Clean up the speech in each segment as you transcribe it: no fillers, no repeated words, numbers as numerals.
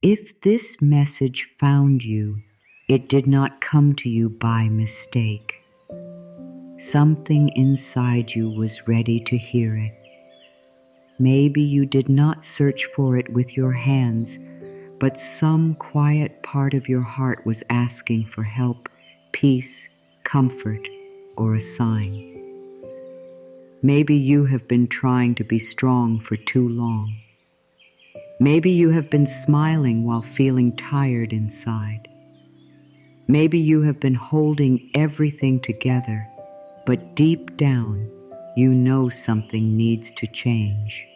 If this message found you, it did not come to you by mistake. Something inside you was ready to hear it. Maybe you did not search for it with your hands, but some quiet part of your heart was asking for help, peace, comfort, or a sign. Maybe you have been trying to be strong for too long. Maybe you have been smiling while feeling tired inside. Maybe you have been holding everything together, but deep down, you know something needs to change.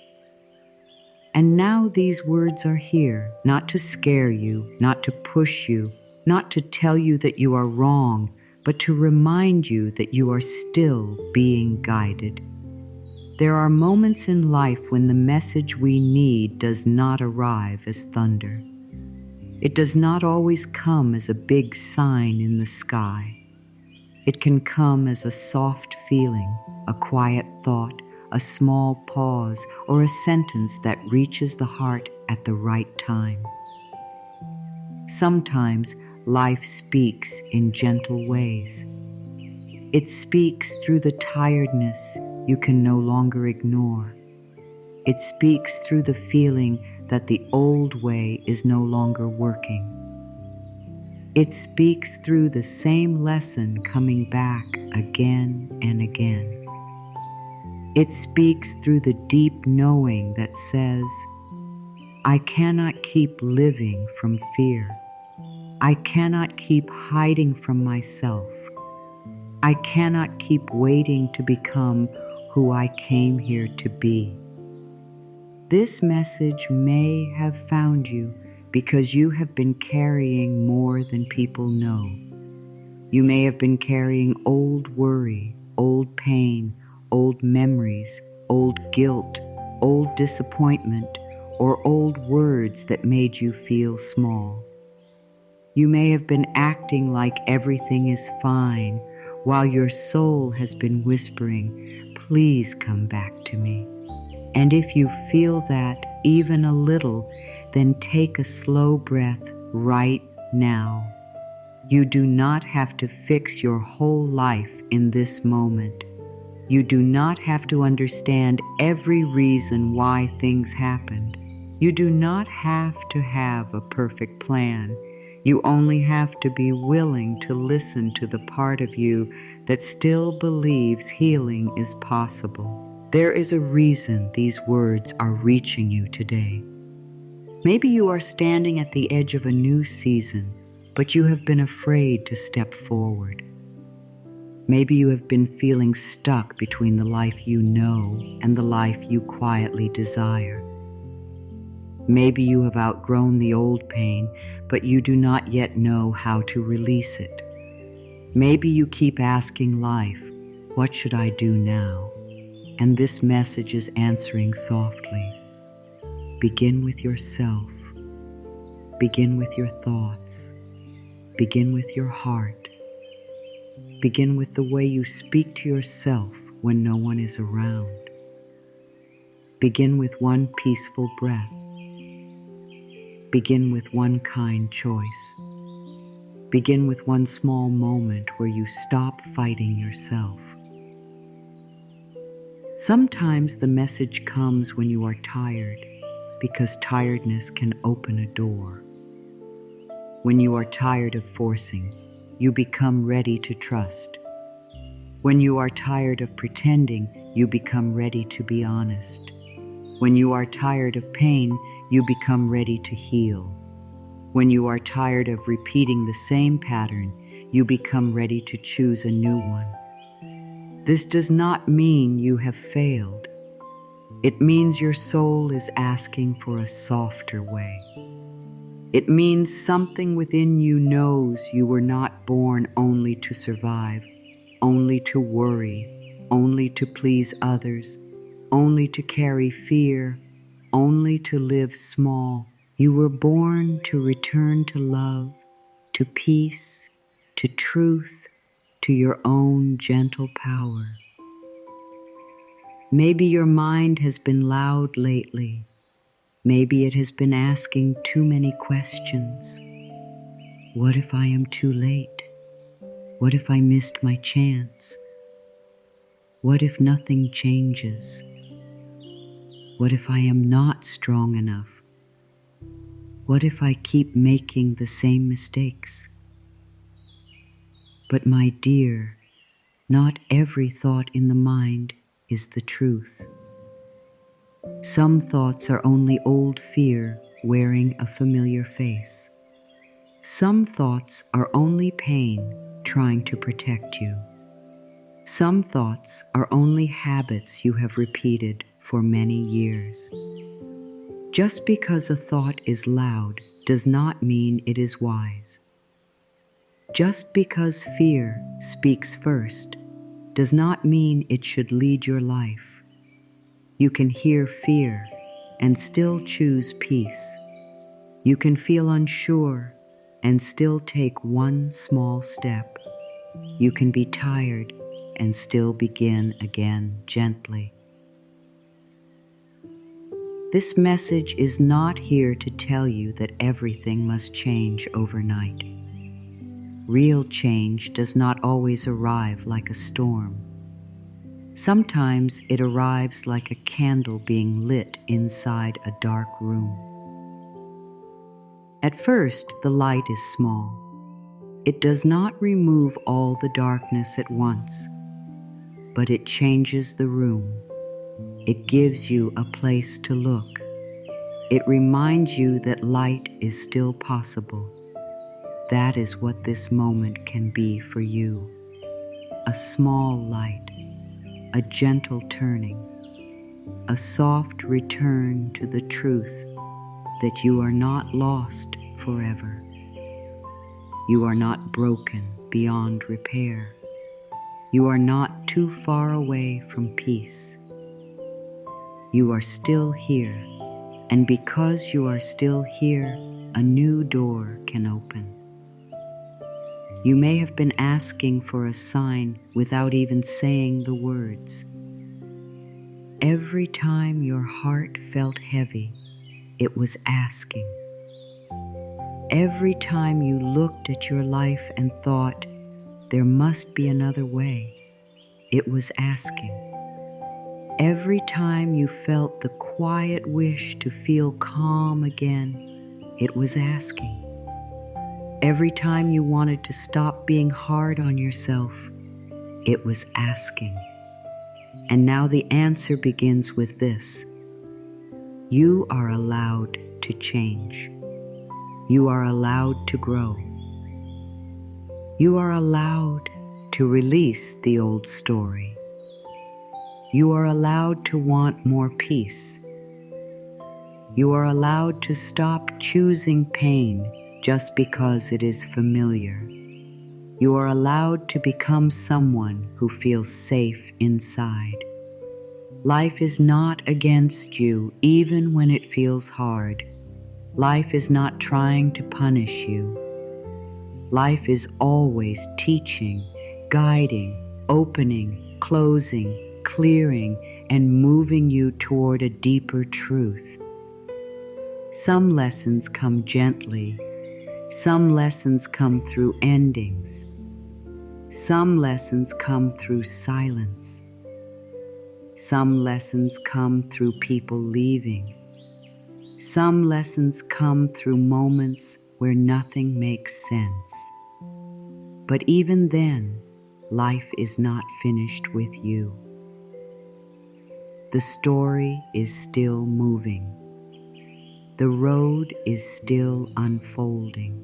And now these words are here, not to scare you, not to push you, not to tell you that you are wrong, but to remind you that you are still being guided. There are moments in life when the message we need does not arrive as thunder. It does not always come as a big sign in the sky. It can come as a soft feeling, a quiet thought, a small pause, or a sentence that reaches the heart at the right time. Sometimes life speaks in gentle ways. It speaks through the tiredness you can no longer ignore. It speaks through the feeling that the old way is no longer working. It speaks through the same lesson coming back again and again. It speaks through the deep knowing that says, I cannot keep living from fear. I cannot keep hiding from myself. I cannot keep waiting to become who I came here to be. This message may have found you because you have been carrying more than people know. You may have been carrying old worry, old pain, old memories, old guilt, old disappointment, or old words that made you feel small. You may have been acting like everything is fine while your soul has been whispering, please come back to me. And if you feel that even a little, then take a slow breath right now. You do not have to fix your whole life in this moment. You do not have to understand every reason why things happened. You do not have to have a perfect plan. You only have to be willing to listen to the part of you that still believes healing is possible. There is a reason these words are reaching you today. Maybe you are standing at the edge of a new season, but you have been afraid to step forward. Maybe you have been feeling stuck between the life you know and the life you quietly desire. Maybe you have outgrown the old pain, but you do not yet know how to release it. Maybe you keep asking life, what should I do now? And this message is answering softly. Begin with yourself. Begin with your thoughts. Begin with your heart. Begin with the way you speak to yourself when no one is around. Begin with one peaceful breath. Begin with one kind choice. Begin with one small moment where you stop fighting yourself. Sometimes the message comes when you are tired, because tiredness can open a door. When you are tired of forcing, you become ready to trust. When you are tired of pretending, you become ready to be honest. When you are tired of pain, you become ready to heal. When you are tired of repeating the same pattern, you become ready to choose a new one. This does not mean you have failed. It means your soul is asking for a softer way. It means something within you knows you were not born only to survive, only to worry, only to please others, only to carry fear, only to live small. You were born to return to love, to peace, to truth, to your own gentle power. Maybe your mind has been loud lately. Maybe it has been asking too many questions. What if I am too late? What if I missed my chance? What if nothing changes? What if I am not strong enough? What if I keep making the same mistakes? But my dear, not every thought in the mind is the truth. Some thoughts are only old fear wearing a familiar face. Some thoughts are only pain trying to protect you. Some thoughts are only habits you have repeated for many years. Just because a thought is loud does not mean it is wise. Just because fear speaks first does not mean it should lead your life. You can hear fear and still choose peace. You can feel unsure and still take one small step. You can be tired and still begin again gently. This message is not here to tell you that everything must change overnight. Real change does not always arrive like a storm. Sometimes it arrives like a candle being lit inside a dark room. At first, the light is small. It does not remove all the darkness at once, but it changes the room. It gives you a place to look. It reminds you that light is still possible. That is what this moment can be for you. A small light, a gentle turning, a soft return to the truth that you are not lost forever. You are not broken beyond repair. You are not too far away from peace. You are still here, and because you are still here, a new door can open. You may have been asking for a sign without even saying the words. Every time your heart felt heavy, it was asking. Every time you looked at your life and thought, there must be another way, it was asking. Every time you felt the quiet wish to feel calm again, it was asking. Every time you wanted to stop being hard on yourself, it was asking. And now the answer begins with this. You are allowed to change. You are allowed to grow. You are allowed to release the old story. You are allowed to want more peace. You are allowed to stop choosing pain just because it is familiar. You are allowed to become someone who feels safe inside. Life is not against you even when it feels hard. Life is not trying to punish you. Life is always teaching, guiding, opening, closing, clearing, and moving you toward a deeper truth. Some lessons come gently. Some lessons come through endings. Some lessons come through silence. Some lessons come through people leaving. Some lessons come through moments where nothing makes sense. But even then, life is not finished with you. The story is still moving. The road is still unfolding.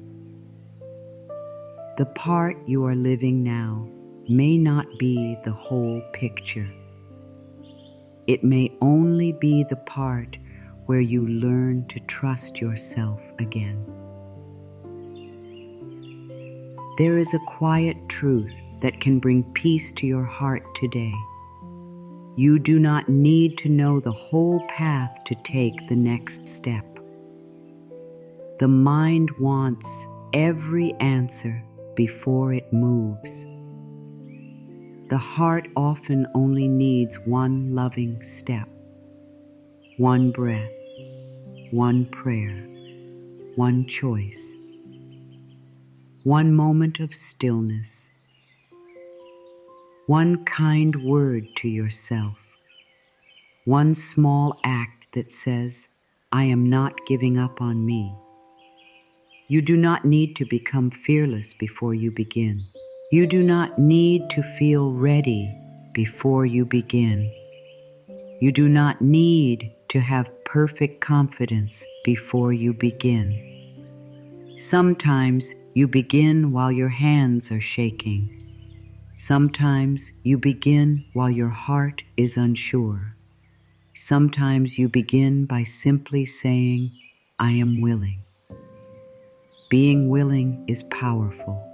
The part you are living now may not be the whole picture. It may only be the part where you learn to trust yourself again. There is a quiet truth that can bring peace to your heart today. You do not need to know the whole path to take the next step. The mind wants every answer before it moves. The heart often only needs one loving step, one breath, one prayer, one choice, one moment of stillness, one kind word to yourself, one small act that says, I am not giving up on me. You do not need to become fearless before you begin. You do not need to feel ready before you begin. You do not need to have perfect confidence before you begin. Sometimes you begin while your hands are shaking. Sometimes you begin while your heart is unsure. Sometimes you begin by simply saying, I am willing. Being willing is powerful.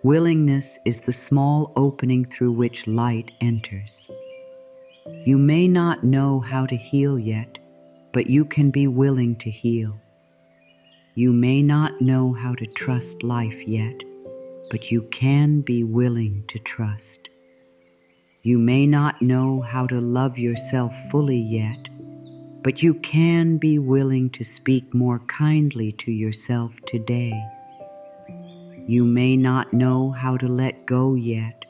Willingness is the small opening through which light enters. You may not know how to heal yet, but you can be willing to heal. You may not know how to trust life yet, but you can be willing to trust. You may not know how to love yourself fully yet, but you can be willing to speak more kindly to yourself today. You may not know how to let go yet,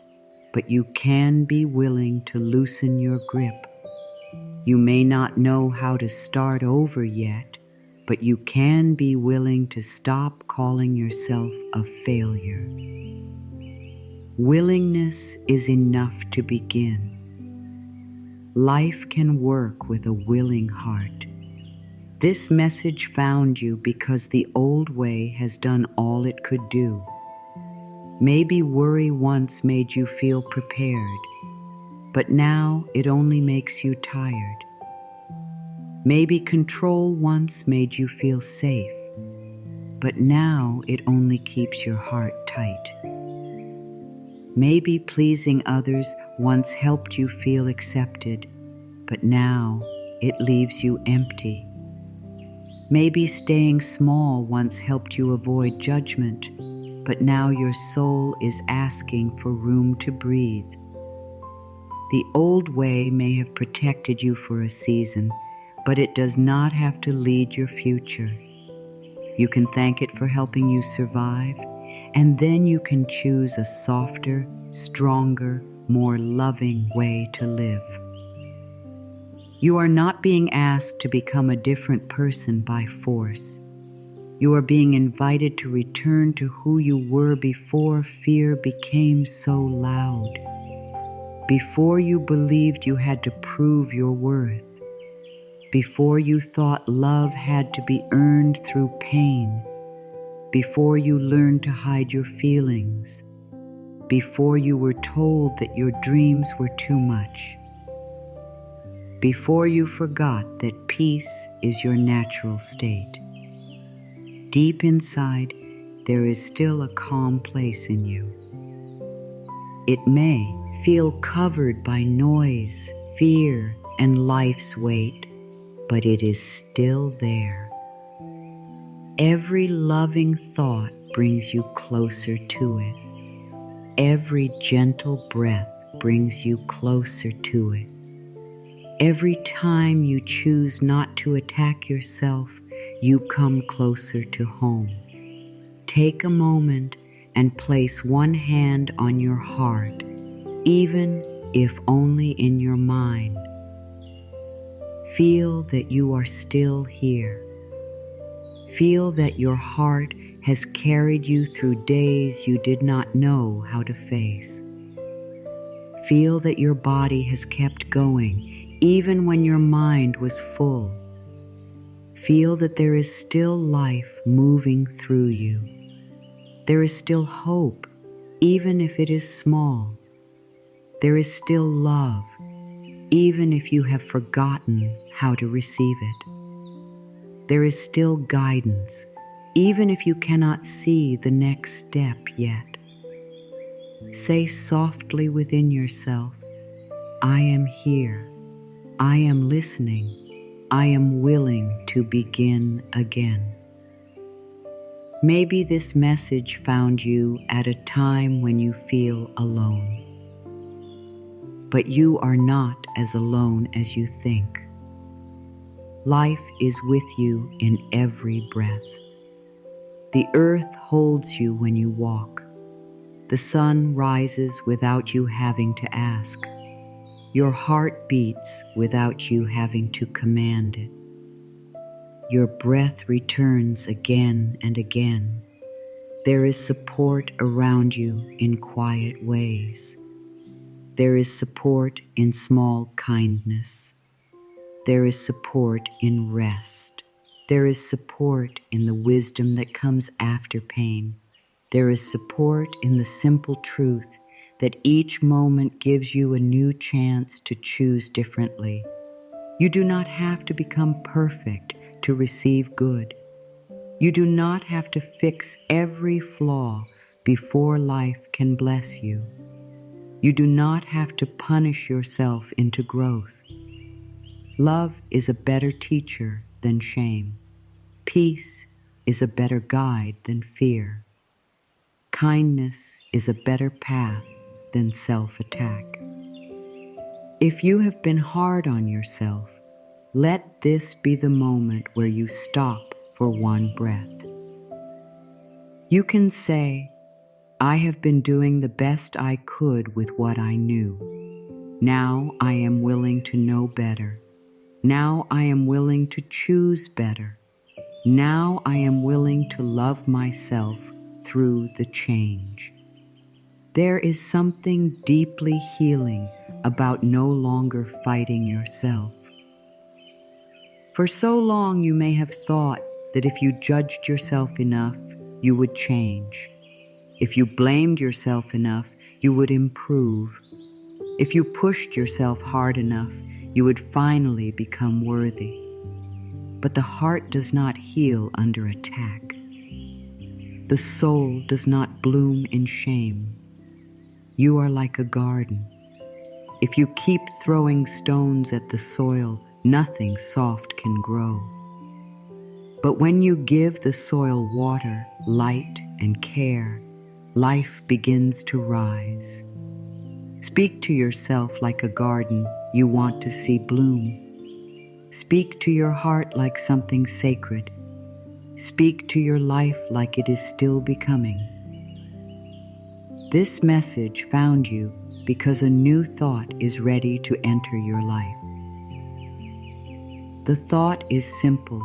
but you can be willing to loosen your grip. You may not know how to start over yet, but you can be willing to stop calling yourself a failure. Willingness is enough to begin. Life can work with a willing heart. This message found you because the old way has done all it could do. Maybe worry once made you feel prepared, but now it only makes you tired. Maybe control once made you feel safe, but now it only keeps your heart tight. Maybe pleasing others once helped you feel accepted, but now it leaves you empty. Maybe staying small once helped you avoid judgment, but now your soul is asking for room to breathe. The old way may have protected you for a season, but it does not have to lead your future. You can thank it for helping you survive, and then you can choose a softer, stronger, more loving way to live. You are not being asked to become a different person by force. You are being invited to return to who you were before fear became so loud. Before you believed you had to prove your worth. Before you thought love had to be earned through pain. Before you learned to hide your feelings. Before you were told that your dreams were too much. Before you forgot that peace is your natural state. Deep inside, there is still a calm place in you. It may feel covered by noise, fear, and life's weight, but it is still there. Every loving thought brings you closer to it. Every gentle breath brings you closer to it. Every time you choose not to attack yourself, you come closer to home. Take a moment and place one hand on your heart, even if only in your mind. Feel that you are still here. Feel that your heart has carried you through days you did not know how to face. Feel that your body has kept going even when your mind was full. Feel that there is still life moving through you. There is still hope, even if it is small. There is still love, even if you have forgotten how to receive it. There is still guidance, even if you cannot see the next step yet. Say softly within yourself, I am here. I am listening. I am willing to begin again. Maybe this message found you at a time when you feel alone. But you are not as alone as you think. Life is with you in every breath. The earth holds you when you walk. The sun rises without you having to ask. Your heart beats without you having to command it. Your breath returns again and again. There is support around you in quiet ways. There is support in small kindness. There is support in rest. There is support in the wisdom that comes after pain. There is support in the simple truth that each moment gives you a new chance to choose differently. You do not have to become perfect to receive good. You do not have to fix every flaw before life can bless you. You do not have to punish yourself into growth. Love is a better teacher than shame. Peace is a better guide than fear. Kindness is a better path than self-attack. If you have been hard on yourself, let this be the moment where you stop for one breath. You can say, I have been doing the best I could with what I knew. Now I am willing to know better. Now I am willing to choose better. Now I am willing to love myself through the change. There is something deeply healing about no longer fighting yourself. For so long you may have thought that if you judged yourself enough, you would change. If you blamed yourself enough, you would improve. If you pushed yourself hard enough, you would finally become worthy. But the heart does not heal under attack. The soul does not bloom in shame. You are like a garden. If you keep throwing stones at the soil, nothing soft can grow. But when you give the soil water, light, and care, life begins to rise. Speak to yourself like a garden you want to see bloom. Speak to your heart like something sacred. Speak to your life like it is still becoming. This message found you because a new thought is ready to enter your life. The thought is simple.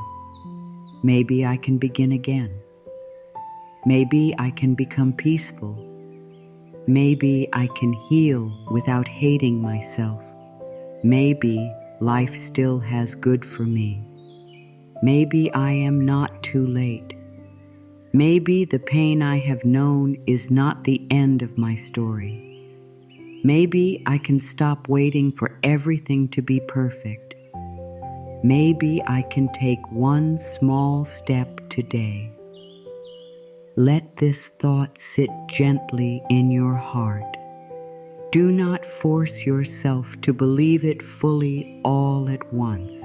Maybe I can begin again. Maybe I can become peaceful. Maybe I can heal without hating myself. Maybe life still has good for me. Maybe I am not too late. Maybe the pain I have known is not the end of my story. Maybe I can stop waiting for everything to be perfect. Maybe I can take one small step today. Let this thought sit gently in your heart. Do not force yourself to believe it fully all at once.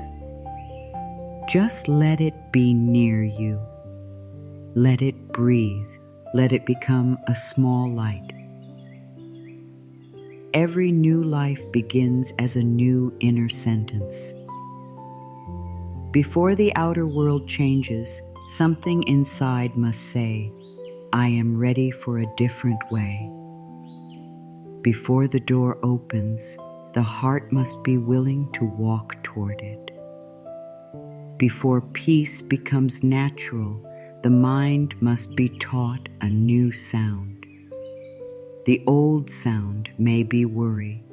Just let it be near you. Let it breathe. Let it become a small light. Every new life begins as a new inner sentence. Before the outer world changes, something inside must say, I am ready for a different way. Before the door opens, the heart must be willing to walk toward it. Before peace becomes natural, the mind must be taught a new sound. The old sound may be worry.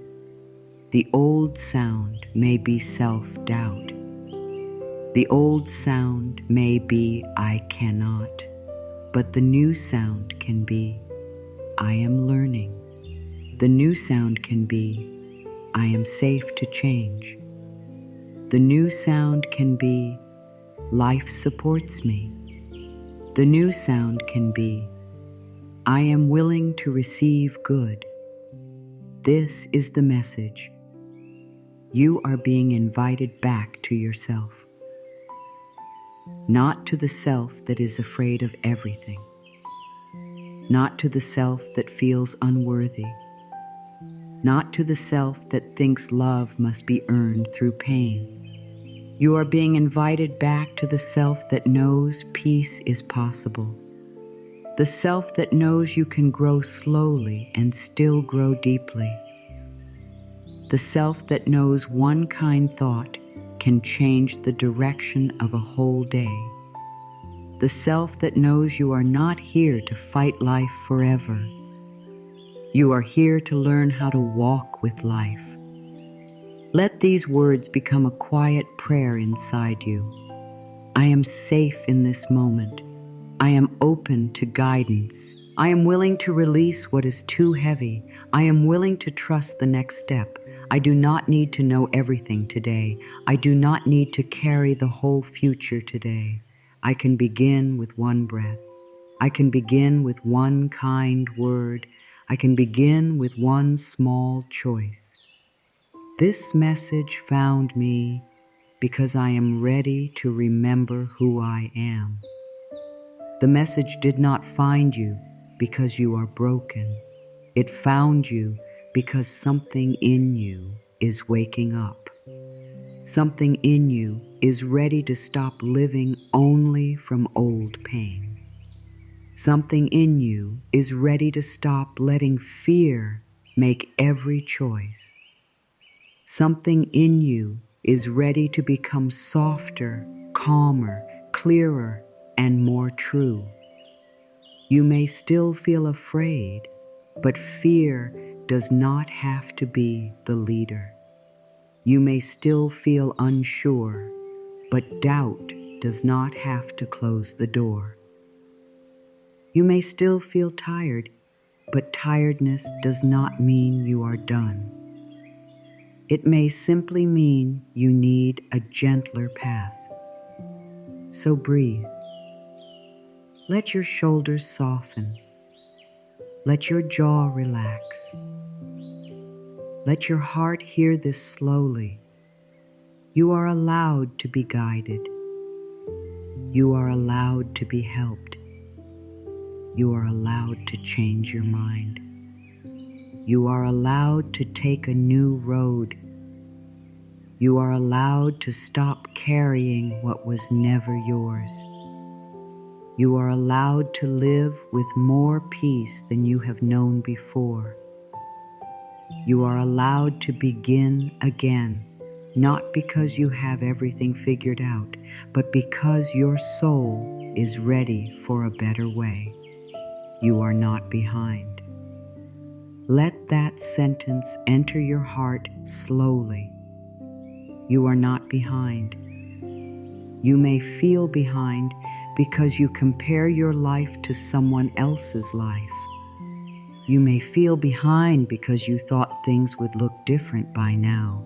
The old sound may be self-doubt. The old sound may be I cannot, but the new sound can be I am learning. The new sound can be I am safe to change. The new sound can be life supports me. The new sound can be I am willing to receive good. This is the message. You are being invited back to yourself. Not to the self that is afraid of everything. Not to the self that feels unworthy. Not to the self that thinks love must be earned through pain. You are being invited back to the self that knows peace is possible. The self that knows you can grow slowly and still grow deeply. The self that knows one kind thought can change the direction of a whole day. The self that knows you are not here to fight life forever. You are here to learn how to walk with life. Let these words become a quiet prayer inside you. I am safe in this moment. I am open to guidance. I am willing to release what is too heavy. I am willing to trust the next step. I do not need to know everything today. I do not need to carry the whole future today. I can begin with one breath. I can begin with one kind word. I can begin with one small choice. This message found me because I am ready to remember who I am. The message did not find you because you are broken. It found you because something in you is waking up. Something in you is ready to stop living only from old pain. Something in you is ready to stop letting fear make every choice. Something in you is ready to become softer, calmer, clearer, and more true. You may still feel afraid, but fear does not have to be the leader. You may still feel unsure, but doubt does not have to close the door. You may still feel tired, but tiredness does not mean you are done. It may simply mean you need a gentler path. So breathe. Let your shoulders soften. Let your jaw relax. Let your heart hear this slowly. You are allowed to be guided. You are allowed to be helped. You are allowed to change your mind. You are allowed to take a new road. You are allowed to stop carrying what was never yours. You are allowed to live with more peace than you have known before. You are allowed to begin again, not because you have everything figured out, but because your soul is ready for a better way. You are not behind. Let that sentence enter your heart slowly. You are not behind. You may feel behind because you compare your life to someone else's life. You may feel behind because you thought things would look different by now.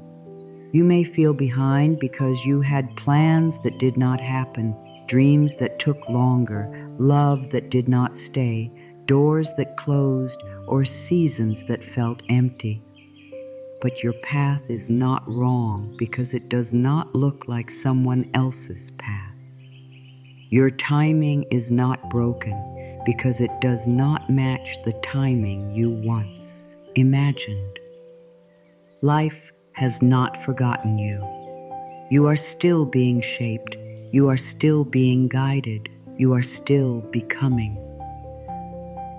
You may feel behind because you had plans that did not happen, dreams that took longer, love that did not stay, doors that closed, or seasons that felt empty. But your path is not wrong because it does not look like someone else's path. Your timing is not broken because it does not match the timing you once imagined. Life has not forgotten you. You are still being shaped. You are still being guided. You are still becoming.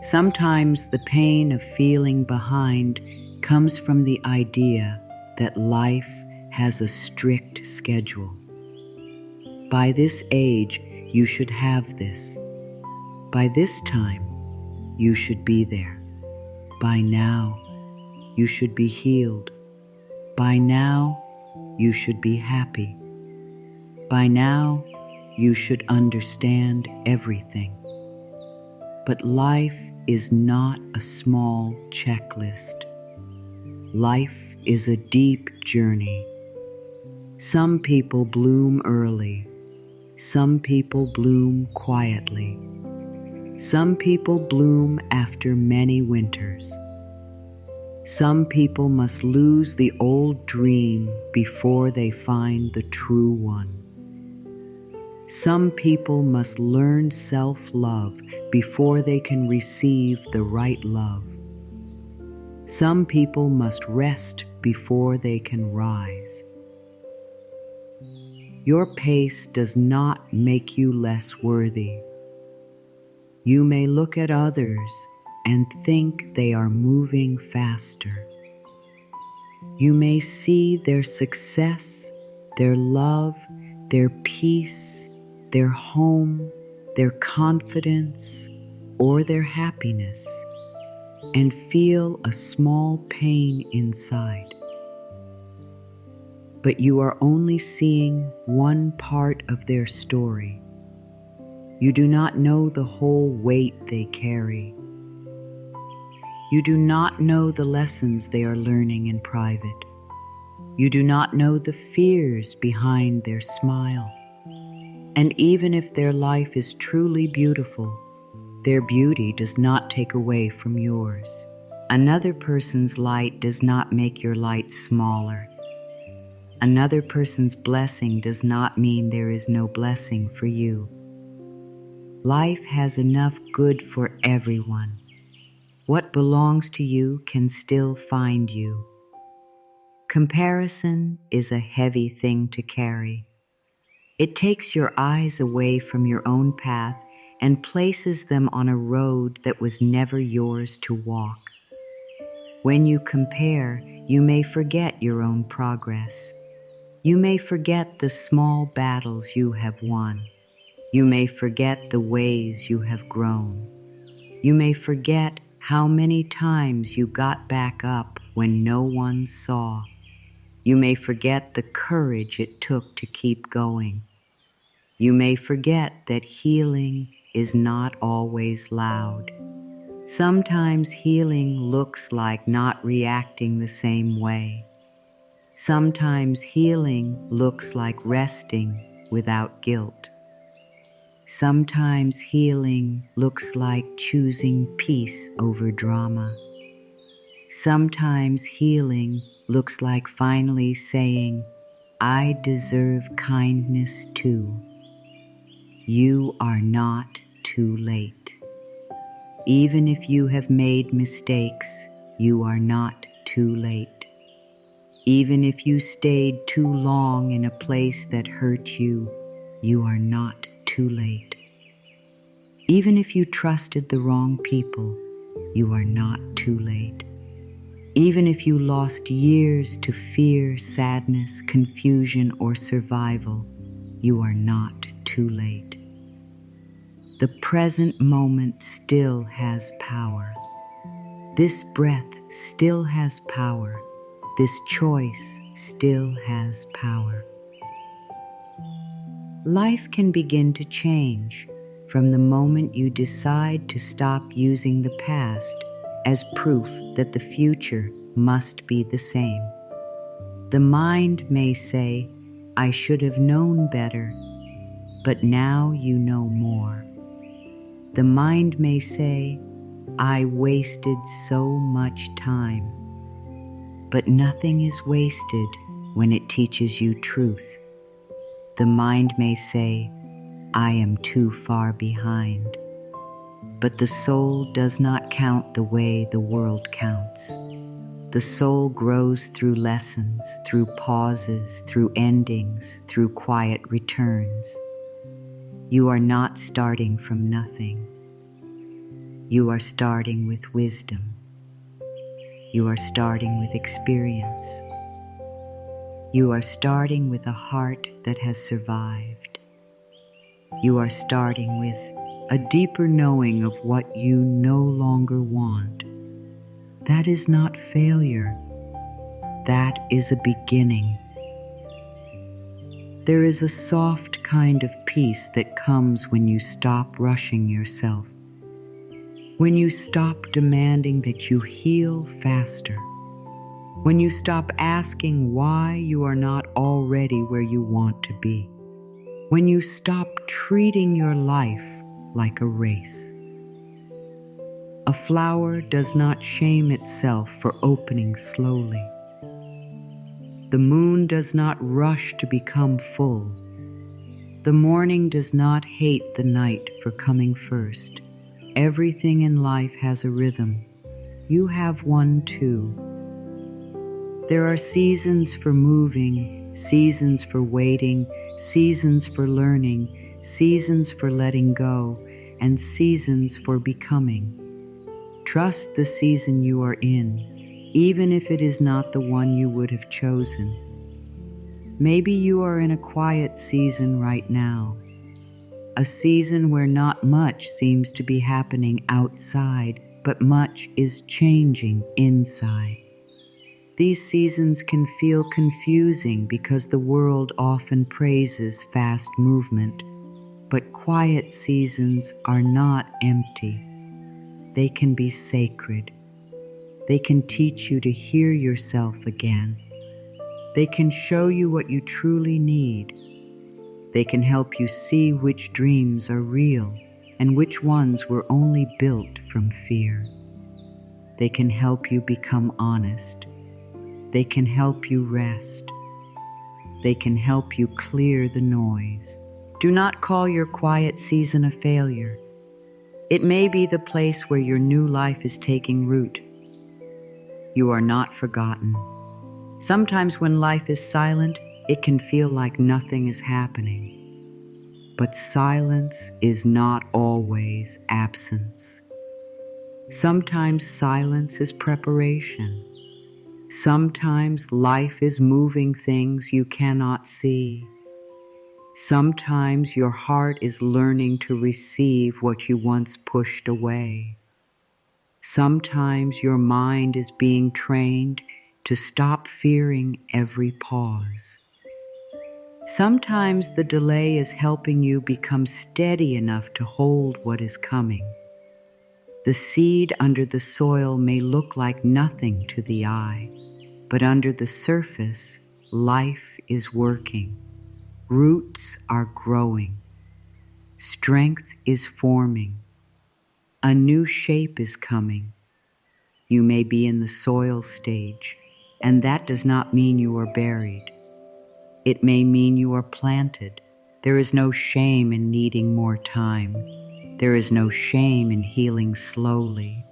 Sometimes the pain of feeling behind comes from the idea that life has a strict schedule. By this age, you should have this. By this time, you should be there. By now, you should be healed. By now, you should be happy. By now, you should understand everything. But life is not a small checklist. Life is a deep journey. Some people bloom early. Some people bloom quietly. Some people bloom after many winters. Some people must lose the old dream before they find the true one. Some people must learn self-love before they can receive the right love. Some people must rest before they can rise. Your pace does not make you less worthy. You may look at others and think they are moving faster. You may see their success, their love, their peace, their home, their confidence, or their happiness, and feel a small pain inside. But you are only seeing one part of their story. You do not know the whole weight they carry. You do not know the lessons they are learning in private. You do not know the fears behind their smile. And even if their life is truly beautiful, their beauty does not take away from yours. Another person's light does not make your light smaller. Another person's blessing does not mean there is no blessing for you. Life has enough good for everyone. What belongs to you can still find you. Comparison is a heavy thing to carry. It takes your eyes away from your own path and places them on a road that was never yours to walk. When you compare, you may forget your own progress. You may forget the small battles you have won. You may forget the ways you have grown. You may forget how many times you got back up when no one saw. You may forget the courage it took to keep going. You may forget that healing is not always loud. Sometimes healing looks like not reacting the same way. Sometimes healing looks like resting without guilt. Sometimes healing looks like choosing peace over drama. Sometimes healing looks like finally saying, I deserve kindness too. You are not too late. Even if you have made mistakes, you are not too late. Even if you stayed too long in a place that hurt you, you are not too late. Even if you trusted the wrong people, you are not too late. Even if you lost years to fear, sadness, confusion, or survival, you are not too late. The present moment still has power. This breath still has power. This choice still has power. Life can begin to change from the moment you decide to stop using the past as proof that the future must be the same. The mind may say, I should have known better, but now you know more. The mind may say, I wasted so much time. But nothing is wasted when it teaches you truth. The mind may say, I am too far behind. But the soul does not count the way the world counts. The soul grows through lessons, through pauses, through endings, through quiet returns. You are not starting from nothing. You are starting with wisdom. You are starting with experience. You are starting with a heart that has survived. You are starting with a deeper knowing of what you no longer want. That is not failure. That is a beginning. There is a soft kind of peace that comes when you stop rushing yourself. When you stop demanding that you heal faster. When you stop asking why you are not already where you want to be. When you stop treating your life like a race. A flower does not shame itself for opening slowly. The moon does not rush to become full. The morning does not hate the night for coming first. Everything in life has a rhythm. You have one too. There are seasons for moving, seasons for waiting, seasons for learning, seasons for letting go, and seasons for becoming. Trust the season you are in, even if it is not the one you would have chosen. Maybe you are in a quiet season right now, a season where not much seems to be happening outside, but much is changing inside. These seasons can feel confusing because the world often praises fast movement, but quiet seasons are not empty. They can be sacred. They can teach you to hear yourself again. They can show you what you truly need. They can help you see which dreams are real and which ones were only built from fear. They can help you become honest. They can help you rest. They can help you clear the noise. Do not call your quiet season a failure. It may be the place where your new life is taking root. You are not forgotten. Sometimes when life is silent, it can feel like nothing is happening. But silence is not always absence. Sometimes silence is preparation. Sometimes life is moving things you cannot see. Sometimes your heart is learning to receive what you once pushed away. Sometimes your mind is being trained to stop fearing every pause. Sometimes the delay is helping you become steady enough to hold what is coming. The seed under the soil may look like nothing to the eye, but under the surface, life is working. Roots are growing. Strength is forming. A new shape is coming. You may be in the soil stage, and that does not mean you are buried. It may mean you are planted. There is no shame in needing more time. There is no shame in healing slowly.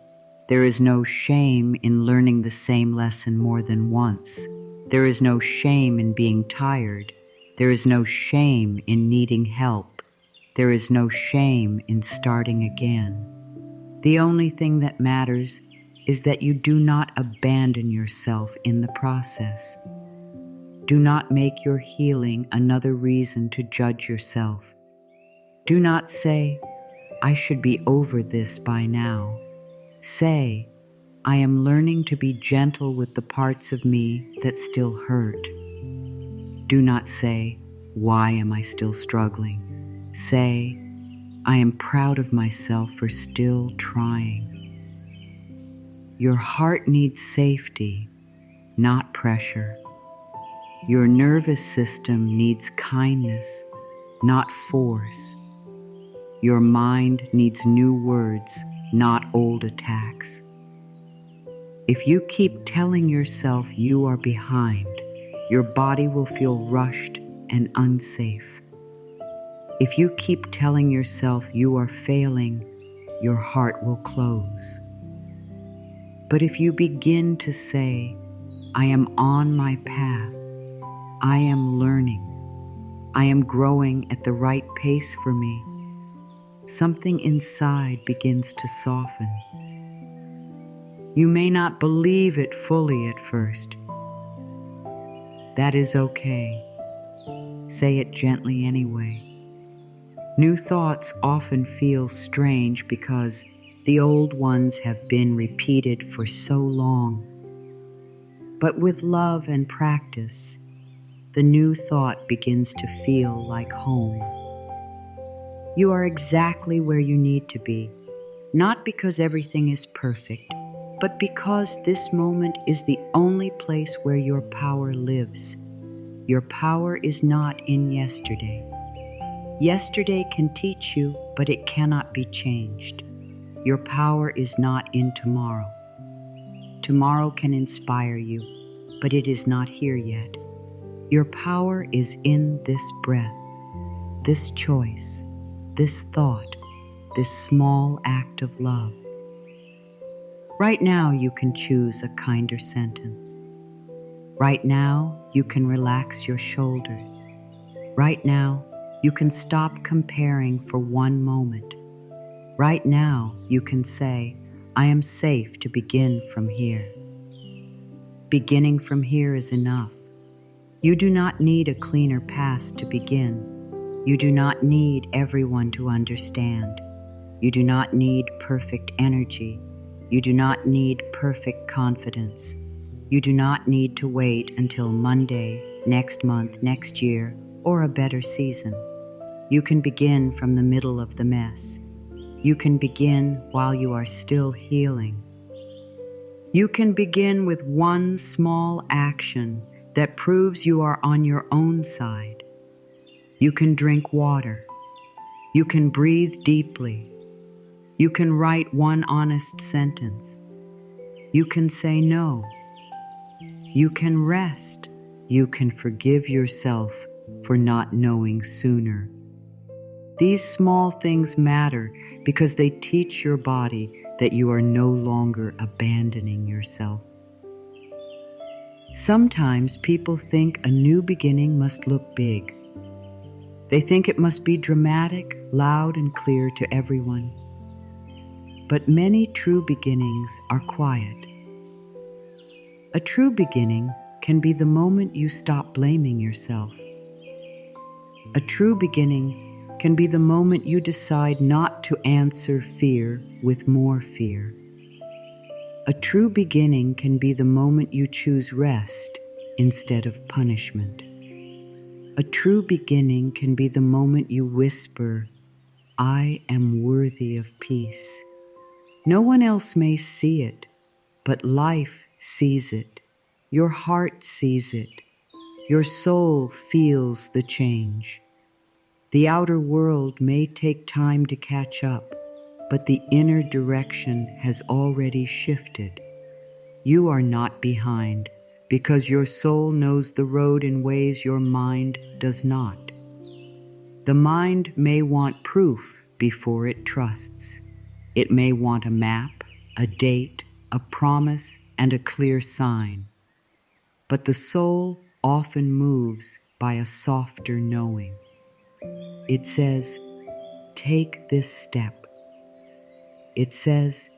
There is no shame in learning the same lesson more than once. There is no shame in being tired. There is no shame in needing help. There is no shame in starting again. The only thing that matters is that you do not abandon yourself in the process. Do not make your healing another reason to judge yourself. Do not say, I should be over this by now. Say, I am learning to be gentle with the parts of me that still hurt. Do not say, why am I still struggling? Say, I am proud of myself for still trying. Your heart needs safety, not pressure. Your nervous system needs kindness, not force. Your mind needs new words, not old attacks. If you keep telling yourself you are behind, your body will feel rushed and unsafe. If you keep telling yourself you are failing, your heart will close. But if you begin to say, I am on my path, I am learning, I am growing at the right pace for me, something inside begins to soften. You may not believe it fully at first. That is okay. Say it gently anyway. New thoughts often feel strange because the old ones have been repeated for so long. But with love and practice, the new thought begins to feel like home. You are exactly where you need to be, not because everything is perfect, but because this moment is the only place where your power lives. Your power is not in yesterday. Yesterday can teach you, but it cannot be changed. Your power is not in tomorrow. Tomorrow can inspire you, but it is not here yet. Your power is in this breath, this choice, this thought, this small act of love. Right now, you can choose a kinder sentence. Right now, you can relax your shoulders. Right now, you can stop comparing for one moment. Right now, you can say, I am safe to begin from here. Beginning from here is enough. You do not need a cleaner past to begin. You do not need everyone to understand. You do not need perfect energy. You do not need perfect confidence. You do not need to wait until Monday, next month, next year, or a better season. You can begin from the middle of the mess. You can begin while you are still healing. You can begin with one small action that proves you are on your own side. You can drink water. You can breathe deeply. You can write one honest sentence. You can say no. You can rest. You can forgive yourself for not knowing sooner. These small things matter because they teach your body that you are no longer abandoning yourself. Sometimes people think a new beginning must look big. They think it must be dramatic, loud, and clear to everyone. But many true beginnings are quiet. A true beginning can be the moment you stop blaming yourself. A true beginning can be the moment you decide not to answer fear with more fear. A true beginning can be the moment you choose rest instead of punishment. A true beginning can be the moment you whisper, I am worthy of peace. No one else may see it, but life sees it. Your heart sees it. Your soul feels the change. The outer world may take time to catch up, but the inner direction has already shifted. You are not behind because your soul knows the road in ways your mind does not. The mind may want proof before it trusts. It may want a map, a date, a promise, and a clear sign. But the soul often moves by a softer knowing. It says, take this step. It says,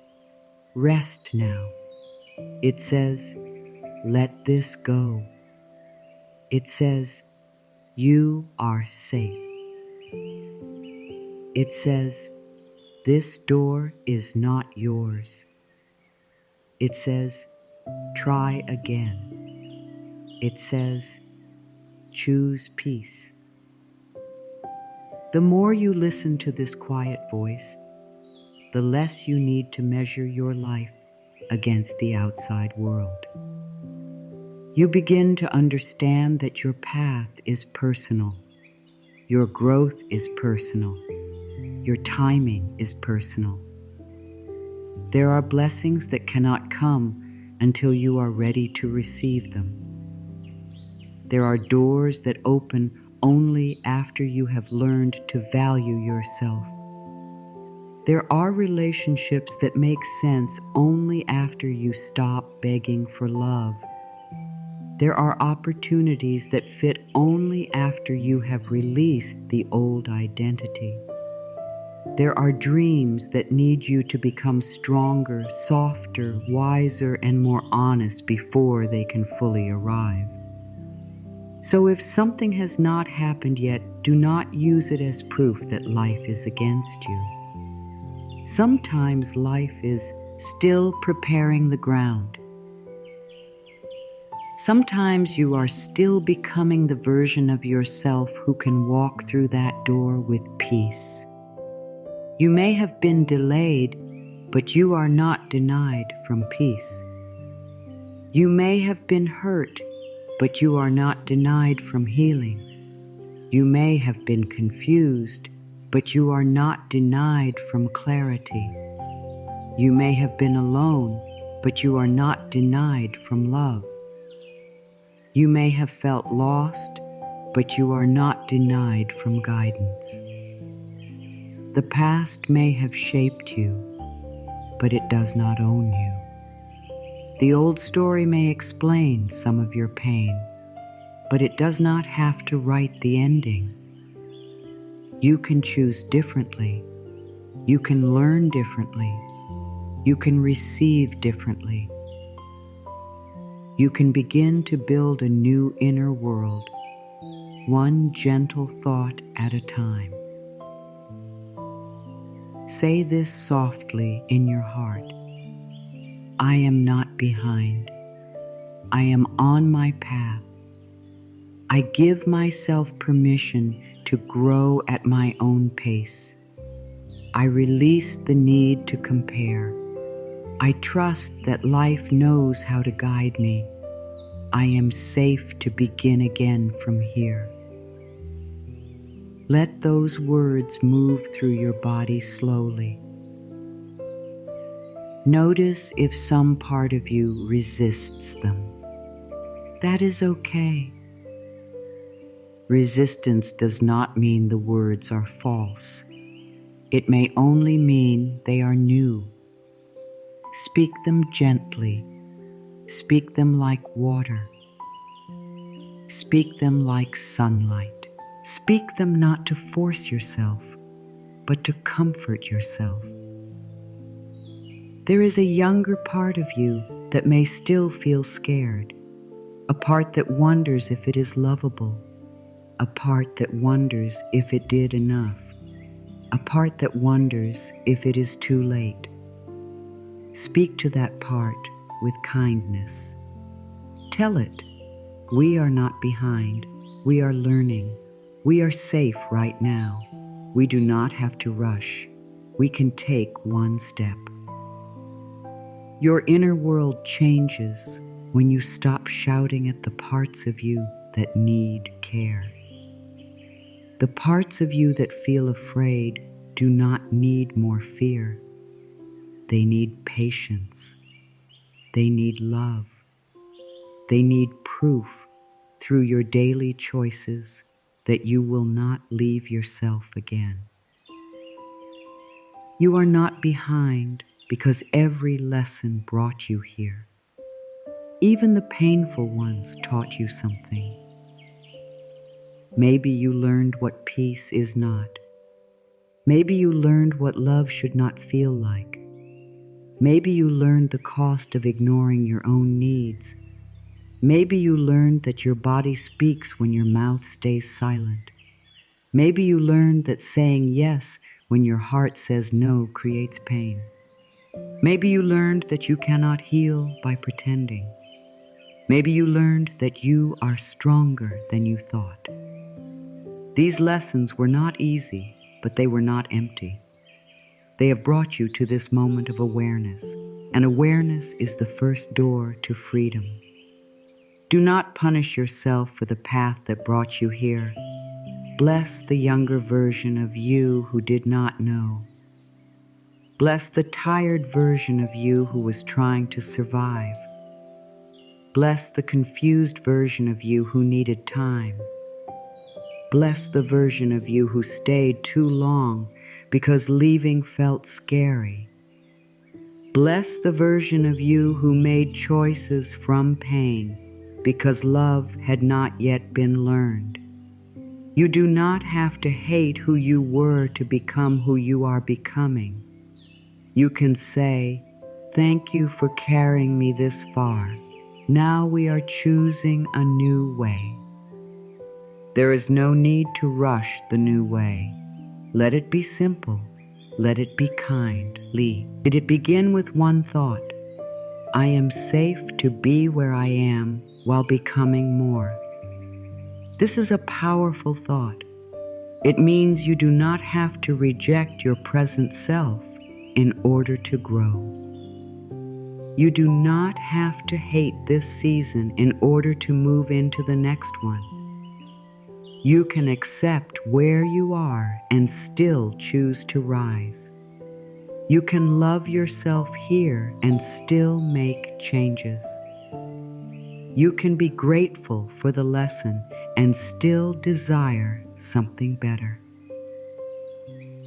rest now. It says, let this go. It says, you are safe. It says, this door is not yours. It says, try again. It says, choose peace. The more you listen to this quiet voice, the less you need to measure your life against the outside world. You begin to understand that your path is personal. Your growth is personal. Your timing is personal. There are blessings that cannot come until you are ready to receive them. There are doors that open only after you have learned to value yourself. There are relationships that make sense only after you stop begging for love. There are opportunities that fit only after you have released the old identity. There are dreams that need you to become stronger, softer, wiser, and more honest before they can fully arrive. So if something has not happened yet, do not use it as proof that life is against you. Sometimes life is still preparing the ground. Sometimes you are still becoming the version of yourself who can walk through that door with peace. You may have been delayed, but you are not denied from peace. You may have been hurt, but you are not denied from healing. You may have been confused, but you are not denied from clarity. You may have been alone, but you are not denied from love. You may have felt lost, but you are not denied from guidance. The past may have shaped you, but it does not own you. The old story may explain some of your pain, but it does not have to write the ending. You can choose differently. You can learn differently. You can receive differently. You can begin to build a new inner world, one gentle thought at a time. Say this softly in your heart. I am not behind. I am on my path. I give myself permission to grow at my own pace. I release the need to compare. I trust that life knows how to guide me. I am safe to begin again from here. Let those words move through your body slowly. Notice if some part of you resists them. That is okay. Resistance does not mean the words are false. It may only mean they are new. Speak them gently. Speak them like water. Speak them like sunlight. Speak them not to force yourself, but to comfort yourself. There is a younger part of you that may still feel scared, a part that wonders if it is lovable, a part that wonders if it did enough, a part that wonders if it is too late. Speak to that part with kindness. Tell it, we are not behind. We are learning. We are safe right now. We do not have to rush. We can take one step. Your inner world changes when you stop shouting at the parts of you that need care. The parts of you that feel afraid do not need more fear. They need patience. They need love. They need proof through your daily choices that you will not leave yourself again. You are not behind because every lesson brought you here. Even the painful ones taught you something. Maybe you learned what peace is not. Maybe you learned what love should not feel like. Maybe you learned the cost of ignoring your own needs. Maybe you learned that your body speaks when your mouth stays silent. Maybe you learned that saying yes when your heart says no creates pain. Maybe you learned that you cannot heal by pretending. Maybe you learned that you are stronger than you thought. These lessons were not easy, but they were not empty. They have brought you to this moment of awareness, and awareness is the first door to freedom. Do not punish yourself for the path that brought you here. Bless the younger version of you who did not know. Bless the tired version of you who was trying to survive. Bless the confused version of you who needed time. Bless the version of you who stayed too long because leaving felt scary. Bless the version of you who made choices from pain because love had not yet been learned. You do not have to hate who you were to become who you are becoming. You can say, "Thank you for carrying me this far. Now we are choosing a new way." There is no need to rush the new way. Let it be simple. Let it be kind. Let it begin with one thought. I am safe to be where I am while becoming more. This is a powerful thought. It means you do not have to reject your present self in order to grow. You do not have to hate this season in order to move into the next one. You can accept where you are and still choose to rise. You can love yourself here and still make changes. You can be grateful for the lesson and still desire something better.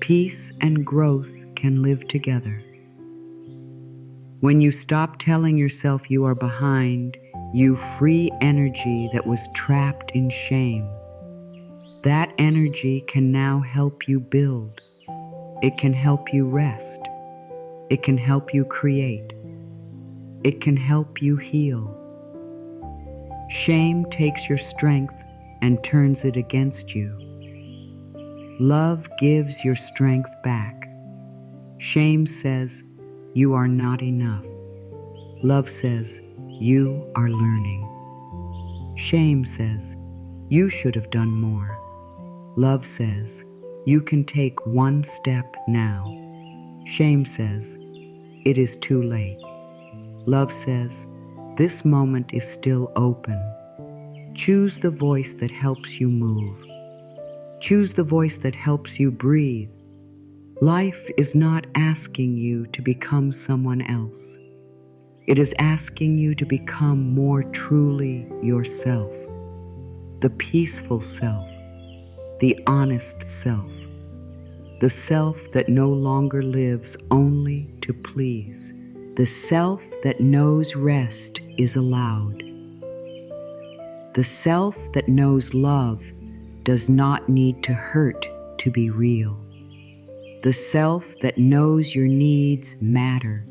Peace and growth can live together. When you stop telling yourself you are behind, You free energy that was trapped in shame. That energy can now help you build. It can help you rest. It can help you create. It can help you heal. Shame takes your strength and turns it against you. Love gives your strength back. Shame says, you are not enough. Love says, you are learning. Shame says, you should have done more. Love says, you can take one step now. Shame says, it is too late. Love says, this moment is still open. Choose the voice that helps you move. Choose the voice that helps you breathe. Life is not asking you to become someone else. It is asking you to become more truly yourself. The peaceful self, the honest self, the self that no longer lives only to please, the self that knows rest is allowed, the self that knows love does not need to hurt to be real, the self that knows your needs matter,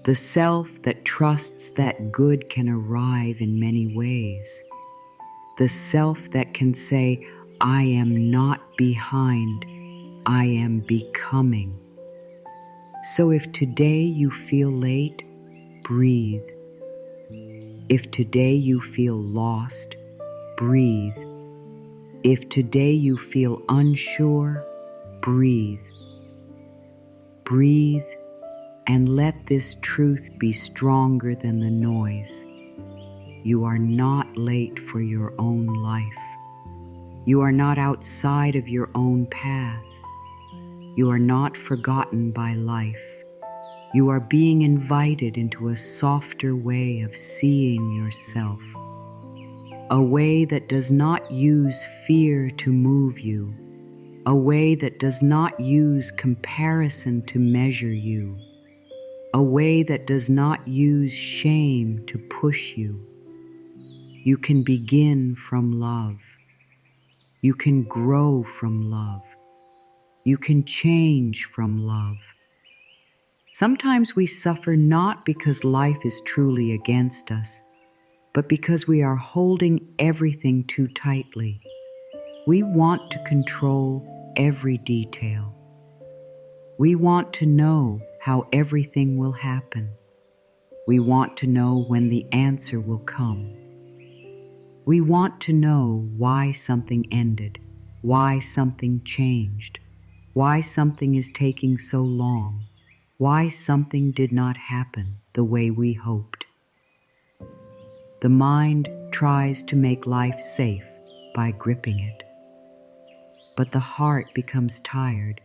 the self that trusts that good can arrive in many ways, the self that can say, I am not behind, I am becoming. So if today you feel late, breathe. If today you feel lost, breathe. If today you feel unsure, breathe. Breathe and let this truth be stronger than the noise. You are not late for your own life. You are not outside of your own path. You are not forgotten by life. You are being invited into a softer way of seeing yourself, a way that does not use fear to move you, a way that does not use comparison to measure you, a way that does not use shame to push you. You can begin from love. You can grow from love. You can change from love. Sometimes we suffer not because life is truly against us, but because we are holding everything too tightly. We want to control every detail. We want to know how everything will happen. We want to know when the answer will come. We want to know why something ended, why something changed, why something is taking so long, why something did not happen the way we hoped. The mind tries to make life safe by gripping it, but the heart becomes tired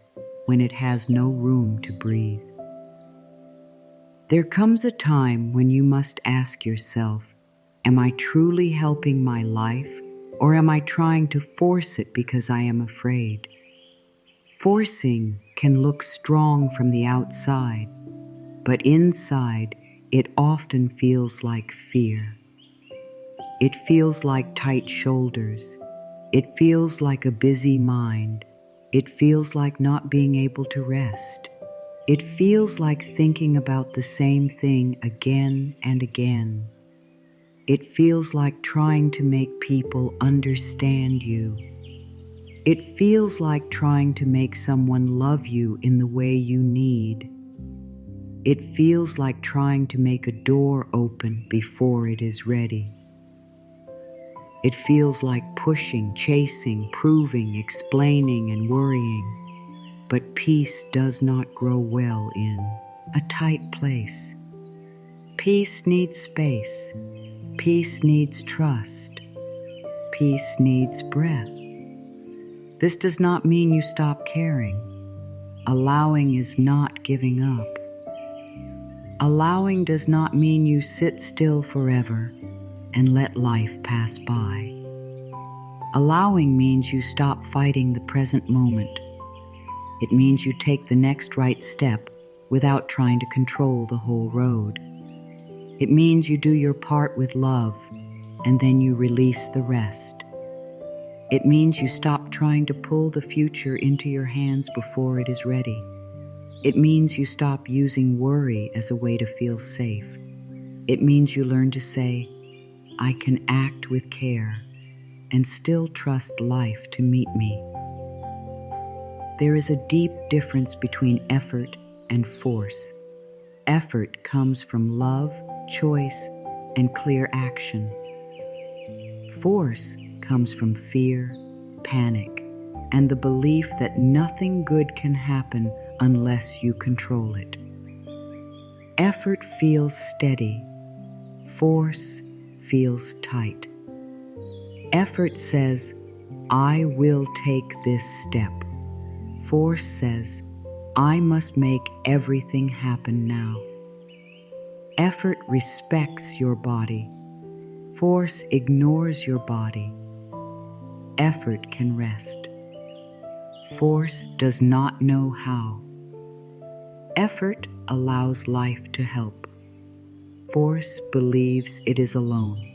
when it has no room to breathe. There comes a time when you must ask yourself, am I truly helping my life, or am I trying to force it because I am afraid? Forcing can look strong from the outside, but inside it often feels like fear. It feels like tight shoulders. It feels like a busy mind. It feels like not being able to rest. It feels like thinking about the same thing again and again. It feels like trying to make people understand you. It feels like trying to make someone love you in the way you need. It feels like trying to make a door open before it is ready. It feels like pushing, chasing, proving, explaining, and worrying. But peace does not grow well in a tight place. Peace needs space. Peace needs trust. Peace needs breath. This does not mean you stop caring. Allowing is not giving up. Allowing does not mean you sit still forever and let life pass by. Allowing means you stop fighting the present moment. It means you take the next right step without trying to control the whole road. It means you do your part with love, and then you release the rest. It means you stop trying to pull the future into your hands before it is ready. It means you stop using worry as a way to feel safe. It means you learn to say, I can act with care and still trust life to meet me. There is a deep difference between effort and force. Effort comes from love, choice, and clear action. Force comes from fear, panic, and the belief that nothing good can happen unless you control it. Effort feels steady. Force feels tight. Effort says, I will take this step. Force says, I must make everything happen now. Effort respects your body. Force ignores your body. Effort can rest. Force does not know how. Effort allows life to help. Force believes it is alone.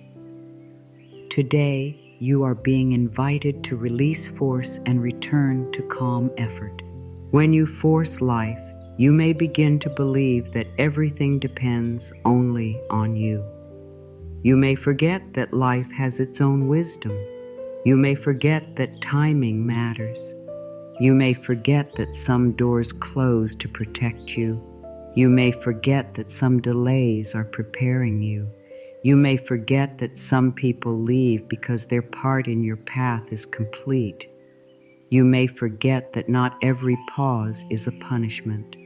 Today, you are being invited to release force and return to calm effort. When you force life, you may begin to believe that everything depends only on you. You may forget that life has its own wisdom. You may forget that timing matters. You may forget that some doors close to protect you. You may forget that some delays are preparing you. You may forget that some people leave because their part in your path is complete. You may forget that not every pause is a punishment.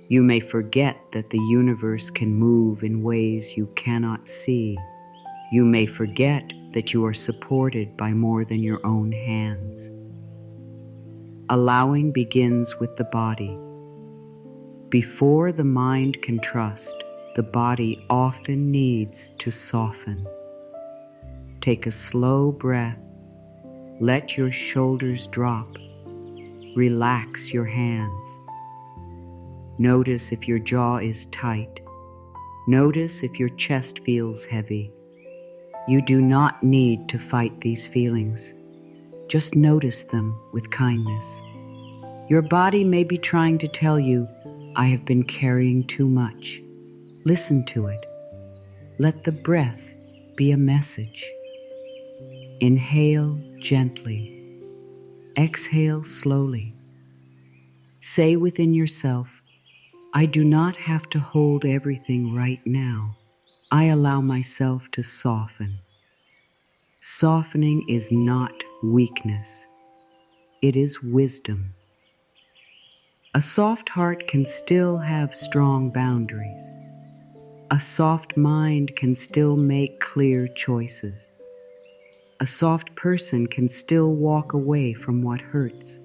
You may forget that the universe can move in ways you cannot see. You may forget that you are supported by more than your own hands. Allowing begins with the body. Before the mind can trust, the body often needs to soften. Take a slow breath. Let your shoulders drop. Relax your hands. Notice if your jaw is tight. Notice if your chest feels heavy. You do not need to fight these feelings. Just notice them with kindness. Your body may be trying to tell you, I have been carrying too much. Listen to it. Let the breath be a message. Inhale gently. Exhale slowly. Say within yourself, I do not have to hold everything right now. I allow myself to soften. Softening is not weakness. It is wisdom. A soft heart can still have strong boundaries. A soft mind can still make clear choices. A soft person can still walk away from what hurts.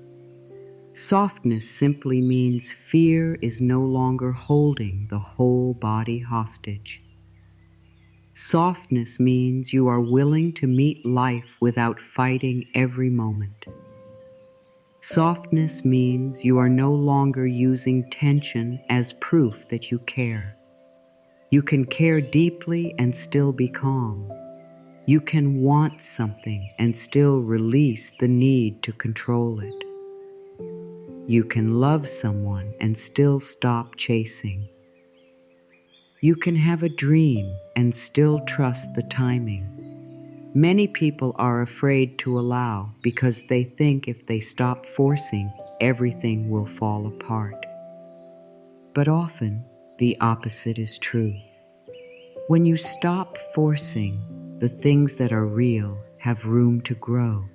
Softness simply means fear is no longer holding the whole body hostage. Softness means you are willing to meet life without fighting every moment. Softness means you are no longer using tension as proof that you care. You can care deeply and still be calm. You can want something and still release the need to control it. You can love someone and still stop chasing. You can have a dream and still trust the timing. Many people are afraid to allow because they think if they stop forcing, everything will fall apart. But often, the opposite is true. When you stop forcing, the things that are real have room to grow.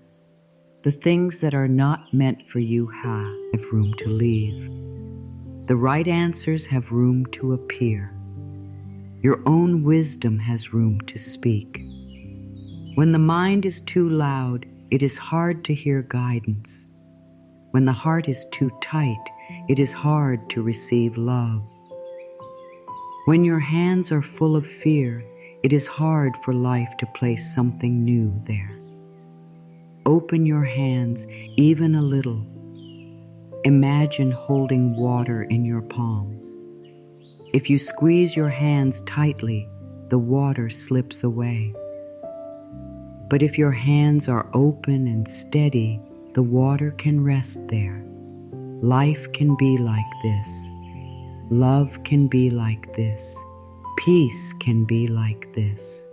The things that are not meant for you have room to leave. The right answers have room to appear. Your own wisdom has room to speak. When the mind is too loud, it is hard to hear guidance. When the heart is too tight, it is hard to receive love. When your hands are full of fear, it is hard for life to place something new there. Open your hands even a little. Imagine holding water in your palms. If you squeeze your hands tightly, the water slips away. But if your hands are open and steady, the water can rest there. Life can be like this. Love can be like this. Peace can be like this.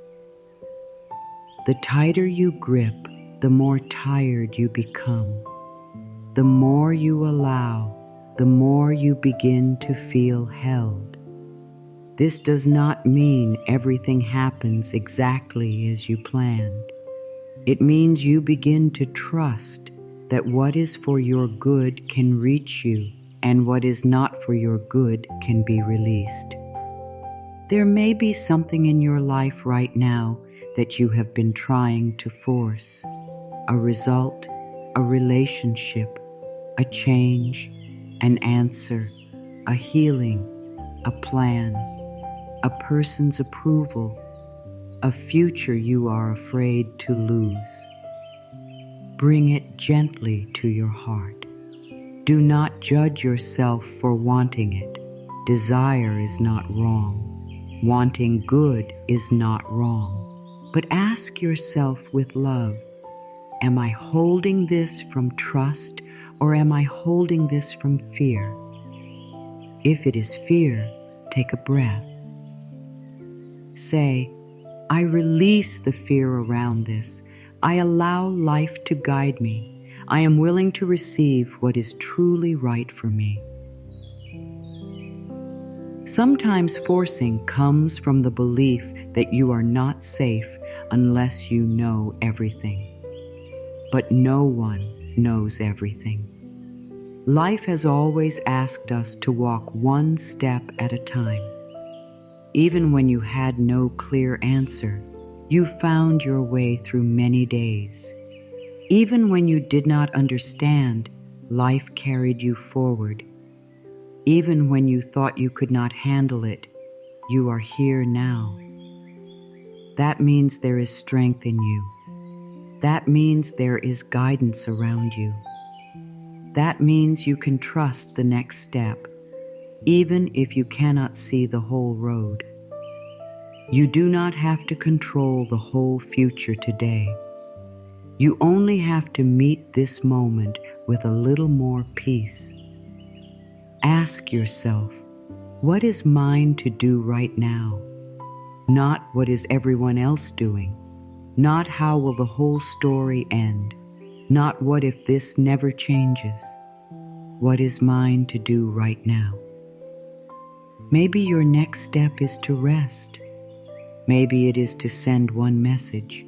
The tighter you grip, the more tired you become. The more you allow, the more you begin to feel held. This does not mean everything happens exactly as you planned. It means you begin to trust that what is for your good can reach you, and what is not for your good can be released. There may be something in your life right now that you have been trying to force. A result, a relationship, a change, an answer, a healing, a plan, a person's approval, a future you are afraid to lose. Bring it gently to your heart. Do not judge yourself for wanting it. Desire is not wrong. Wanting good is not wrong. But ask yourself with love, am I holding this from trust or am I holding this from fear? If it is fear, take a breath. Say, I release the fear around this. I allow life to guide me. I am willing to receive what is truly right for me. Sometimes forcing comes from the belief that you are not safe unless you know everything. But no one knows everything. Life has always asked us to walk one step at a time. Even when you had no clear answer, you found your way through many days. Even when you did not understand, life carried you forward. Even when you thought you could not handle it, you are here now. That means there is strength in you. That means there is guidance around you. That means you can trust the next step, even if you cannot see the whole road. You do not have to control the whole future today. You only have to meet this moment with a little more peace. Ask yourself, what is mine to do right now? Not what is everyone else doing. Not how will the whole story end. Not what if this never changes. What is mine to do right now? Maybe your next step is to rest. Maybe it is to send one message.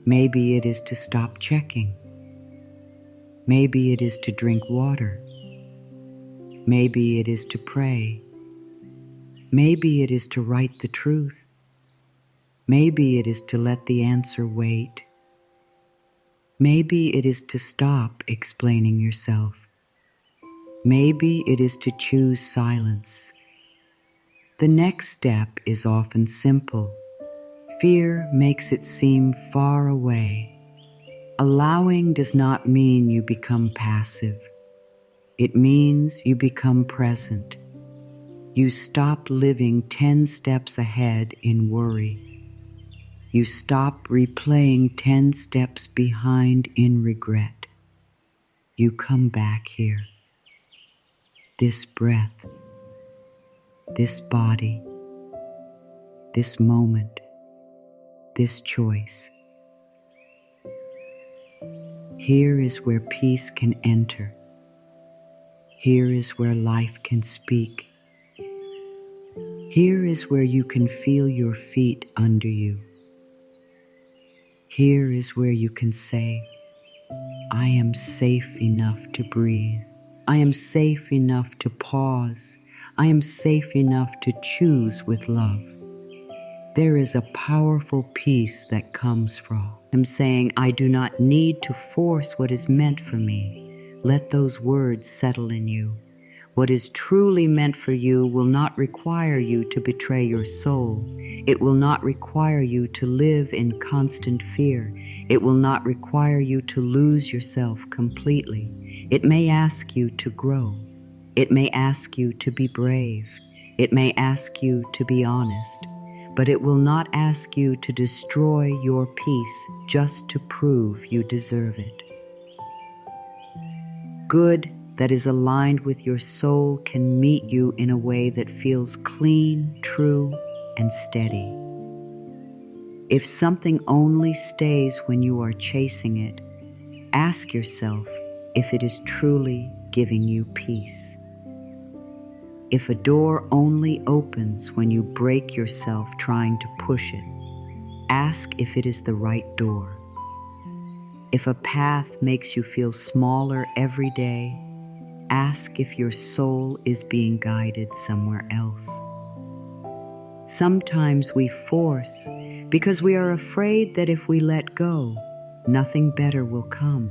Maybe it is to stop checking. Maybe it is to drink water. Maybe it is to pray. Maybe it is to write the truth. Maybe it is to let the answer wait. Maybe it is to stop explaining yourself. Maybe it is to choose silence. The next step is often simple. Fear makes it seem far away. Allowing does not mean you become passive. It means you become present. You stop living 10 steps ahead in worry. You stop replaying 10 steps behind in regret. You come back here. This breath, this body, this moment, this choice. Here is where peace can enter. Here is where life can speak. Here is where you can feel your feet under you. Here is where you can say, I am safe enough to breathe. I am safe enough to pause. I am safe enough to choose with love. There is a powerful peace that comes from. I'm saying I do not need to force what is meant for me. Let those words settle in you. What is truly meant for you will not require you to betray your soul. It will not require you to live in constant fear. It will not require you to lose yourself completely. It may ask you to grow. It may ask you to be brave. It may ask you to be honest. but it will not ask you to destroy your peace just to prove you deserve it. Good that is aligned with your soul can meet you in a way that feels clean, true, and steady. If something only stays when you are chasing it, ask yourself if it is truly giving you peace. If a door only opens when you break yourself trying to push it, ask if it is the right door. If a path makes you feel smaller every day, ask if your soul is being guided somewhere else. Sometimes we force because we are afraid that if we let go, nothing better will come.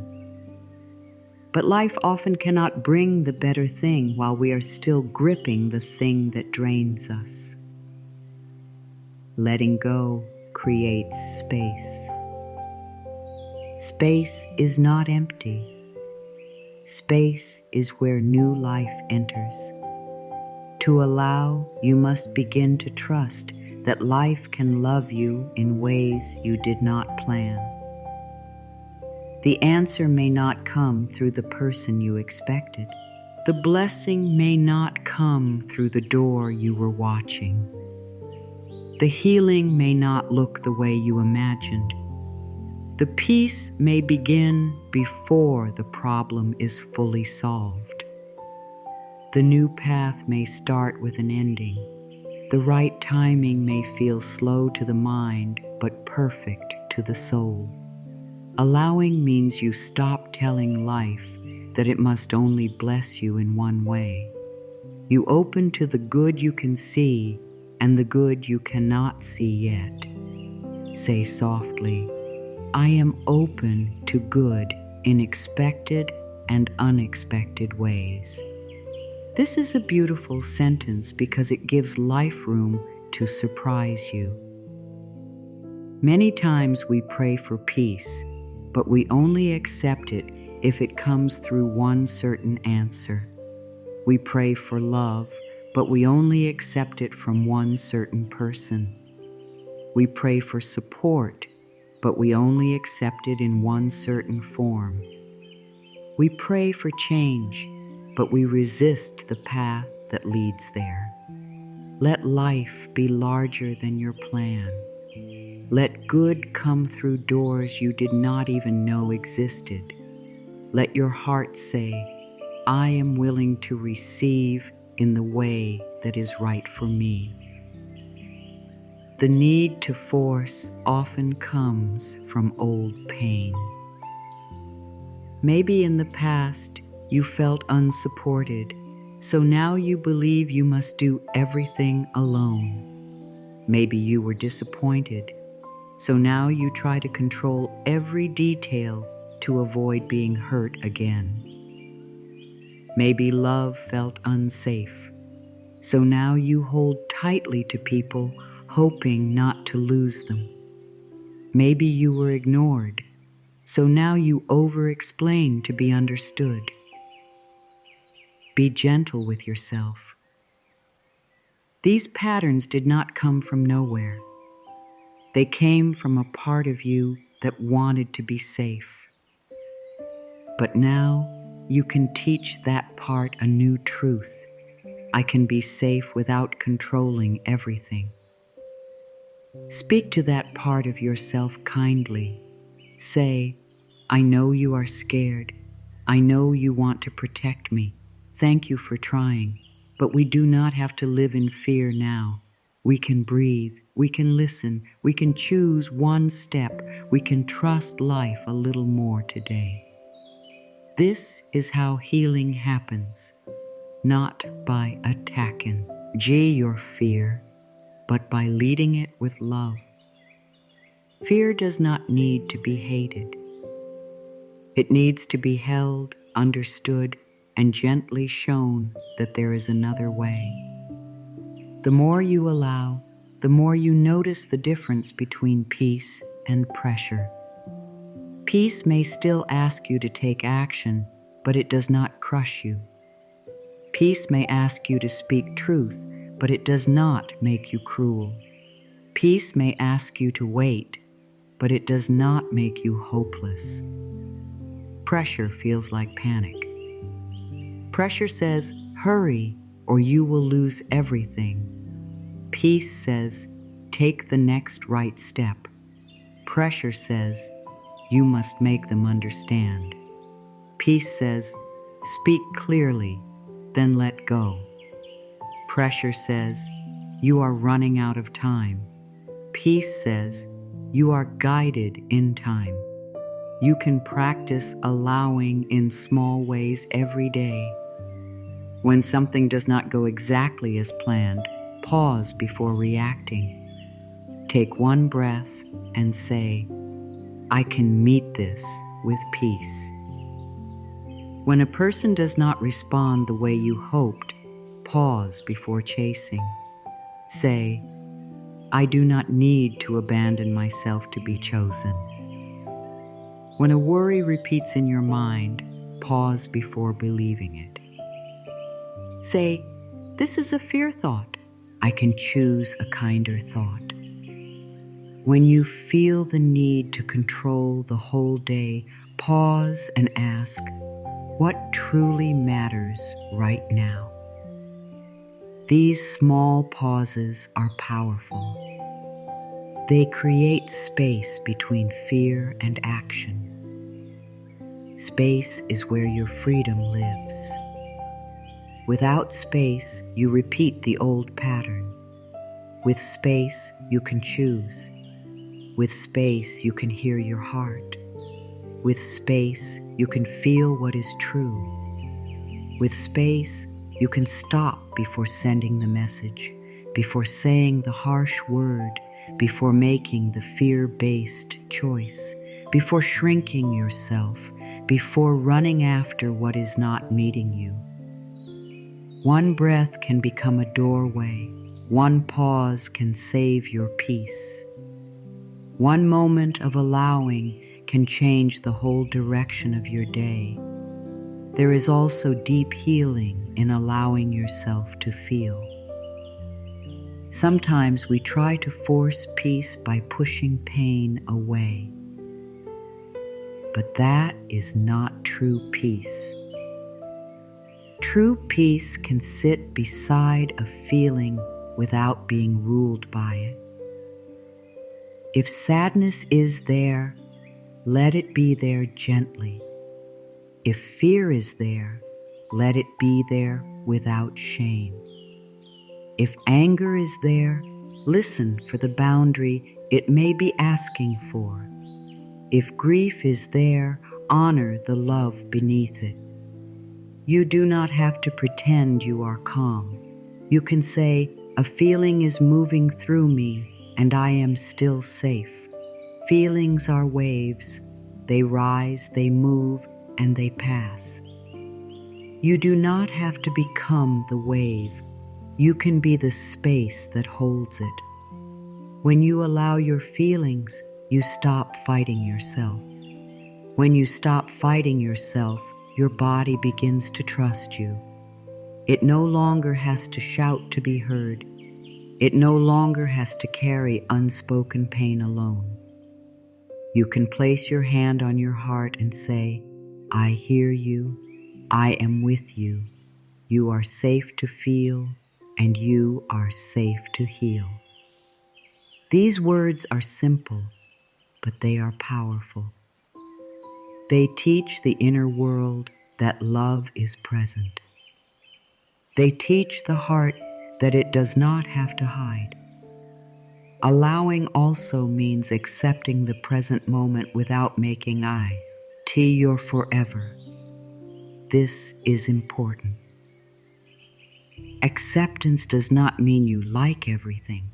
But life often cannot bring the better thing while we are still gripping the thing that drains us. Letting go creates space. Space is not empty. Space is where new life enters. To allow, you must begin to trust that life can love you in ways you did not plan. The answer may not come through the person you expected. The blessing may not come through the door you were watching. The healing may not look the way you imagined. The peace may begin before the problem is fully solved. The new path may start with an ending. The right timing may feel slow to the mind, but perfect to the soul. Allowing means you stop telling life that it must only bless you in one way. You open to the good you can see and the good you cannot see yet. Say softly, I am open to good in expected and unexpected ways. This is a beautiful sentence because it gives life room to surprise you. Many times we pray for peace, but we only accept it if it comes through one certain answer. We pray for love, but we only accept it from one certain person. We pray for support, but we only accept it in one certain form. We pray for change, but we resist the path that leads there. Let life be larger than your plan. Let good come through doors you did not even know existed. Let your heart say, I am willing to receive in the way that is right for me. The need to force often comes from old pain. Maybe in the past you felt unsupported, so now you believe you must do everything alone. Maybe you were disappointed, so now you try to control every detail to avoid being hurt again. Maybe love felt unsafe, so now you hold tightly to people, hoping not to lose them. Maybe you were ignored, so now you over-explain to be understood. Be gentle with yourself. These patterns did not come from nowhere. They came from a part of you that wanted to be safe. But now you can teach that part a new truth. I can be safe without controlling everything. Speak to that part of yourself kindly. Say, I know you are scared. I know you want to protect me. Thank you for trying. But we do not have to live in fear now. We can breathe. We can listen. We can choose one step. We can trust life a little more today. This is how healing happens. Not by attacking your fear, but by leading it with love. Fear does not need to be hated. It needs to be held, understood, and gently shown that there is another way. The more you allow, the more you notice the difference between peace and pressure. Peace may still ask you to take action, but it does not crush you. Peace may ask you to speak truth, but it does not make you cruel. Peace may ask you to wait, but it does not make you hopeless. Pressure feels like panic. Pressure says, hurry or you will lose everything. Peace says, take the next right step. Pressure says, you must make them understand. Peace says, speak clearly, then let go. Pressure says, you are running out of time. Peace says, you are guided in time. You can practice allowing in small ways every day. When something does not go exactly as planned, pause before reacting. Take one breath and say, I can meet this with peace. When a person does not respond the way you hoped, pause before chasing. Say, I do not need to abandon myself to be chosen. When a worry repeats in your mind, pause before believing it. Say, this is a fear thought. I can choose a kinder thought. When you feel the need to control the whole day, pause and ask, what truly matters right now? These small pauses are powerful. They create space between fear and action. Space is where your freedom lives. Without space, you repeat the old pattern. With space, you can choose. With space, you can hear your heart. With space, you can feel what is true. With space, you can stop before sending the message, before saying the harsh word, before making the fear-based choice, before shrinking yourself, before running after what is not meeting you. One breath can become a doorway. One pause can save your peace. One moment of allowing can change the whole direction of your day. There is also deep healing in allowing yourself to feel. Sometimes we try to force peace by pushing pain away. But that is not true peace. True peace can sit beside a feeling without being ruled by it. If sadness is there, let it be there gently. If fear is there, let it be there without shame. If anger is there, listen for the boundary it may be asking for. If grief is there, honor the love beneath it. You do not have to pretend you are calm. You can say, a feeling is moving through me and I am still safe. Feelings are waves. They rise, they move, and they pass. You do not have to become the wave. You can be the space that holds it. When you allow your feelings, you stop fighting yourself. When you stop fighting yourself, your body begins to trust you. It no longer has to shout to be heard. It no longer has to carry unspoken pain alone. You can place your hand on your heart and say, I hear you, I am with you. You are safe to feel, and you are safe to heal. These words are simple, but they are powerful. They teach the inner world that love is present. They teach the heart that it does not have to hide. Allowing also means accepting the present moment without making your forever. This is important. Acceptance does not mean you like everything.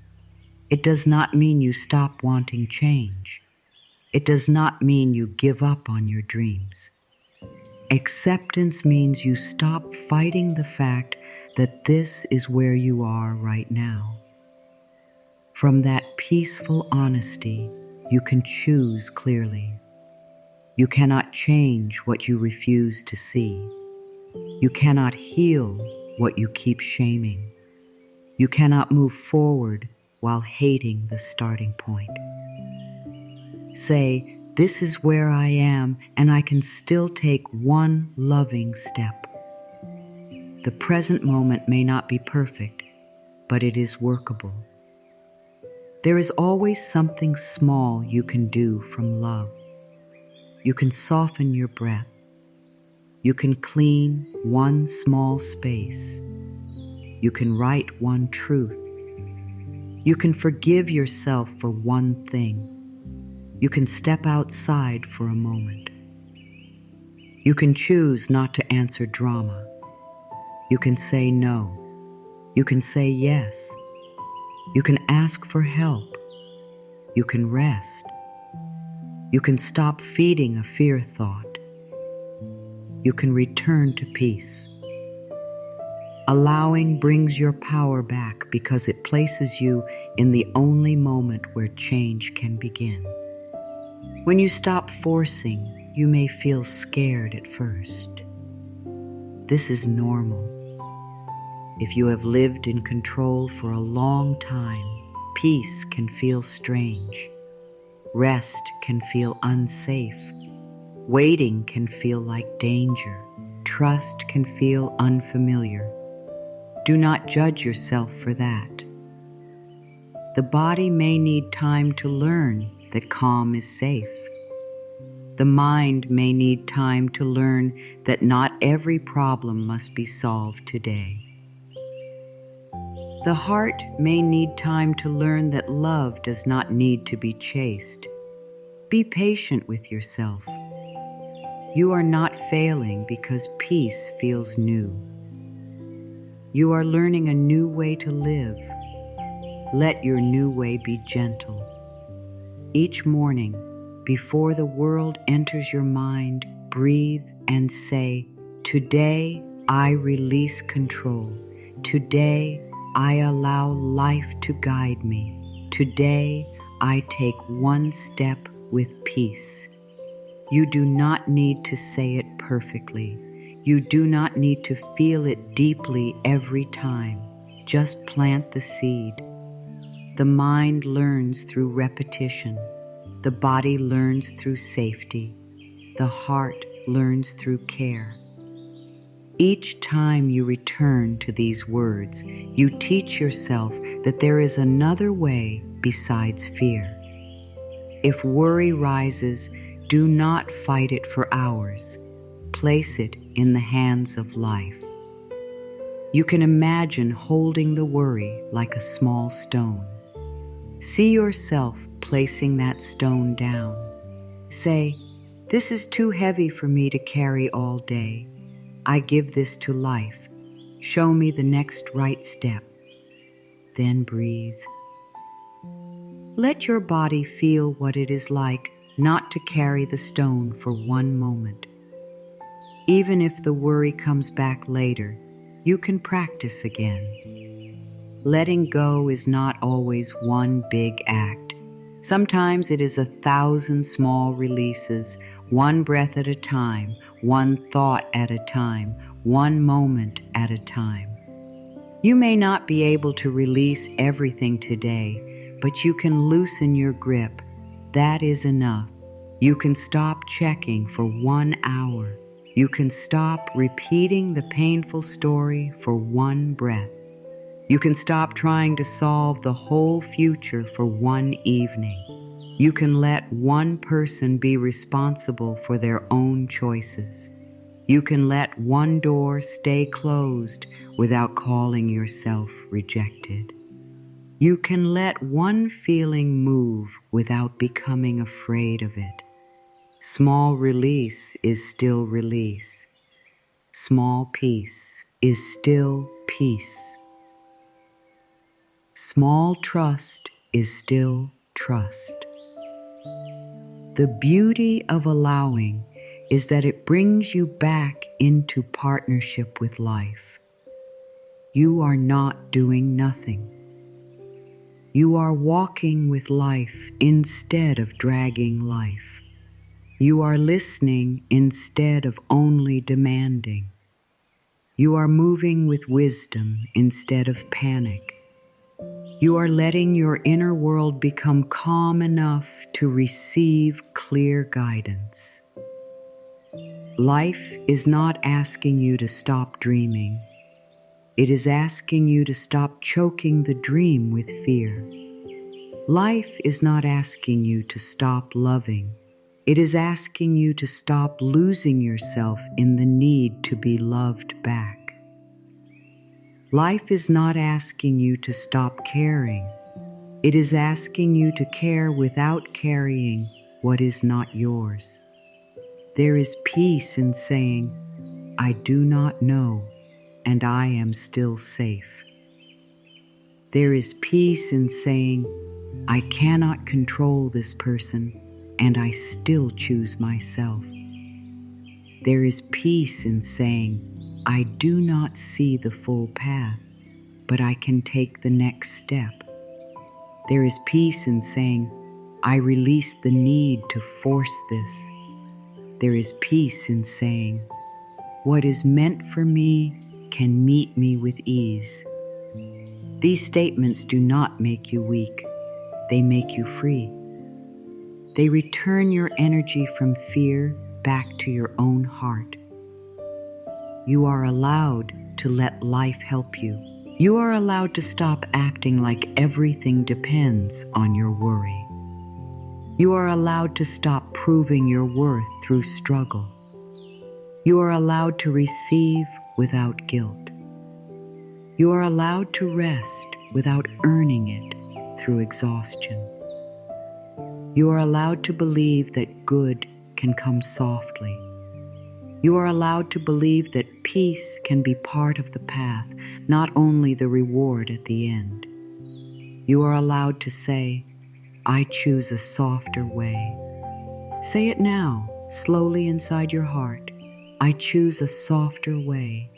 It does not mean you stop wanting change. It does not mean you give up on your dreams. Acceptance means you stop fighting the fact that this is where you are right now. From that peaceful honesty, you can choose clearly. You cannot change what you refuse to see. You cannot heal what you keep shaming. You cannot move forward while hating the starting point. Say, this is where I am, and I can still take one loving step. The present moment may not be perfect, but it is workable. There is always something small you can do from love. You can soften your breath. You can clean one small space. You can write one truth. You can forgive yourself for one thing. You can step outside for a moment. You can choose not to answer drama. You can say no. You can say yes. You can ask for help. You can rest. You can stop feeding a fear thought. You can return to peace. Allowing brings your power back because it places you in the only moment where change can begin. When you stop forcing, you may feel scared at first. This is normal. If you have lived in control for a long time, peace can feel strange. Rest can feel unsafe. Waiting can feel like danger. Trust can feel unfamiliar. Do not judge yourself for that. The body may need time to learn that calm is safe. The mind may need time to learn that not every problem must be solved today. The heart may need time to learn that love does not need to be chased. Be patient with yourself. You are not failing because peace feels new. You are learning a new way to live. Let your new way be gentle. Each morning, before the world enters your mind, breathe and say, today I release control. Today I allow life to guide me. Today I take one step with peace. You do not need to say it perfectly. You do not need to feel it deeply every time. Just plant the seed. The mind learns through repetition. The body learns through safety. The heart learns through care. Each time you return to these words, you teach yourself that there is another way besides fear. If worry rises, do not fight it for hours. Place it in the hands of life. You can imagine holding the worry like a small stone. See yourself placing that stone down. Say, this is too heavy for me to carry all day. I give this to life. Show me the next right step. Then breathe. Let your body feel what it is like not to carry the stone for one moment. Even if the worry comes back later, you can practice again. Letting go is not always one big act. Sometimes it is 1,000 small releases, one breath at a time, one thought at a time, one moment at a time. You may not be able to release everything today, but you can loosen your grip. That is enough. You can stop checking for 1 hour. You can stop repeating the painful story for one breath. You can stop trying to solve the whole future for one evening. You can let one person be responsible for their own choices. You can let one door stay closed without calling yourself rejected. You can let one feeling move without becoming afraid of it. Small release is still release. Small peace is still peace. Small trust is still trust. The beauty of allowing is that it brings you back into partnership with life. You are not doing nothing. You are walking with life instead of dragging life. You are listening instead of only demanding. You are moving with wisdom instead of panic. You are letting your inner world become calm enough to receive clear guidance. Life is not asking you to stop dreaming. It is asking you to stop choking the dream with fear. Life is not asking you to stop loving. It is asking you to stop losing yourself in the need to be loved back. Life is not asking you to stop caring. It is asking you to care without carrying what is not yours. There is peace in saying, I do not know, and I am still safe. There is peace in saying, I cannot control this person, and I still choose myself. There is peace in saying, I do not see the full path, but I can take the next step. There is peace in saying, I release the need to force this. There is peace in saying, what is meant for me can meet me with ease. These statements do not make you weak. They make you free. They return your energy from fear back to your own heart. You are allowed to let life help you. You are allowed to stop acting like everything depends on your worry. You are allowed to stop proving your worth through struggle. You are allowed to receive without guilt. You are allowed to rest without earning it through exhaustion. You are allowed to believe that good can come softly. You are allowed to believe that peace can be part of the path, not only the reward at the end. You are allowed to say, I choose a softer way. Say it now, slowly inside your heart. I choose a softer way.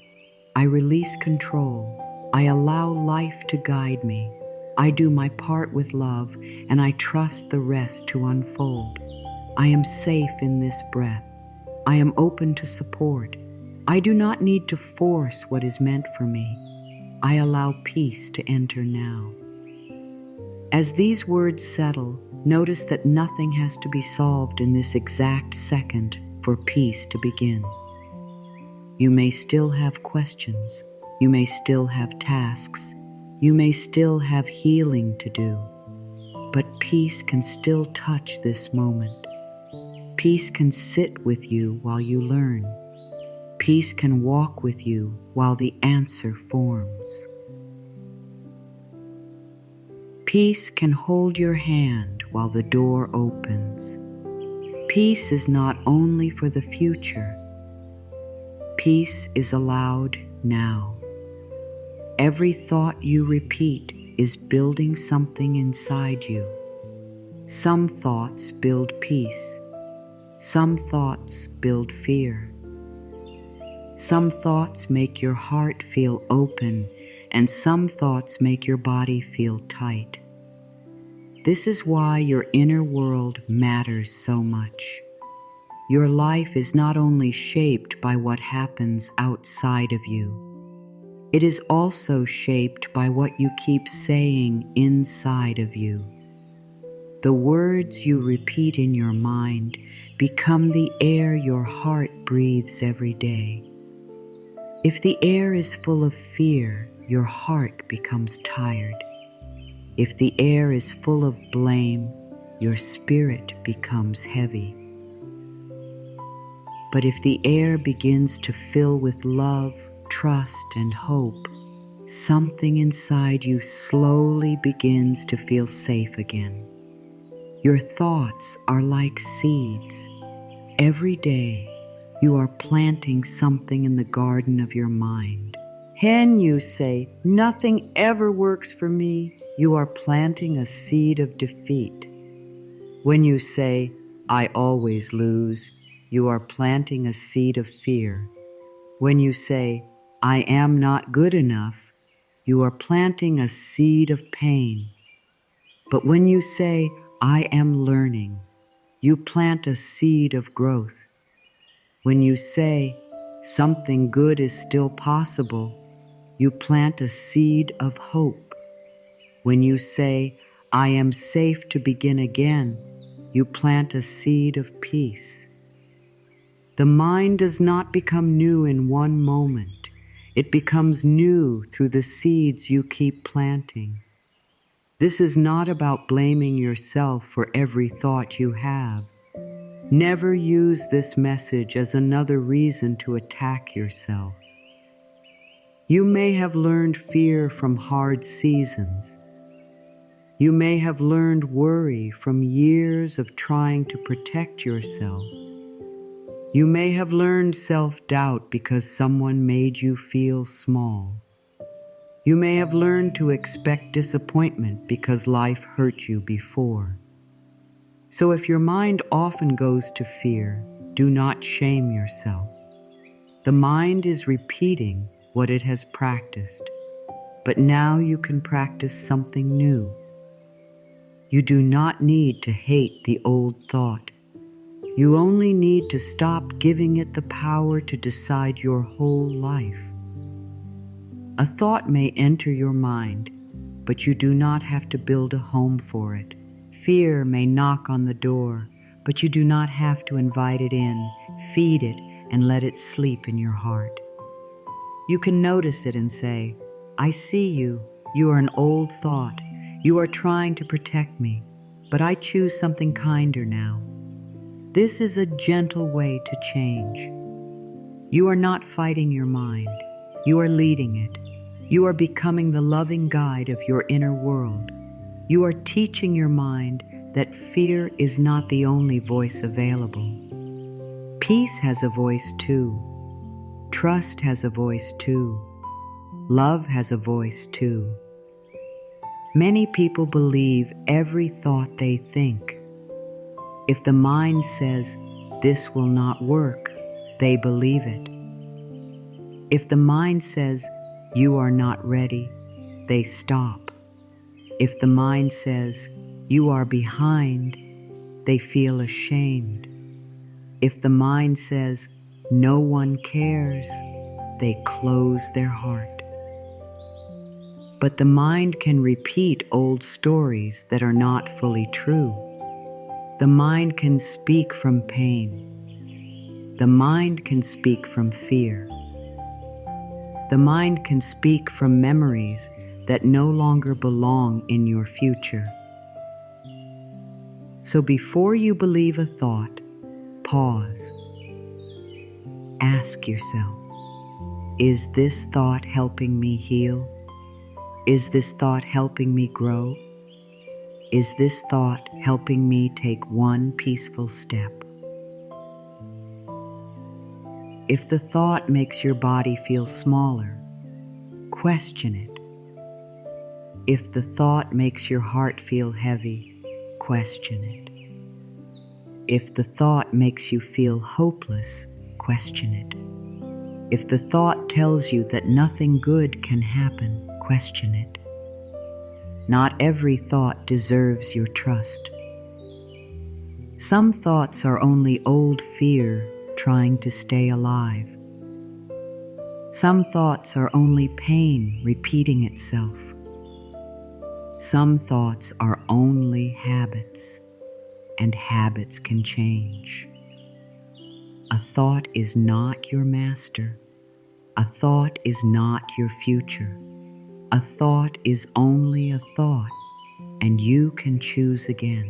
I release control. I allow life to guide me. I do my part with love, and I trust the rest to unfold. I am safe in this breath. I am open to support. I do not need to force what is meant for me. I allow peace to enter now. As these words settle, notice that nothing has to be solved in this exact second for peace to begin. You may still have questions. You may still have tasks. You may still have healing to do. But peace can still touch this moment. Peace can sit with you while you learn. Peace can walk with you while the answer forms. Peace can hold your hand while the door opens. Peace is not only for the future. Peace is allowed now. Every thought you repeat is building something inside you. Some thoughts build peace. Some thoughts build fear. Some thoughts make your heart feel open, and some thoughts make your body feel tight. This is why your inner world matters so much. Your life is not only shaped by what happens outside of you, it is also shaped by what you keep saying inside of you. The words you repeat in your mind become the air your heart breathes every day. If the air is full of fear, your heart becomes tired. If the air is full of blame, your spirit becomes heavy. But if the air begins to fill with love, trust, and hope, something inside you slowly begins to feel safe again. Your thoughts are like seeds. Every day, you are planting something in the garden of your mind. When you say, nothing ever works for me, you are planting a seed of defeat. When you say, I always lose, you are planting a seed of fear. When you say, I am not good enough, you are planting a seed of pain. But when you say, I am learning, you plant a seed of growth. When you say, something good is still possible, you plant a seed of hope. When you say, "I am safe to begin again," you plant a seed of peace. The mind does not become new in one moment. It becomes new through the seeds you keep planting. This is not about blaming yourself for every thought you have. Never use this message as another reason to attack yourself. You may have learned fear from hard seasons. You may have learned worry from years of trying to protect yourself. You may have learned self-doubt because someone made you feel small. You may have learned to expect disappointment because life hurt you before. So if your mind often goes to fear, do not shame yourself. The mind is repeating what it has practiced, but now you can practice something new. You do not need to hate the old thought. You only need to stop giving it the power to decide your whole life. A thought may enter your mind, but you do not have to build a home for it. Fear may knock on the door, but you do not have to invite it in, feed it, and let it sleep in your heart. You can notice it and say, "I see you. You are an old thought. You are trying to protect me, but I choose something kinder now." This is a gentle way to change. You are not fighting your mind. You are leading it. You are becoming the loving guide of your inner world. You are teaching your mind that fear is not the only voice available. Peace has a voice too. Trust has a voice too. Love has a voice too. Many people believe every thought they think. If the mind says, "This will not work," they believe it. If the mind says, "You are not ready," they stop. If the mind says, "You are behind," they feel ashamed. If the mind says, "No one cares," they close their heart. But the mind can repeat old stories that are not fully true. The mind can speak from pain. The mind can speak from fear. The mind can speak from memories that no longer belong in your future. So before you believe a thought, pause. Ask yourself, is this thought helping me heal? Is this thought helping me grow? Is this thought helping me take one peaceful step? If the thought makes your body feel smaller, question it. If the thought makes your heart feel heavy, question it. If the thought makes you feel hopeless, question it. If the thought tells you that nothing good can happen, question it. Not every thought deserves your trust. Some thoughts are only old fear trying to stay alive. Some thoughts are only pain repeating itself. Some thoughts are only habits, and habits can change. A thought is not your master. A thought is not your future. A thought is only a thought, and you can choose again.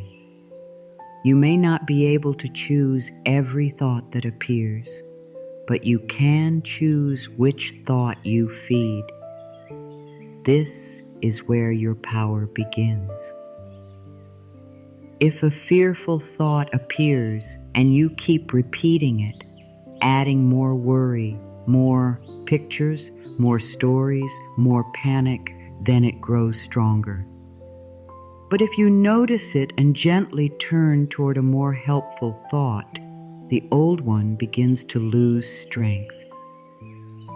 You may not be able to choose every thought that appears, but you can choose which thought you feed. This is where your power begins. If a fearful thought appears and you keep repeating it, adding more worry, more pictures, more stories, more panic, then it grows stronger. But if you notice it and gently turn toward a more helpful thought, the old one begins to lose strength.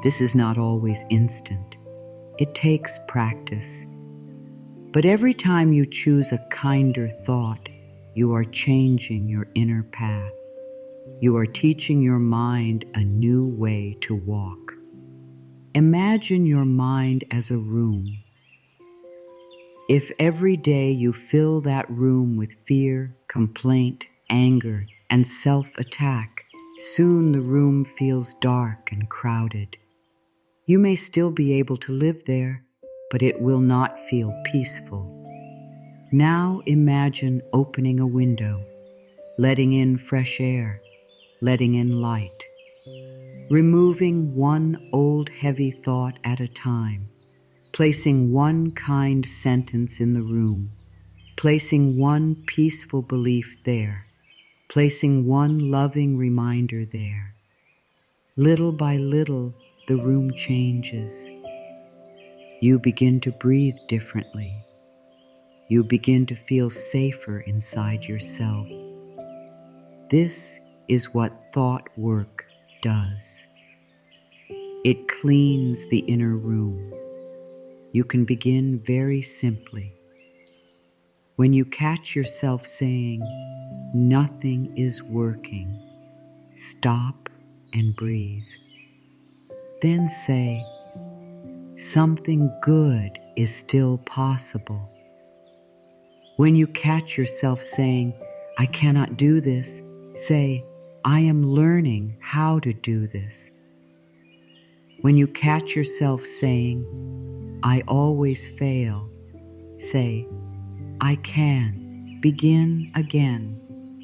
This is not always instant. It takes practice. But every time you choose a kinder thought, you are changing your inner path. You are teaching your mind a new way to walk. Imagine your mind as a room. If every day you fill that room with fear, complaint, anger, and self-attack, soon the room feels dark and crowded. You may still be able to live there, but it will not feel peaceful. Now imagine opening a window, letting in fresh air, letting in light, removing one old heavy thought at a time, placing one kind sentence in the room, placing one peaceful belief there, placing one loving reminder there. Little by little, the room changes. You begin to breathe differently. You begin to feel safer inside yourself. This is what thought work does. It cleans the inner room. You can begin very simply. When you catch yourself saying, "Nothing is working," stop and breathe. Then say, "Something good is still possible." When you catch yourself saying, "I cannot do this," say, "I am learning how to do this." When you catch yourself saying, "I always fail," say, "I can begin again,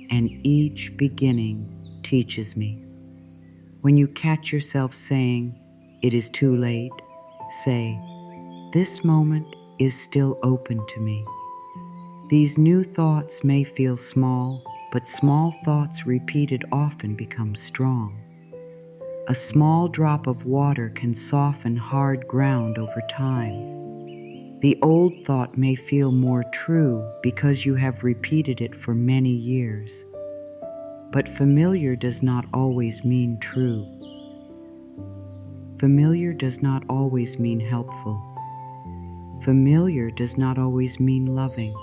and each beginning teaches me." When you catch yourself saying, "It is too late," say, "This moment is still open to me." These new thoughts may feel small, but small thoughts repeated often become strong. A small drop of water can soften hard ground over time. The old thought may feel more true because you have repeated it for many years. But familiar does not always mean true. Familiar does not always mean helpful. Familiar does not always mean loving.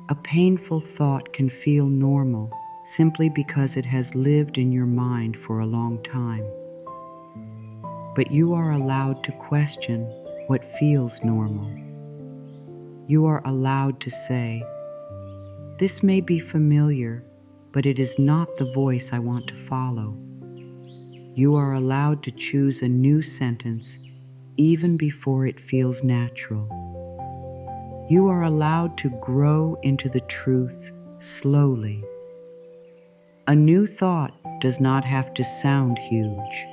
A painful thought can feel normal simply because it has lived in your mind for a long time. But you are allowed to question what feels normal. You are allowed to say, "This may be familiar, but it is not the voice I want to follow." You are allowed to choose a new sentence even before it feels natural. You are allowed to grow into the truth slowly. A new thought does not have to sound huge.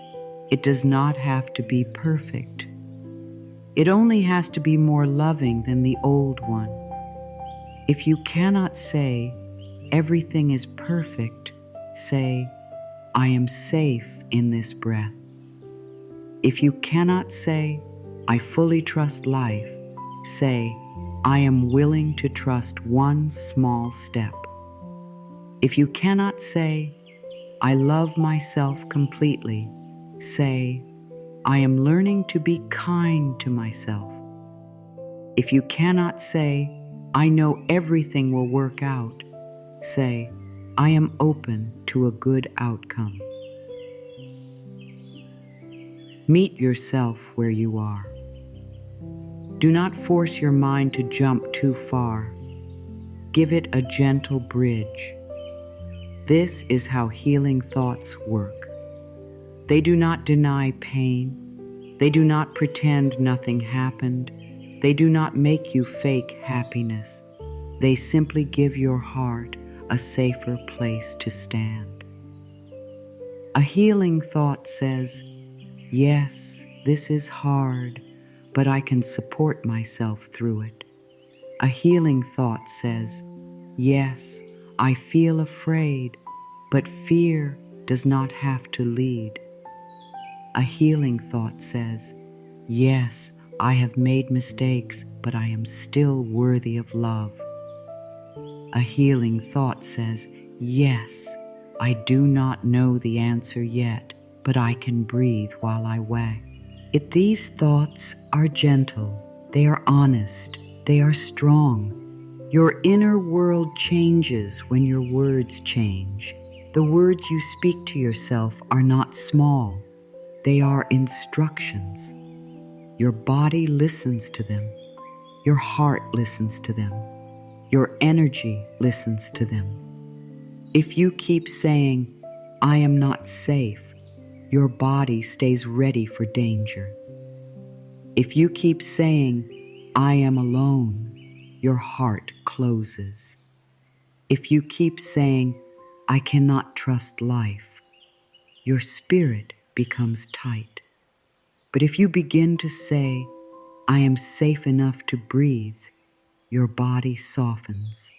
It does not have to be perfect. It only has to be more loving than the old one. If you cannot say, "Everything is perfect," say, "I am safe in this breath." If you cannot say, "I fully trust life," say, "I am willing to trust one small step." If you cannot say, "I love myself completely," say, "I am learning to be kind to myself." If you cannot say, "I know everything will work out," say, "I am open to a good outcome." Meet yourself where you are. Do not force your mind to jump too far. Give it a gentle bridge. This is how healing thoughts work. They do not deny pain. They do not pretend nothing happened. They do not make you fake happiness. They simply give your heart a safer place to stand. A healing thought says, "Yes, this is hard, but I can support myself through it." A healing thought says, "Yes, I feel afraid, but fear does not have to lead." A healing thought says, "Yes, I have made mistakes, but I am still worthy of love." A healing thought says, "Yes, I do not know the answer yet, but I can breathe while I wait." If these thoughts are gentle, they are honest, they are strong. Your inner world changes when your words change. The words you speak to yourself are not small. They are instructions. Your body listens to them. Your heart listens to them. Your energy listens to them. If you keep saying, I am not safe, your body stays ready for danger. If you keep saying, I am alone, your heart closes. If you keep saying, I cannot trust life, your spirit becomes tight. But if you begin to say, I am safe enough to breathe, your body softens.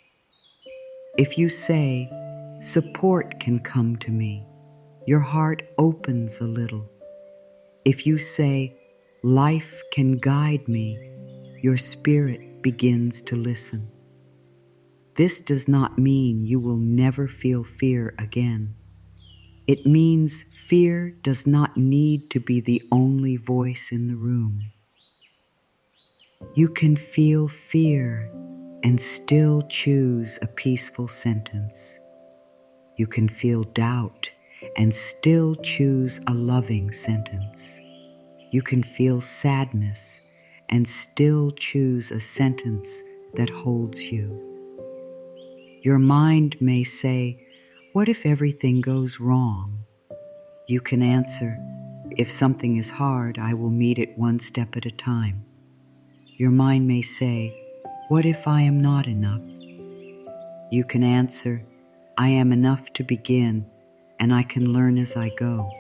If you say, support can come to me, your heart opens a little. If you say, life can guide me, your spirit begins to listen. This does not mean you will never feel fear again. It means fear does not need to be the only voice in the room. You can feel fear and still choose a peaceful sentence. You can feel doubt and still choose a loving sentence. You can feel sadness and still choose a sentence that holds you. Your mind may say, what if everything goes wrong? You can answer, if something is hard, I will meet it one step at a time. Your mind may say, what if I am not enough? You can answer, I am enough to begin, and I can learn as I go.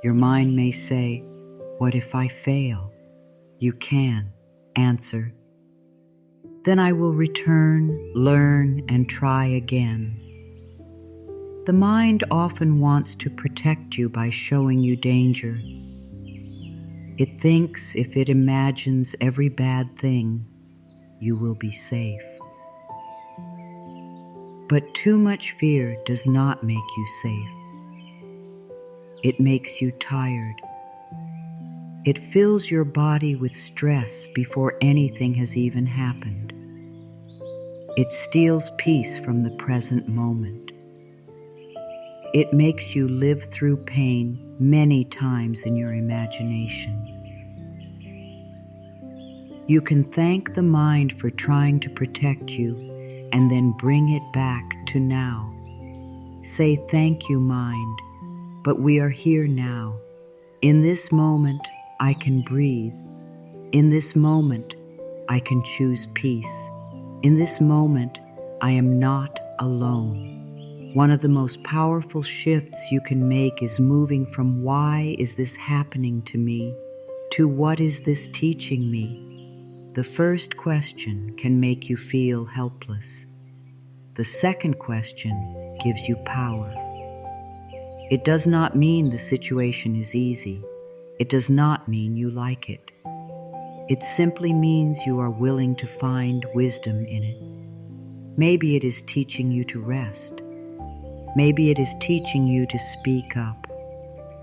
Your mind may say, what if I fail? You can answer, then I will return, learn, and try again. The mind often wants to protect you by showing you danger. It thinks if it imagines every bad thing, you will be safe. But too much fear does not make you safe. It makes you tired. It fills your body with stress before anything has even happened. It steals peace from the present moment. It makes you live through pain many times in your imagination. You can thank the mind for trying to protect you and then bring it back to now. Say, thank you, mind, but we are here now. In this moment, I can breathe. In this moment, I can choose peace. In this moment, I am not alone. One of the most powerful shifts you can make is moving from why is this happening to me to what is this teaching me? The first question can make you feel helpless. The second question gives you power. It does not mean the situation is easy. It does not mean you like it. It simply means you are willing to find wisdom in it. Maybe it is teaching you to rest. Maybe it is teaching you to speak up.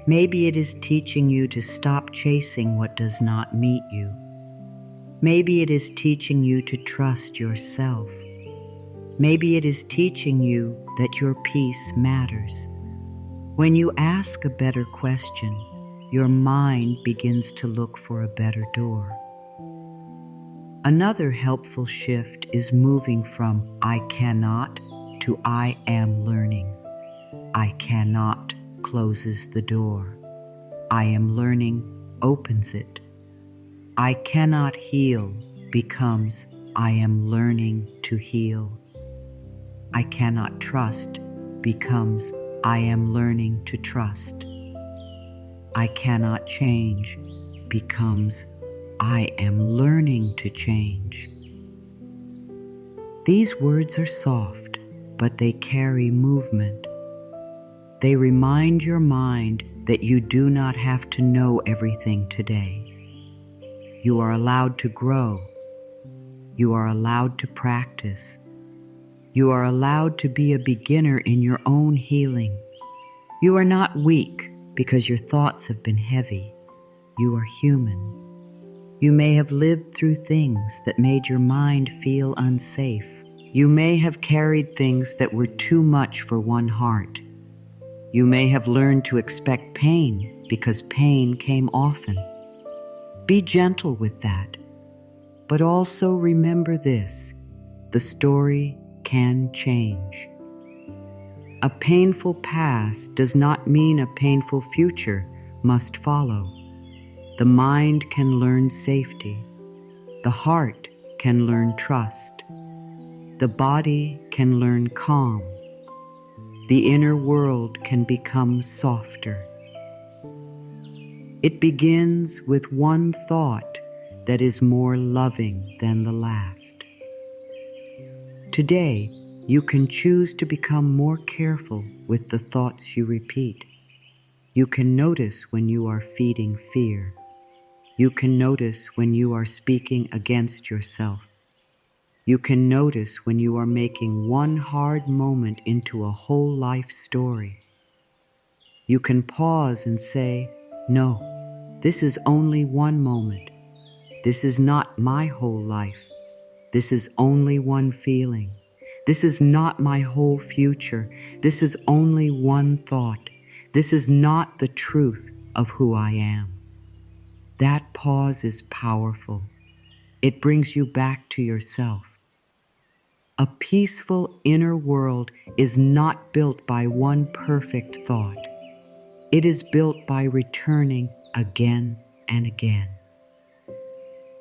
Maybe it is teaching you to stop chasing what does not meet you. Maybe it is teaching you to trust yourself. Maybe it is teaching you that your peace matters. When you ask a better question, your mind begins to look for a better door. Another helpful shift is moving from I cannot to I am learning. I cannot closes the door. I am learning opens it. I cannot heal becomes I am learning to heal. I cannot trust becomes I am learning to trust. I cannot change becomes I am learning to change. These words are soft, but they carry movement. They remind your mind that you do not have to know everything today. You are allowed to grow. You are allowed to practice. You are allowed to be a beginner in your own healing. You are not weak because your thoughts have been heavy. You are human. You may have lived through things that made your mind feel unsafe. You may have carried things that were too much for one heart. You may have learned to expect pain because pain came often. Be gentle with that. But also remember this: the story can change. A painful past does not mean a painful future must follow. The mind can learn safety. The heart can learn trust. The body can learn calm. The inner world can become softer. It begins with one thought that is more loving than the last. Today, you can choose to become more careful with the thoughts you repeat. You can notice when you are feeding fear. You can notice when you are speaking against yourself. You can notice when you are making one hard moment into a whole life story. You can pause and say, "No, this is only one moment. This is not my whole life. This is only one feeling. This is not my whole future. This is only one thought. This is not the truth of who I am." That pause is powerful. It brings you back to yourself. A peaceful inner world is not built by one perfect thought. It is built by returning again and again.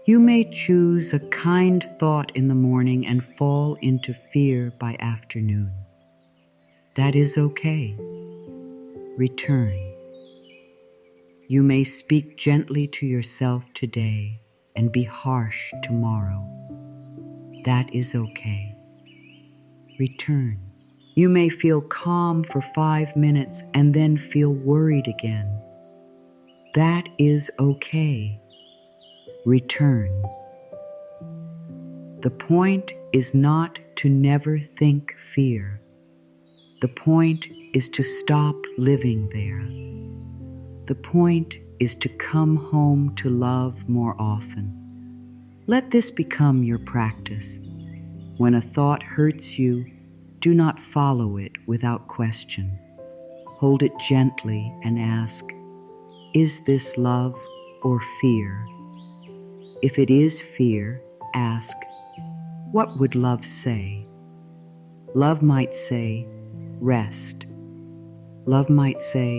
You may choose a kind thought in the morning and fall into fear by afternoon. That is okay. Return. You may speak gently to yourself today and be harsh tomorrow. That is okay. Return. You may feel calm for 5 minutes and then feel worried again. That is okay. Return. The point is not to never think fear. The point is to stop living there. The point is to come home to love more often. Let this become your practice. When a thought hurts you, do not follow it without question. Hold it gently and ask, "Is this love or fear?" If it is fear, ask, "What would love say?" Love might say, "Rest." Love might say,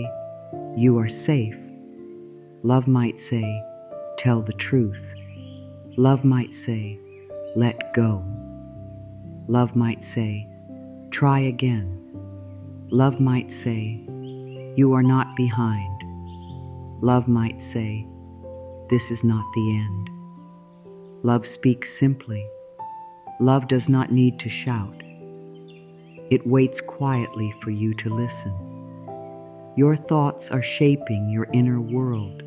"You are safe." Love might say, "Tell the truth." Love might say, "Let go." Love might say, "Try again." Love might say, "You are not behind." Love might say, "This is not the end." Love speaks simply. Love does not need to shout. It waits quietly for you to listen. Your thoughts are shaping your inner world.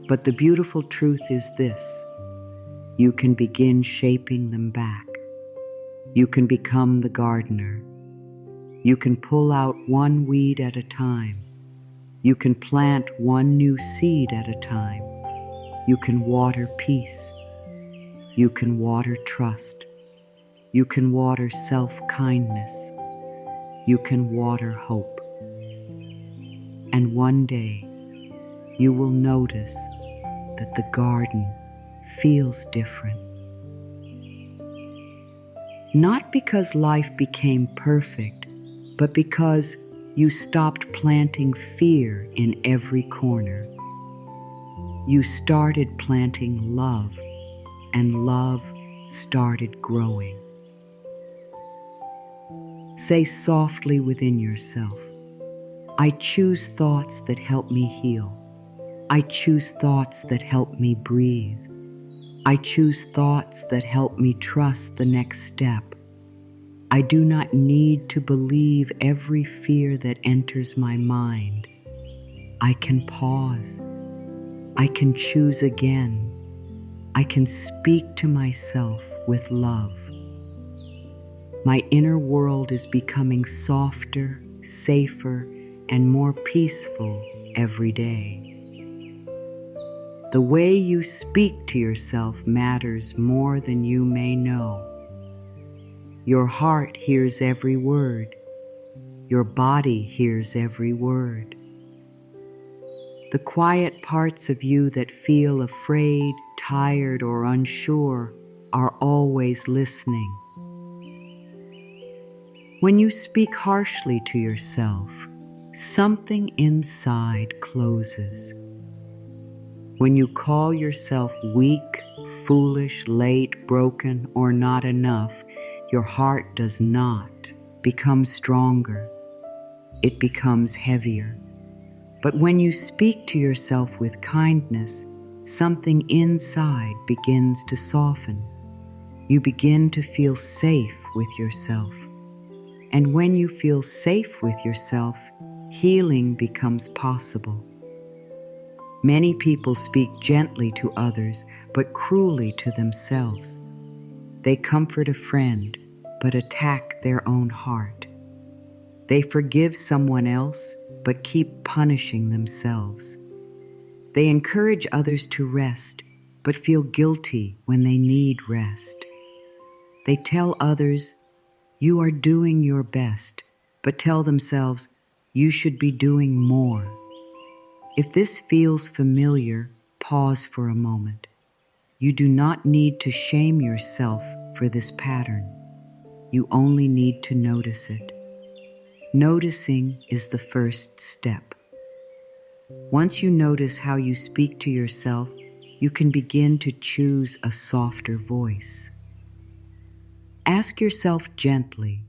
But the beautiful truth is this: you can begin shaping them back. You can become the gardener. You can pull out one weed at a time. You can plant one new seed at a time. You can water peace. You can water trust. You can water self-kindness. You can water hope. And one day, you will notice that the garden feels different. Not because life became perfect, but because you stopped planting fear in every corner. You started planting love, and love started growing. Say softly within yourself, "I choose thoughts that help me heal. I choose thoughts that help me breathe. I choose thoughts that help me trust the next step. I do not need to believe every fear that enters my mind. I can pause. I can choose again. I can speak to myself with love. My inner world is becoming softer, safer, and more peaceful every day." The way you speak to yourself matters more than you may know. Your heart hears every word. Your body hears every word. The quiet parts of you that feel afraid, tired, or unsure are always listening. When you speak harshly to yourself, something inside closes. When you call yourself weak, foolish, late, broken, or not enough, your heart does not become stronger. It becomes heavier. But when you speak to yourself with kindness, something inside begins to soften. You begin to feel safe with yourself. And when you feel safe with yourself, healing becomes possible. Many people speak gently to others, but cruelly to themselves. They comfort a friend, but attack their own heart. They forgive someone else, but keep punishing themselves. They encourage others to rest, but feel guilty when they need rest. They tell others, "You are doing your best," but tell themselves, "You should be doing more." If this feels familiar, pause for a moment. You do not need to shame yourself for this pattern. You only need to notice it. Noticing is the first step. Once you notice how you speak to yourself, you can begin to choose a softer voice. Ask yourself gently,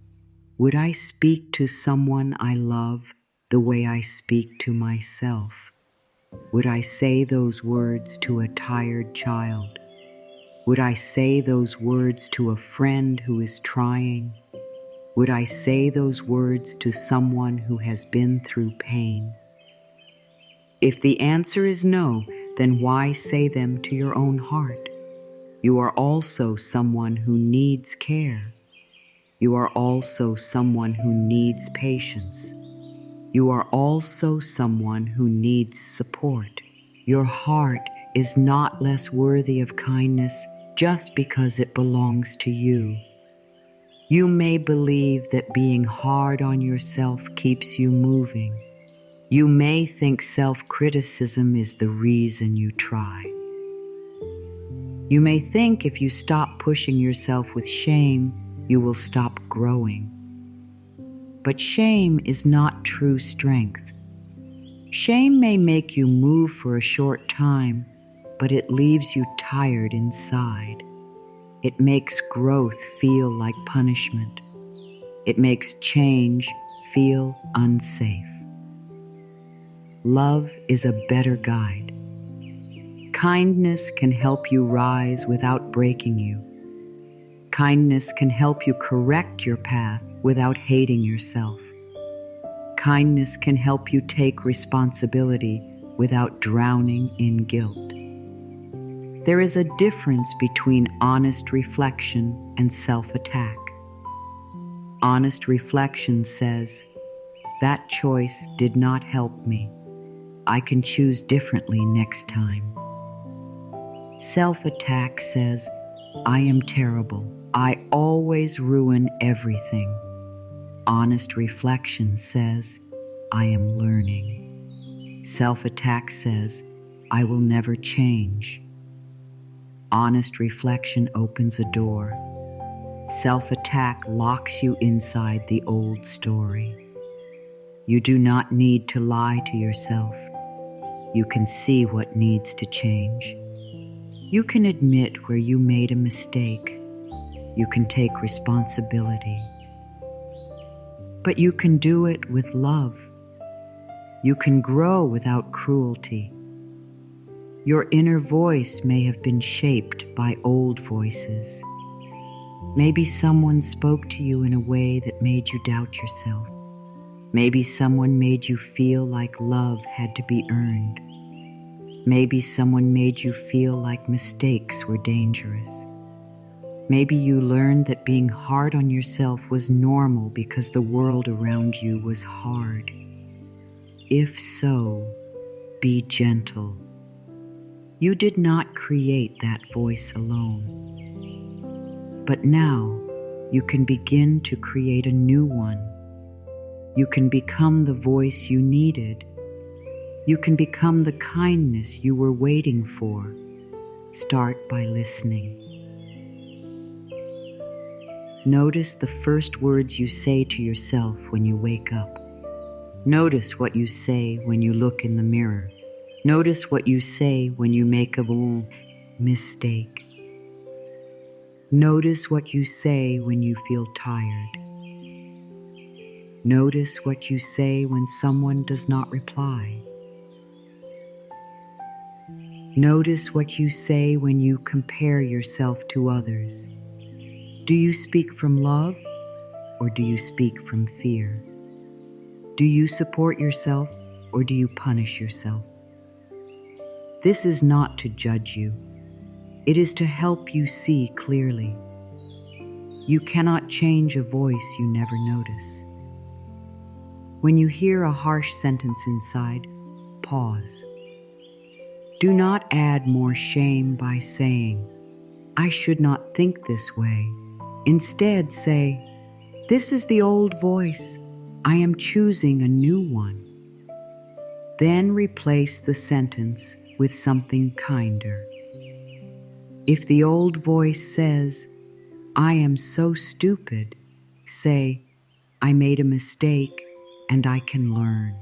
would I speak to someone I love the way I speak to myself? Would I say those words to a tired child? Would I say those words to a friend who is trying? Would I say those words to someone who has been through pain? If the answer is no, then why say them to your own heart? You are also someone who needs care. You are also someone who needs patience. You are also someone who needs support. Your heart is not less worthy of kindness just because it belongs to you. You may believe that being hard on yourself keeps you moving. You may think self-criticism is the reason you try. You may think if you stop pushing yourself with shame, you will stop growing. But shame is not true strength. Shame may make you move for a short time, but it leaves you tired inside. It makes growth feel like punishment. It makes change feel unsafe. Love is a better guide. Kindness can help you rise without breaking you. Kindness can help you correct your path without hating yourself. Kindness can help you take responsibility without drowning in guilt. There is a difference between honest reflection and self-attack. Honest reflection says, "That choice did not help me. I can choose differently next time." Self-attack says, "I am terrible. I always ruin everything." Honest reflection says, "I am learning." Self-attack says, "I will never change." Honest reflection opens a door. Self-attack locks you inside the old story. You do not need to lie to yourself. You can see what needs to change. You can admit where you made a mistake. You can take responsibility. But you can do it with love. You can grow without cruelty. Your inner voice may have been shaped by old voices. Maybe someone spoke to you in a way that made you doubt yourself. Maybe someone made you feel like love had to be earned. Maybe someone made you feel like mistakes were dangerous. Maybe you learned that being hard on yourself was normal because the world around you was hard. If so, be gentle. You did not create that voice alone. But now, you can begin to create a new one. You can become the voice you needed. You can become the kindness you were waiting for. Start by listening. Notice the first words you say to yourself when you wake up. Notice what you say when you look in the mirror. Notice what you say when you make a mistake. Notice what you say when you feel tired. Notice what you say when someone does not reply. Notice what you say when you compare yourself to others. Do you speak from love or do you speak from fear? Do you support yourself or do you punish yourself? This is not to judge you. It is to help you see clearly. You cannot change a voice you never notice. When you hear a harsh sentence inside, pause. Do not add more shame by saying, "I should not think this way." Instead, say, "This is the old voice. I am choosing a new one." Then replace the sentence with something kinder. If the old voice says, "I am so stupid," say, "I made a mistake and I can learn."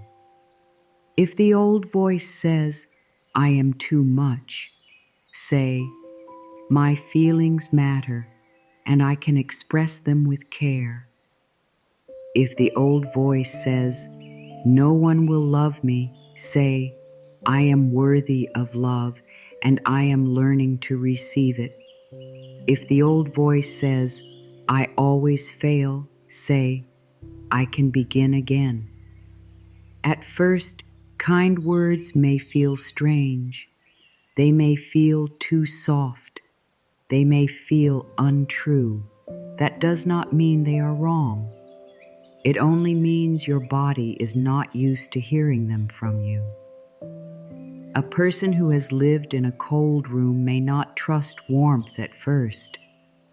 If the old voice says, "I am too much," say, "My feelings matter and I can express them with care." If the old voice says, "No one will love me," say, "I am worthy of love and I am learning to receive it." If the old voice says, "I always fail," say, "I can begin again." At first, kind words may feel strange. They may feel too soft. They may feel untrue. That does not mean they are wrong. It only means your body is not used to hearing them from you. A person who has lived in a cold room may not trust warmth at first,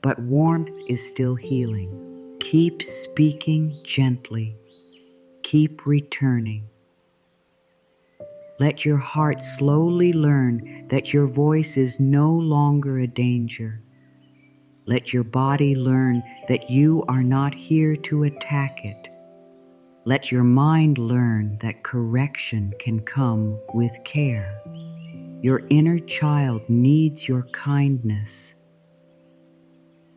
but warmth is still healing. Keep speaking gently. Keep returning. Let your heart slowly learn that your voice is no longer a danger. Let your body learn that you are not here to attack it. Let your mind learn that correction can come with care. Your inner child needs your kindness.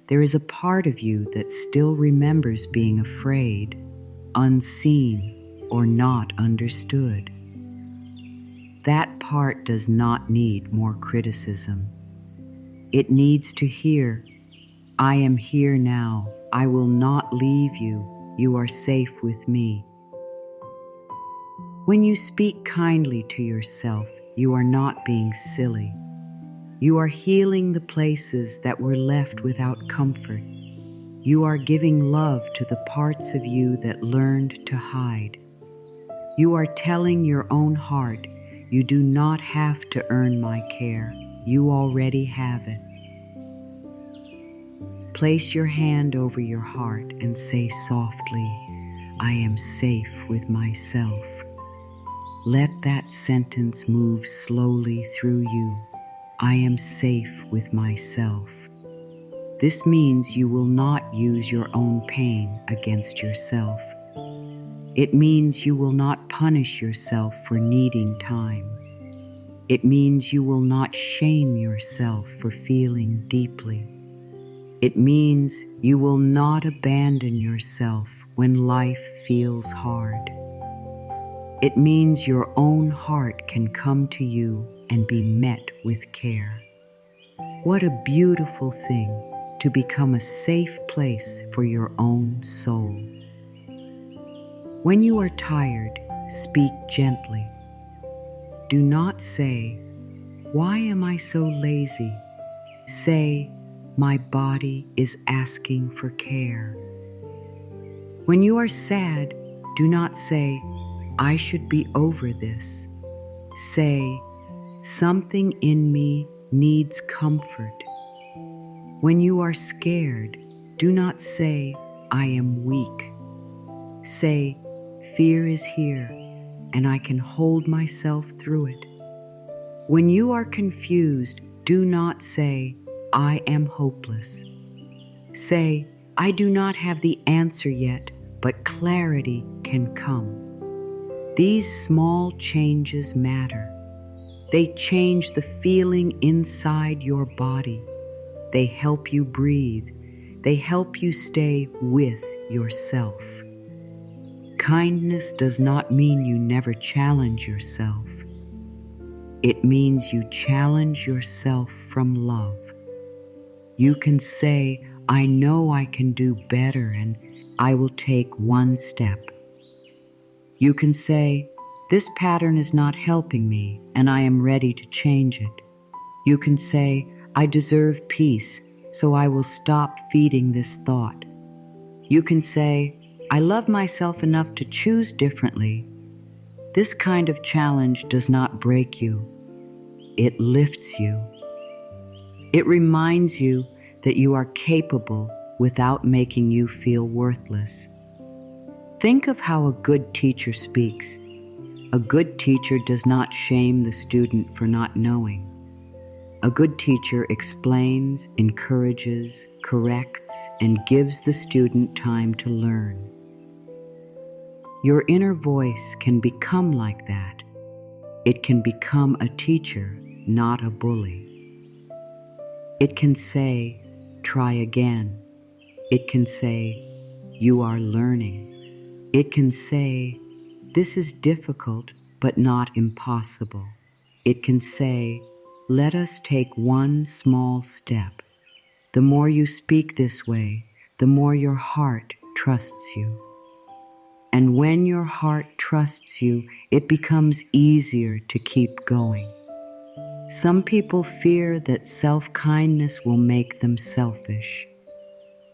There is a part of you that still remembers being afraid, unseen, or not understood. That part does not need more criticism. It needs to hear, "I am here now. I will not leave you. You are safe with me." When you speak kindly to yourself, you are not being silly. You are healing the places that were left without comfort. You are giving love to the parts of you that learned to hide. You are telling your own heart, "You do not have to earn my care. You already have it." Place your hand over your heart and say softly, "I am safe with myself." Let that sentence move slowly through you. I am safe with myself. This means you will not use your own pain against yourself. It means you will not punish yourself for needing time. It means you will not shame yourself for feeling deeply. It means you will not abandon yourself when life feels hard. It means your own heart can come to you and be met with care. What a beautiful thing to become a safe place for your own soul. When you are tired, speak gently. Do not say, "Why am I so lazy?" Say, "My body is asking for care." When you are sad, do not say, "I should be over this." Say, "Something in me needs comfort." When you are scared, do not say, "I am weak." Say, "Fear is here, and I can hold myself through it." When you are confused, do not say, "I am hopeless." Say, I do not have the answer yet, but clarity can come. These small changes matter. They change the feeling inside your body. They help you breathe. They help you stay with yourself. Kindness does not mean you never challenge yourself. It means you challenge yourself from love. You can say, I know I can do better and I will take one step. You can say, this pattern is not helping me and I am ready to change it. You can say, I deserve peace, so I will stop feeding this thought. You can say, I love myself enough to choose differently. This kind of challenge does not break you. It lifts you. It reminds you that you are capable without making you feel worthless. Think of how a good teacher speaks. A good teacher does not shame the student for not knowing. A good teacher explains, encourages, corrects, and gives the student time to learn. Your inner voice can become like that. It can become a teacher, not a bully. It can say, try again. It can say, you are learning. It can say, this is difficult but not impossible. It can say, let us take one small step. The more you speak this way, the more your heart trusts you. And when your heart trusts you, it becomes easier to keep going. Some people fear that self-kindness will make them selfish.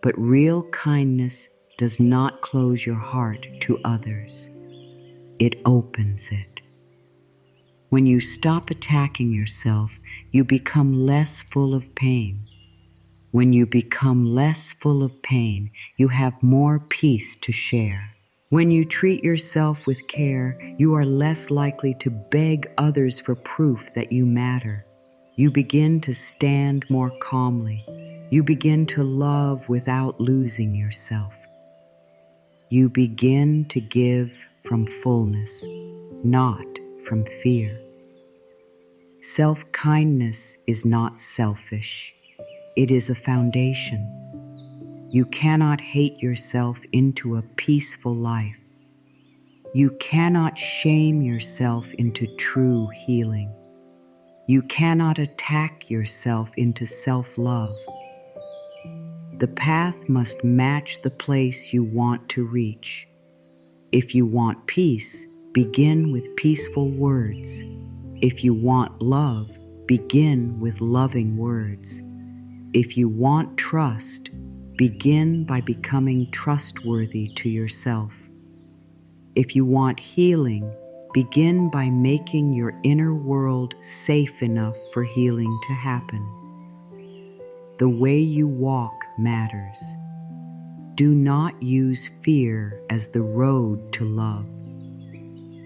But real kindness does not close your heart to others. It opens it. When you stop attacking yourself, you become less full of pain. When you become less full of pain, you have more peace to share. When you treat yourself with care, you are less likely to beg others for proof that you matter. You begin to stand more calmly. You begin to love without losing yourself. You begin to give from fullness, not from fear. Self-kindness is not selfish. It is a foundation. You cannot hate yourself into a peaceful life. You cannot shame yourself into true healing. You cannot attack yourself into self-love. The path must match the place you want to reach. If you want peace, begin with peaceful words. If you want love, begin with loving words. If you want trust, begin by becoming trustworthy to yourself. If you want healing, begin by making your inner world safe enough for healing to happen. The way you walk matters. Do not use fear as the road to love.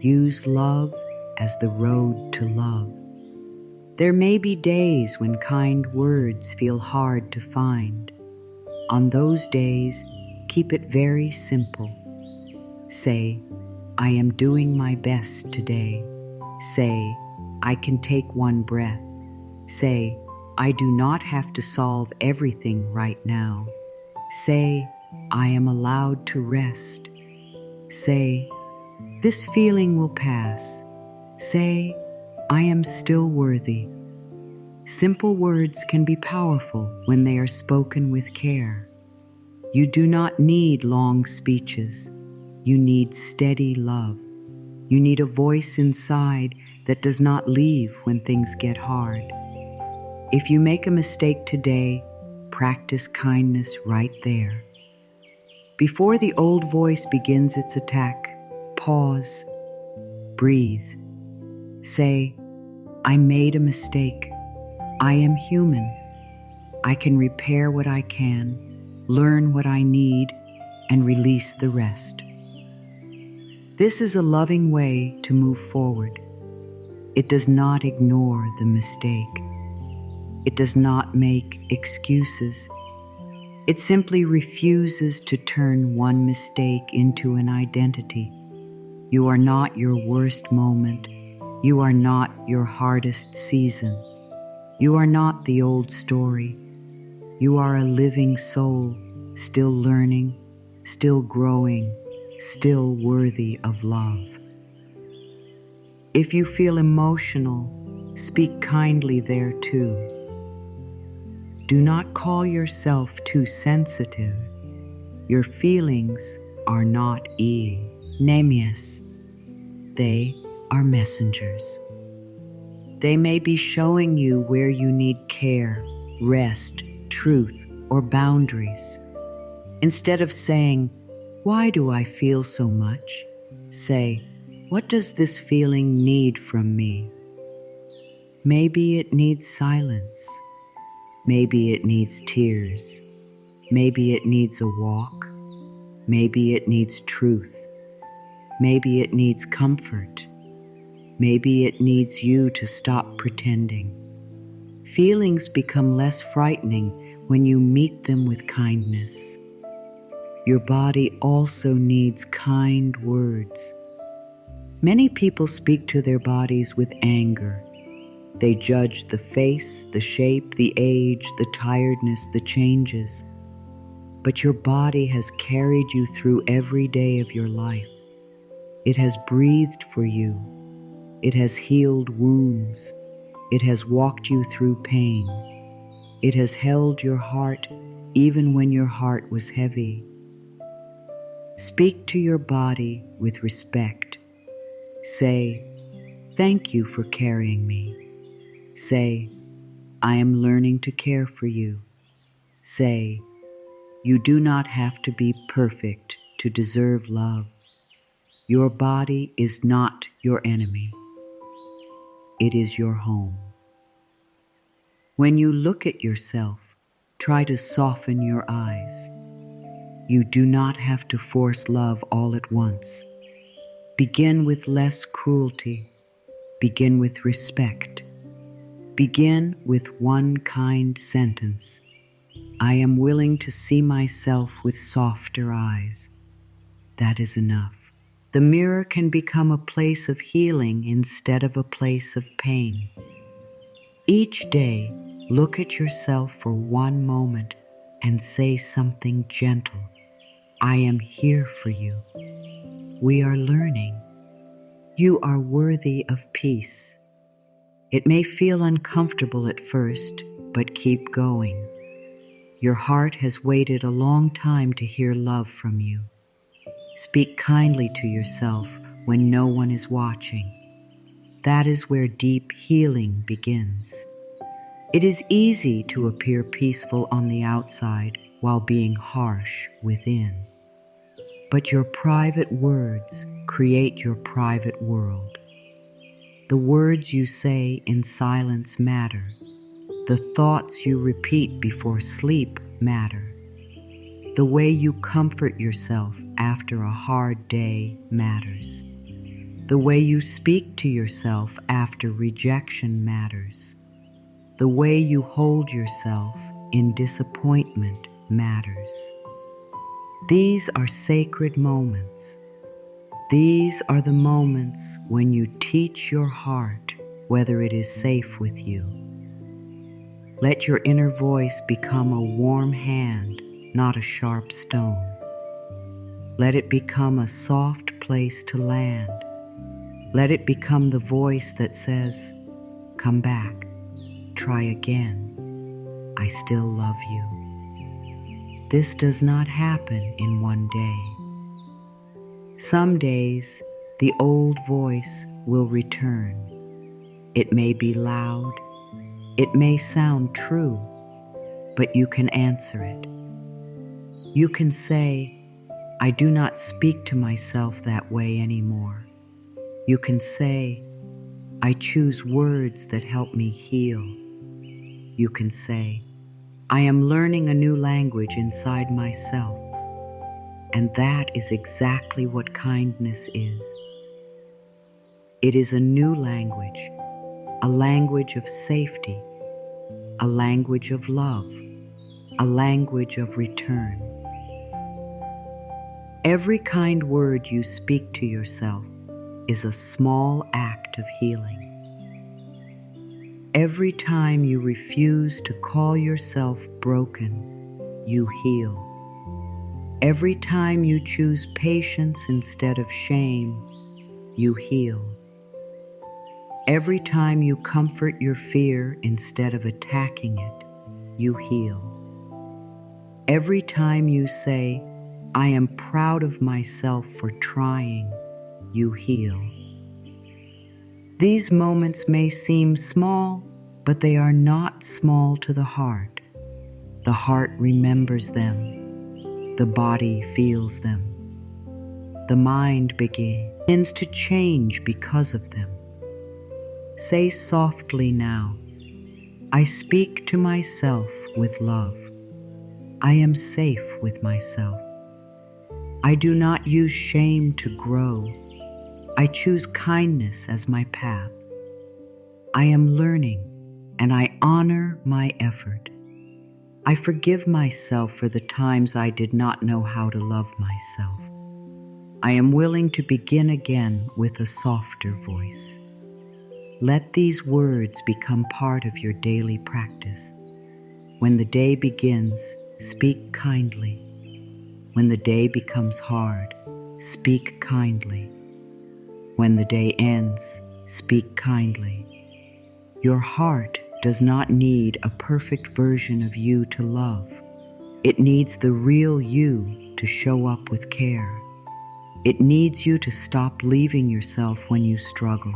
Use love as the road to love. There may be days when kind words feel hard to find. On those days, keep it very simple. Say, I am doing my best today. Say, I can take one breath. Say, I do not have to solve everything right now. Say, I am allowed to rest. Say, this feeling will pass. Say, I am still worthy. Simple words can be powerful when they are spoken with care. You do not need long speeches. You need steady love. You need a voice inside that does not leave when things get hard. If you make a mistake today, practice kindness right there. Before the old voice begins its attack, pause, breathe. Say, I made a mistake. I am human. I can repair what I can, learn what I need, and release the rest. This is a loving way to move forward. It does not ignore the mistake. It does not make excuses. It simply refuses to turn one mistake into an identity. You are not your worst moment. You are not your hardest season. You are not the old story. You are a living soul, still learning, still growing, still worthy of love. If you feel emotional, speak kindly there too. Do not call yourself too sensitive. Your feelings are not enemies. They are messengers. They may be showing you where you need care, rest, truth, or boundaries. Instead of saying, "Why do I feel so much?" say, "What does this feeling need from me?" Maybe it needs silence. Maybe it needs tears. Maybe it needs a walk. Maybe it needs truth. Maybe it needs comfort. Maybe it needs you to stop pretending. Feelings become less frightening when you meet them with kindness. Your body also needs kind words. Many people speak to their bodies with anger. They judge the face, the shape, the age, the tiredness, the changes. But your body has carried you through every day of your life. It has breathed for you. It has healed wounds. It has walked you through pain. It has held your heart even when your heart was heavy. Speak to your body with respect. Say, "Thank you for carrying me." Say, "I am learning to care for you." Say, "You do not have to be perfect to deserve love." Your body is not your enemy. It is your home. When you look at yourself, try to soften your eyes. You do not have to force love all at once. Begin with less cruelty. Begin with respect. Begin with one kind sentence. I am willing to see myself with softer eyes. That is enough. The mirror can become a place of healing instead of a place of pain. Each day, look at yourself for one moment and say something gentle. I am here for you. We are learning. You are worthy of peace. It may feel uncomfortable at first, but keep going. Your heart has waited a long time to hear love from you. Speak kindly to yourself when no one is watching. That is where deep healing begins. It is easy to appear peaceful on the outside while being harsh within. But your private words create your private world. The words you say in silence matter. The thoughts you repeat before sleep matter. The way you comfort yourself after a hard day matters. The way you speak to yourself after rejection matters. The way you hold yourself in disappointment matters. These are sacred moments. These are the moments when you teach your heart whether it is safe with you. Let your inner voice become a warm hand, not a sharp stone. Let it become a soft place to land. Let it become the voice that says, "Come back, try again. I still love you." This does not happen in one day. Some days, the old voice will return. It may be loud, it may sound true, but you can answer it. You can say, "I do not speak to myself that way anymore." You can say, "I choose words that help me heal." You can say, "I am learning a new language inside myself." And that is exactly what kindness is. It is a new language, a language of safety, a language of love. a language of return. Every kind word you speak to yourself is a small act of healing. Every time you refuse to call yourself broken, you heal. Every time you choose patience instead of shame, you heal. Every time you comfort your fear instead of attacking it, you heal. Every time you say, "I am proud of myself for trying," you heal. These moments may seem small, but they are not small to the heart. The heart remembers them. The body feels them. The mind begins to change because of them. Say softly now, "I speak to myself with love. I am safe with myself. I do not use shame to grow. I choose kindness as my path. I am learning, and I honor my effort. I forgive myself for the times I did not know how to love myself. I am willing to begin again with a softer voice." Let these words become part of your daily practice. When the day begins, speak kindly. When the day becomes hard, speak kindly. When the day ends, speak kindly. Your heart does not need a perfect version of you to love. It needs the real you to show up with care. It needs you to stop leaving yourself when you struggle.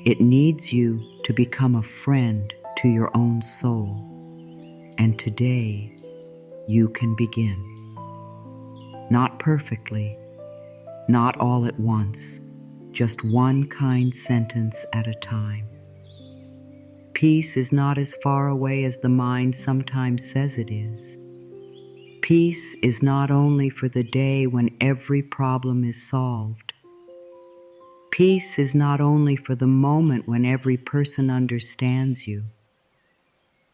It needs you to become a friend to your own soul. And today, you can begin. Not perfectly, not all at once, just one kind sentence at a time. Peace is not as far away as the mind sometimes says it is. Peace is not only for the day when every problem is solved. Peace is not only for the moment when every person understands you.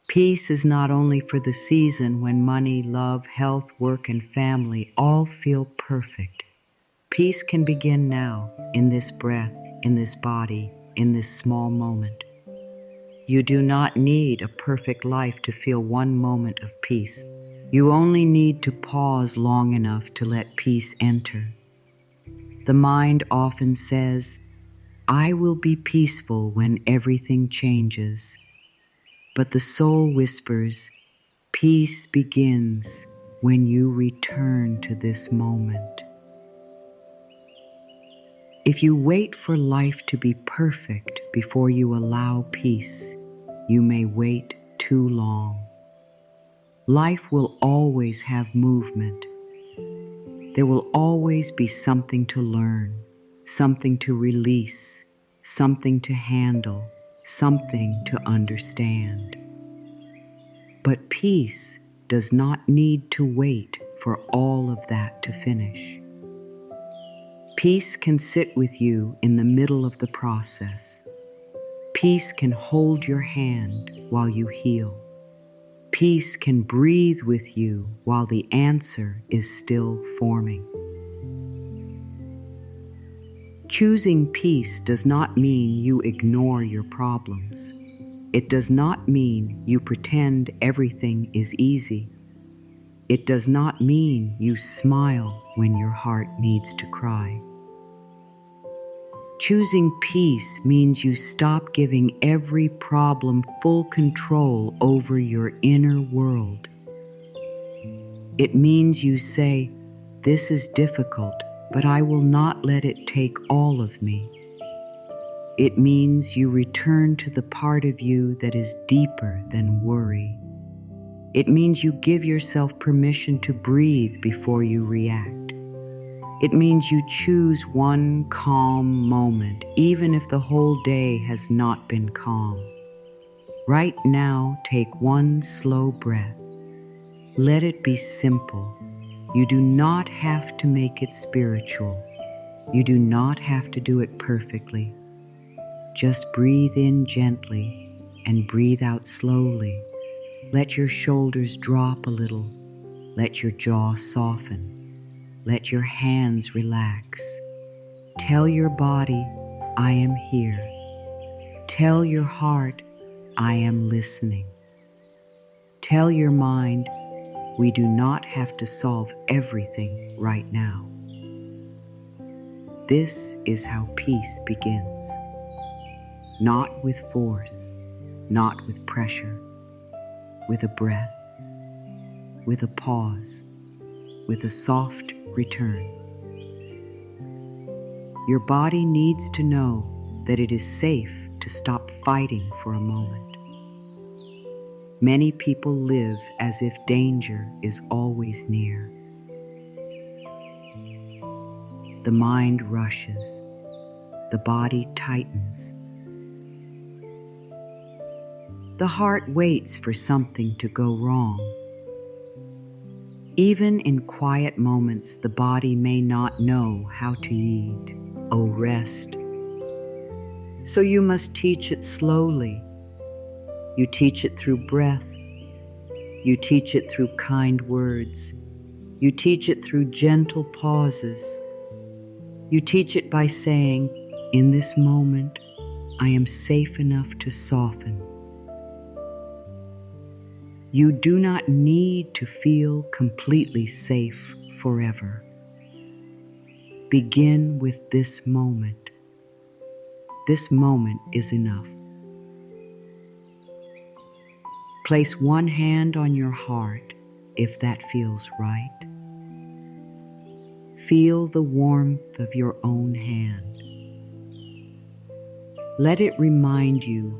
Peace is not only for the season when money, love, health, work, and family all feel perfect. Peace can begin now, in this breath, in this body, in this small moment. You do not need a perfect life to feel one moment of peace. You only need to pause long enough to let peace enter. The mind often says, "I will be peaceful when everything changes." But the soul whispers, "Peace begins when you return to this moment." If you wait for life to be perfect before you allow peace, you may wait too long. Life will always have movement. There will always be something to learn, something to release, something to handle, something to understand. But peace does not need to wait for all of that to finish. Peace can sit with you in the middle of the process. Peace can hold your hand while you heal. Peace can breathe with you while the answer is still forming. Choosing peace does not mean you ignore your problems. It does not mean you pretend everything is easy. It does not mean you smile when your heart needs to cry. Choosing peace means you stop giving every problem full control over your inner world. It means you say, "This is difficult, but I will not let it take all of me." It means you return to the part of you that is deeper than worry. It means you give yourself permission to breathe before you react. It means you choose one calm moment, even if the whole day has not been calm. Right now, take one slow breath. Let it be simple. You do not have to make it spiritual. You do not have to do it perfectly. Just breathe in gently and breathe out slowly. Let your shoulders drop a little. Let your jaw soften. Let your hands relax. Tell your body, I am here. Tell your heart, I am listening. Tell your mind, we do not have to solve everything right now. This is how peace begins. Not with force, not with pressure, with a breath, with a pause, with a soft return. Your body needs to know that it is safe to stop fighting for a moment. Many people live as if danger is always near. The mind rushes, the body tightens. The heart waits for something to go wrong. Even in quiet moments, the body may not know how to eat. Oh, rest. So you must teach it slowly. You teach it through breath. You teach it through kind words. You teach it through gentle pauses. You teach it by saying, in this moment, I am safe enough to soften. You do not need to feel completely safe forever. Begin with this moment. This moment is enough. Place one hand on your heart if that feels right. Feel the warmth of your own hand. Let it remind you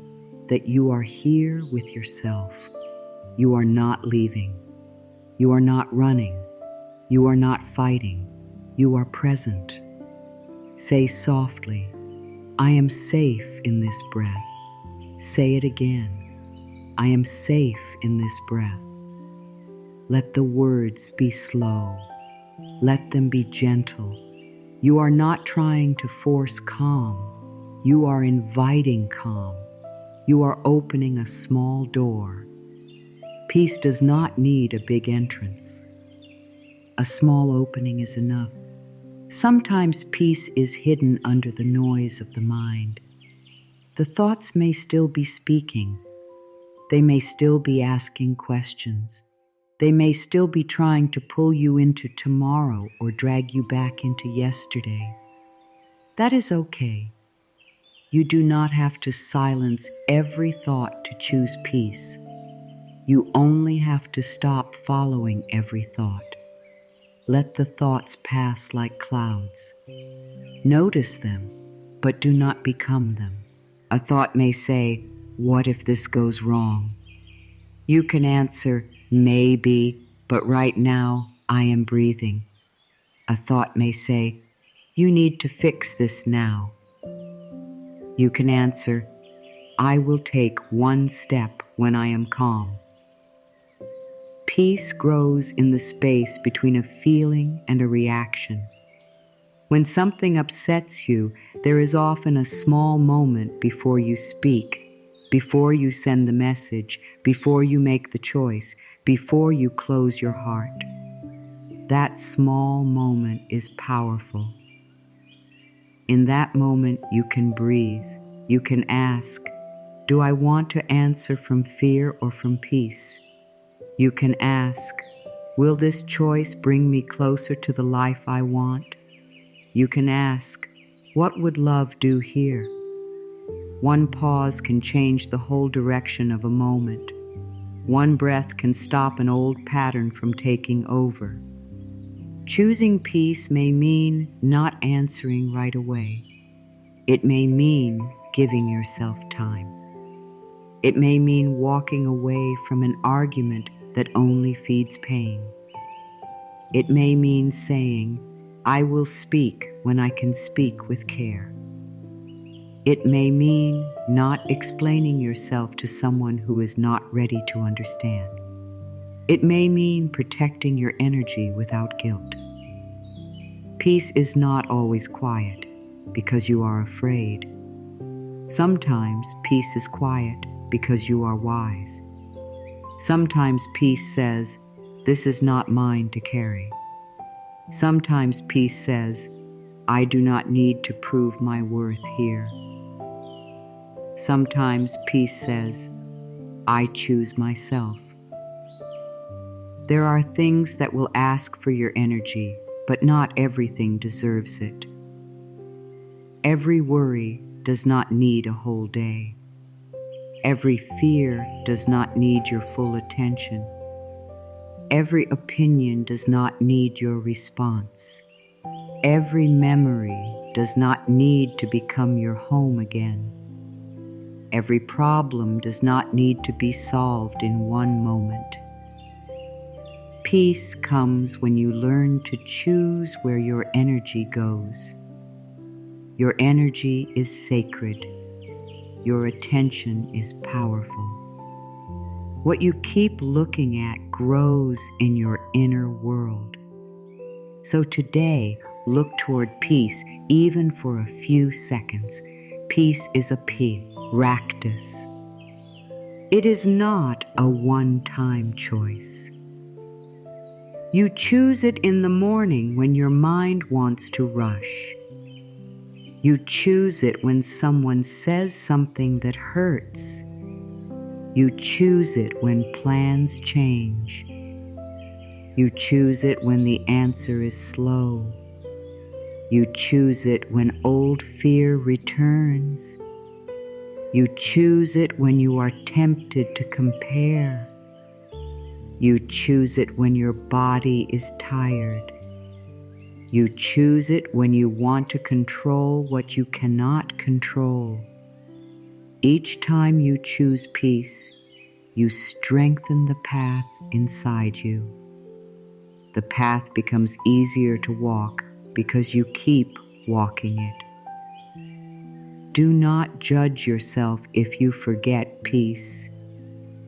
that you are here with yourself. You are not leaving. You are not running. You are not fighting. You are present. Say softly, I am safe in this breath. Say it again. I am safe in this breath. Let the words be slow. Let them be gentle. You are not trying to force calm. You are inviting calm. You are opening a small door. Peace does not need a big entrance. A small opening is enough. Sometimes peace is hidden under the noise of the mind. The thoughts may still be speaking. They may still be asking questions. They may still be trying to pull you into tomorrow or drag you back into yesterday. That is okay. You do not have to silence every thought to choose peace. You only have to stop following every thought. Let the thoughts pass like clouds. Notice them, but do not become them. A thought may say, what if this goes wrong? You can answer, maybe, but right now I am breathing. A thought may say, you need to fix this now. You can answer, I will take one step when I am calm. Peace grows in the space between a feeling and a reaction. When something upsets you, there is often a small moment before you speak, before you send the message, before you make the choice, before you close your heart. That small moment is powerful. In that moment, you can breathe. You can ask, do I want to answer from fear or from peace? You can ask, will this choice bring me closer to the life I want? You can ask, what would love do here? One pause can change the whole direction of a moment. One breath can stop an old pattern from taking over. Choosing peace may mean not answering right away. It may mean giving yourself time. It may mean walking away from an argument that only feeds pain. It may mean saying, I will speak when I can speak with care. It may mean not explaining yourself to someone who is not ready to understand. It may mean protecting your energy without guilt. Peace is not always quiet because you are afraid. Sometimes peace is quiet because you are wise. Sometimes peace says, "This is not mine to carry." Sometimes peace says, "I do not need to prove my worth here." Sometimes peace says, "I choose myself." There are things that will ask for your energy, but not everything deserves it. Every worry does not need a whole day. Every fear does not need your full attention. Every opinion does not need your response. Every memory does not need to become your home again. Every problem does not need to be solved in one moment. Peace comes when you learn to choose where your energy goes. Your energy is sacred. Your attention is powerful. What you keep looking at grows in your inner world. So today, look toward peace, even for a few seconds. Peace is a practice. It is not a one-time choice. You choose it in the morning when your mind wants to rush. You choose it when someone says something that hurts. You choose it when plans change. You choose it when the answer is slow. You choose it when old fear returns. You choose it when you are tempted to compare. You choose it when your body is tired. You choose it when you want to control what you cannot control. Each time you choose peace, you strengthen the path inside you. The path becomes easier to walk because you keep walking it. Do not judge yourself if you forget peace.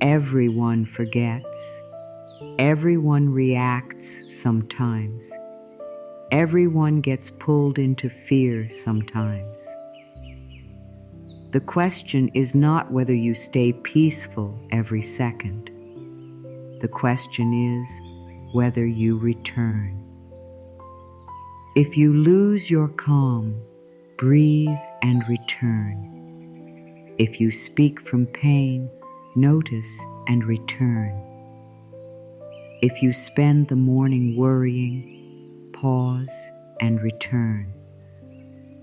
Everyone forgets. Everyone reacts sometimes. Everyone gets pulled into fear sometimes. The question is not whether you stay peaceful every second. The question is whether you return. If you lose your calm, breathe and return. If you speak from pain, notice and return. If you spend the morning worrying, pause and return.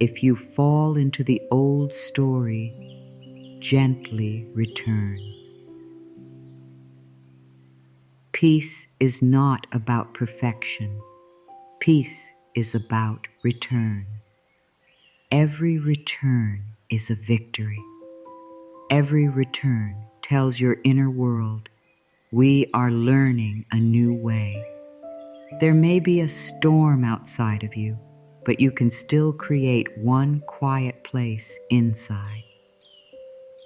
If you fall into the old story, gently return. Peace is not about perfection. Peace is about return. Every return is a victory. Every return tells your inner world, we are learning a new way. There may be a storm outside of you, but you can still create one quiet place inside.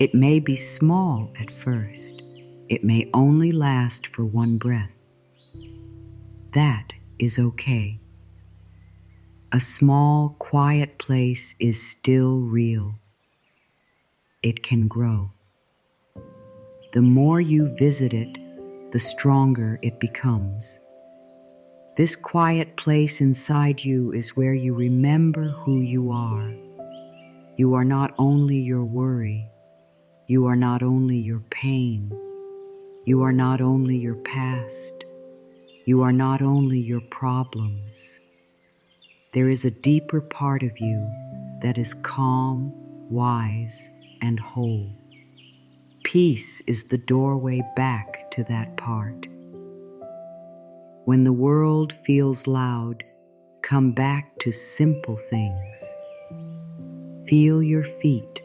It may be small at first. It may only last for one breath. That is okay. A small, quiet place is still real. It can grow. The more you visit it, the stronger it becomes. This quiet place inside you is where you remember who you are. You are not only your worry. You are not only your pain. You are not only your past. You are not only your problems. There is a deeper part of you that is calm, wise, and whole. Peace is the doorway back to that part. When the world feels loud, come back to simple things. Feel your feet.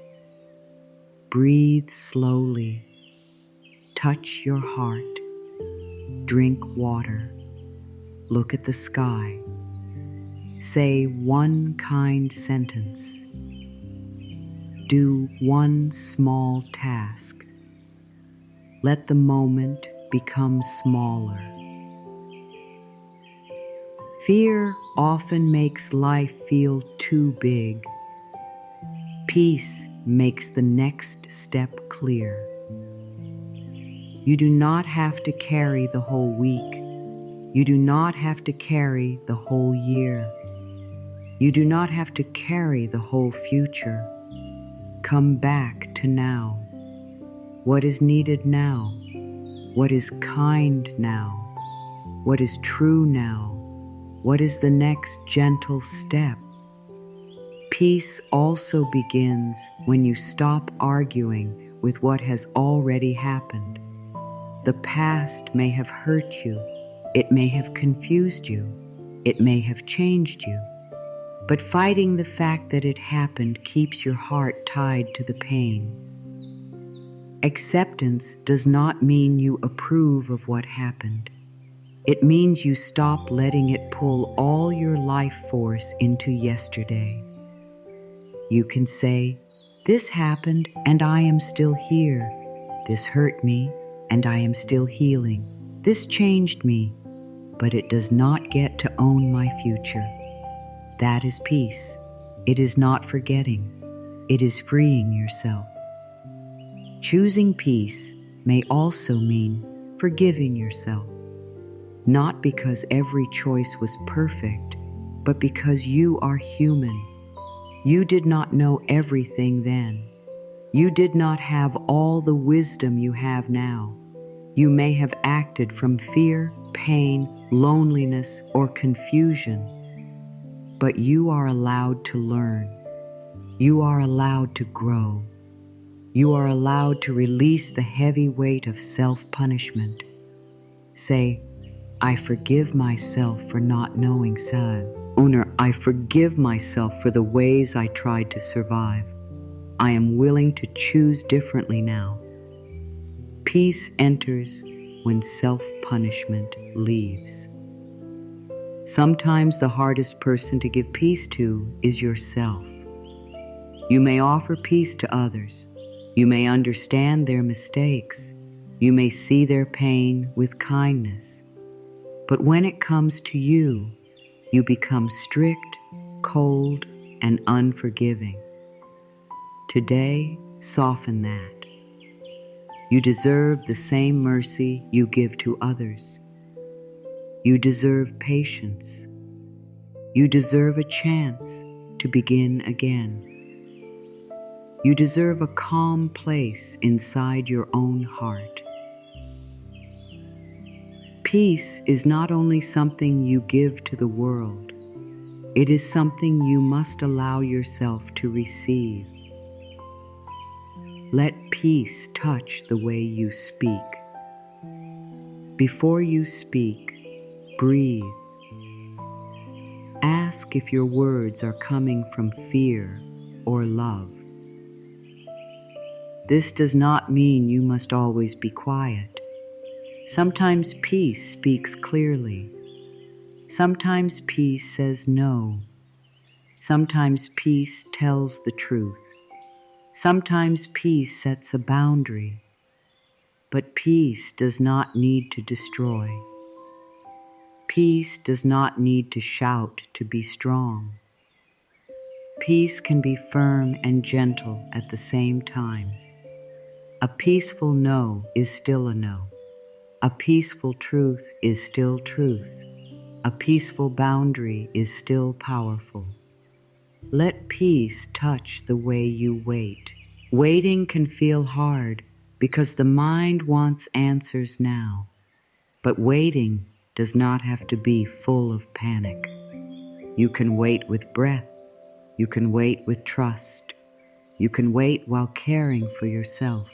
Breathe slowly. Touch your heart. Drink water. Look at the sky. Say one kind sentence. Do one small task. Let the moment become smaller. Fear often makes life feel too big. Peace makes the next step clear. You do not have to carry the whole week. You do not have to carry the whole year. You do not have to carry the whole future. Come back to now. What is needed now? What is kind now? What is true now? What is the next gentle step? Peace also begins when you stop arguing with what has already happened. The past may have hurt you. It may have confused you. It may have changed you. But fighting the fact that it happened keeps your heart tied to the pain. Acceptance does not mean you approve of what happened. It means you stop letting it pull all your life force into yesterday. You can say, "This happened and I am still here. This hurt me and I am still healing. This changed me, but it does not get to own my future." That is peace. It is not forgetting. It is freeing yourself. Choosing peace may also mean forgiving yourself. Not because every choice was perfect, but because you are human. You did not know everything then. You did not have all the wisdom you have now. You may have acted from fear, pain, loneliness, or confusion. But you are allowed to learn. You are allowed to grow. You are allowed to release the heavy weight of self-punishment. Say, "I forgive myself for not knowing sad." Owner, I forgive myself for the ways I tried to survive. I am willing to choose differently now. Peace enters when self-punishment leaves. Sometimes the hardest person to give peace to is yourself. You may offer peace to others. You may understand their mistakes. You may see their pain with kindness. But when it comes to you, you become strict, cold, and unforgiving. Today, soften that. You deserve the same mercy you give to others. You deserve patience. You deserve a chance to begin again. You deserve a calm place inside your own heart. Peace is not only something you give to the world, it is something you must allow yourself to receive. Let peace touch the way you speak. Before you speak, breathe. Ask if your words are coming from fear or love. This does not mean you must always be quiet. Sometimes peace speaks clearly. Sometimes peace says no. Sometimes peace tells the truth. Sometimes peace sets a boundary. But peace does not need to destroy. Peace does not need to shout to be strong. Peace can be firm and gentle at the same time. A peaceful no is still a no. A peaceful truth is still truth. A peaceful boundary is still powerful. Let peace touch the way you wait. Waiting can feel hard because the mind wants answers now. But waiting does not have to be full of panic. You can wait with breath. You can wait with trust. You can wait while caring for yourself.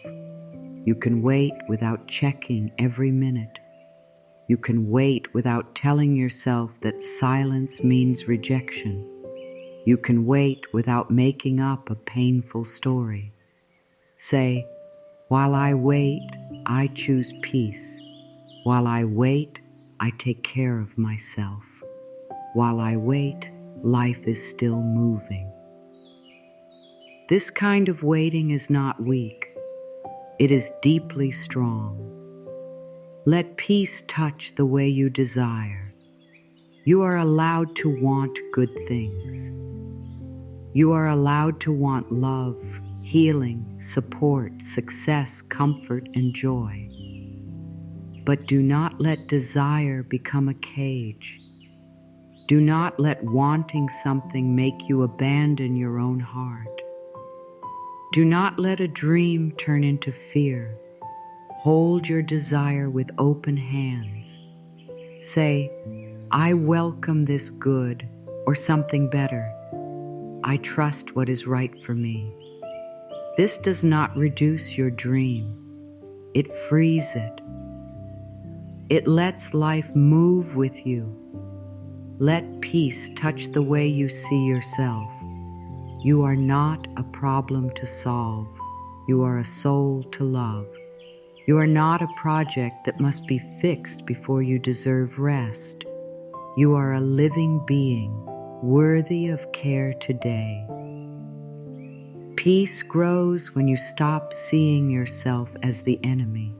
You can wait without checking every minute. You can wait without telling yourself that silence means rejection. You can wait without making up a painful story. Say, "While I wait, I choose peace. While I wait, I take care of myself. While I wait, life is still moving." This kind of waiting is not weak. It is deeply strong. Let peace touch the way you desire. You are allowed to want good things. You are allowed to want love, healing, support, success, comfort, and joy. But do not let desire become a cage. Do not let wanting something make you abandon your own heart. Do not let a dream turn into fear. Hold your desire with open hands. Say, I welcome this good or something better. I trust what is right for me. This does not reduce your dream. It frees it. It lets life move with you. Let peace touch the way you see yourself. You are not a problem to solve. You are a soul to love. You are not a project that must be fixed before you deserve rest. You are a living being, worthy of care today. Peace grows when you stop seeing yourself as the enemy.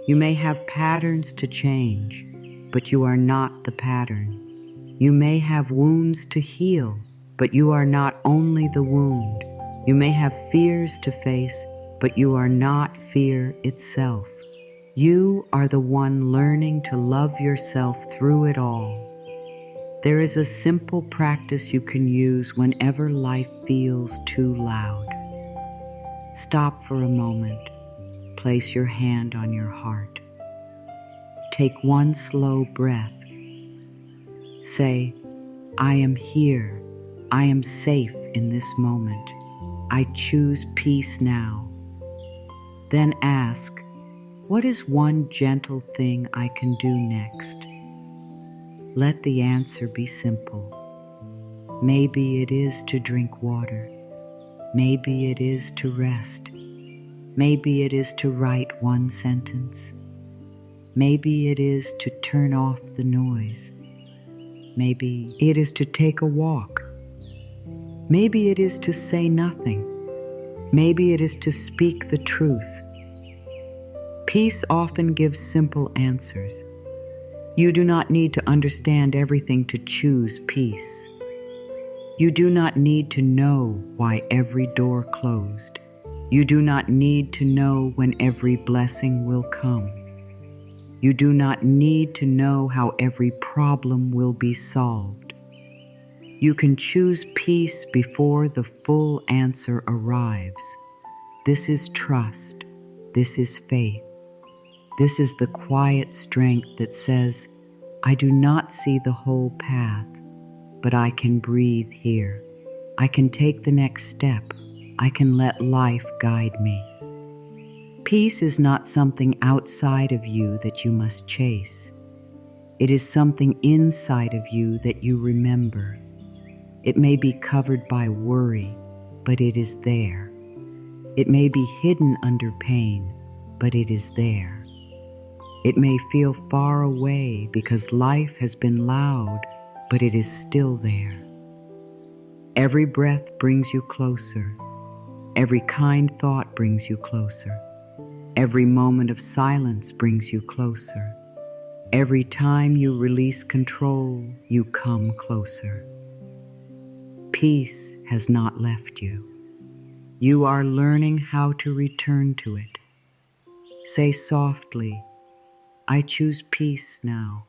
You may have patterns to change, but you are not the pattern. You may have wounds to heal, but you are not only the wound. You may have fears to face, but you are not fear itself. You are the one learning to love yourself through it all. There is a simple practice you can use whenever life feels too loud. Stop for a moment. Place your hand on your heart. Take one slow breath. Say, I am here. I am safe in this moment. I choose peace now. Then ask, what is one gentle thing I can do next? Let the answer be simple. Maybe it is to drink water. Maybe it is to rest. Maybe it is to write one sentence. Maybe it is to turn off the noise. Maybe it is to take a walk. Maybe it is to say nothing. Maybe it is to speak the truth. Peace often gives simple answers. You do not need to understand everything to choose peace. You do not need to know why every door closed. You do not need to know when every blessing will come. You do not need to know how every problem will be solved. You can choose peace before the full answer arrives. This is trust. This is faith. This is the quiet strength that says, I do not see the whole path, but I can breathe here. I can take the next step. I can let life guide me. Peace is not something outside of you that you must chase. It is something inside of you that you remember. It may be covered by worry, but it is there. It may be hidden under pain, but it is there. It may feel far away because life has been loud, but it is still there. Every breath brings you closer. Every kind thought brings you closer. Every moment of silence brings you closer. Every time you release control, you come closer. Peace has not left you. You are learning how to return to it. Say softly, I choose peace now.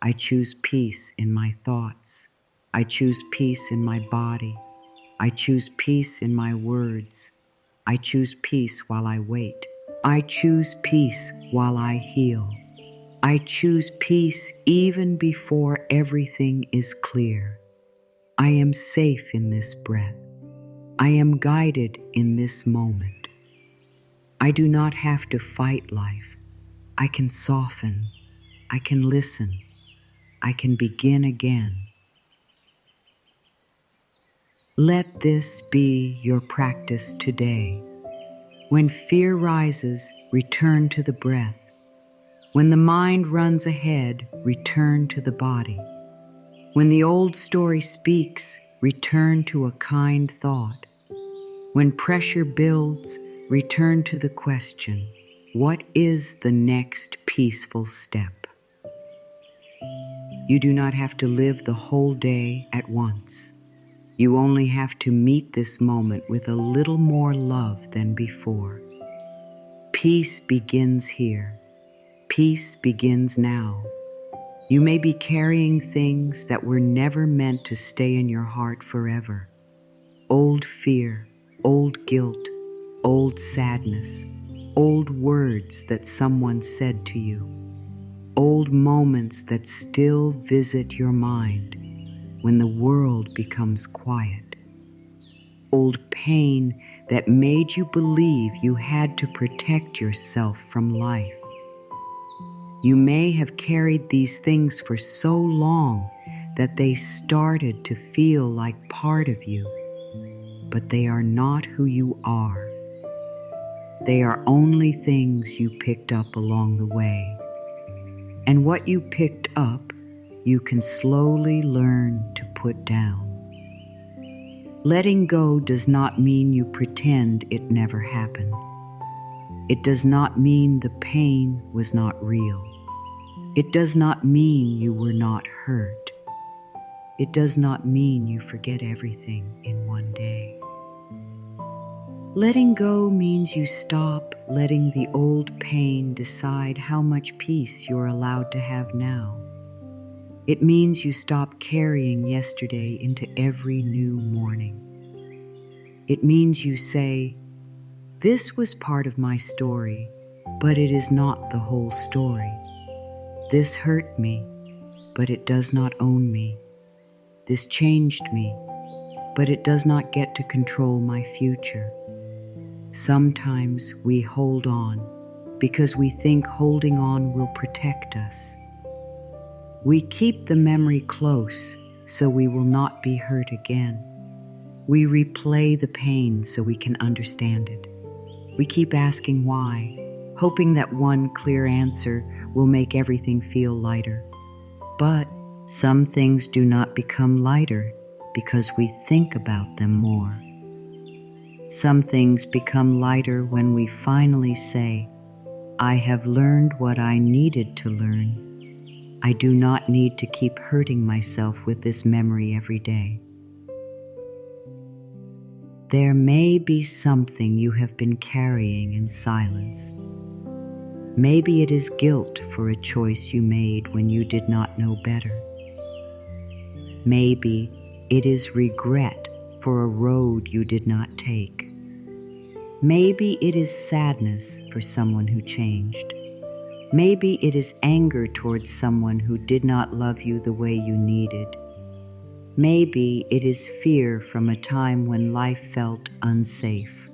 I choose peace in my thoughts. I choose peace in my body. I choose peace in my words. I choose peace while I wait. I choose peace while I heal. I choose peace even before everything is clear. I am safe in this breath. I am guided in this moment. I do not have to fight life. I can soften. I can listen. I can begin again. Let this be your practice today. When fear rises, return to the breath. When the mind runs ahead, return to the body. When the old story speaks, return to a kind thought. When pressure builds, return to the question, what is the next peaceful step? You do not have to live the whole day at once. You only have to meet this moment with a little more love than before. Peace begins here. peace begins now. You may be carrying things that were never meant to stay in your heart forever. Old fear, old guilt, old sadness, old words that someone said to you, old moments that still visit your mind when the world becomes quiet, old pain that made you believe you had to protect yourself from life. You may have carried these things for so long that they started to feel like part of you, but they are not who you are. They are only things you picked up along the way. And what you picked up, you can slowly learn to put down. Letting go does not mean you pretend it never happened. It does not mean the pain was not real. It does not mean you were not hurt. It does not mean you forget everything in one day. Letting go means you stop letting the old pain decide how much peace you're allowed to have now. It means you stop carrying yesterday into every new morning. It means you say, "This was part of my story, but it is not the whole story. This hurt me, but it does not own me. This changed me, but it does not get to control my future." Sometimes we hold on because we think holding on will protect us. We keep the memory close so we will not be hurt again. We replay the pain so we can understand it. We keep asking why, hoping that one clear answer will make everything feel lighter. But some things do not become lighter because we think about them more. Some things become lighter when we finally say, "I have learned what I needed to learn. I do not need to keep hurting myself with this memory every day." There may be something you have been carrying in silence. Maybe it is guilt for a choice you made when you did not know better. Maybe it is regret for a road you did not take. Maybe it is sadness for someone who changed. Maybe it is anger towards someone who did not love you the way you needed. Maybe it is fear from a time when life felt unsafe.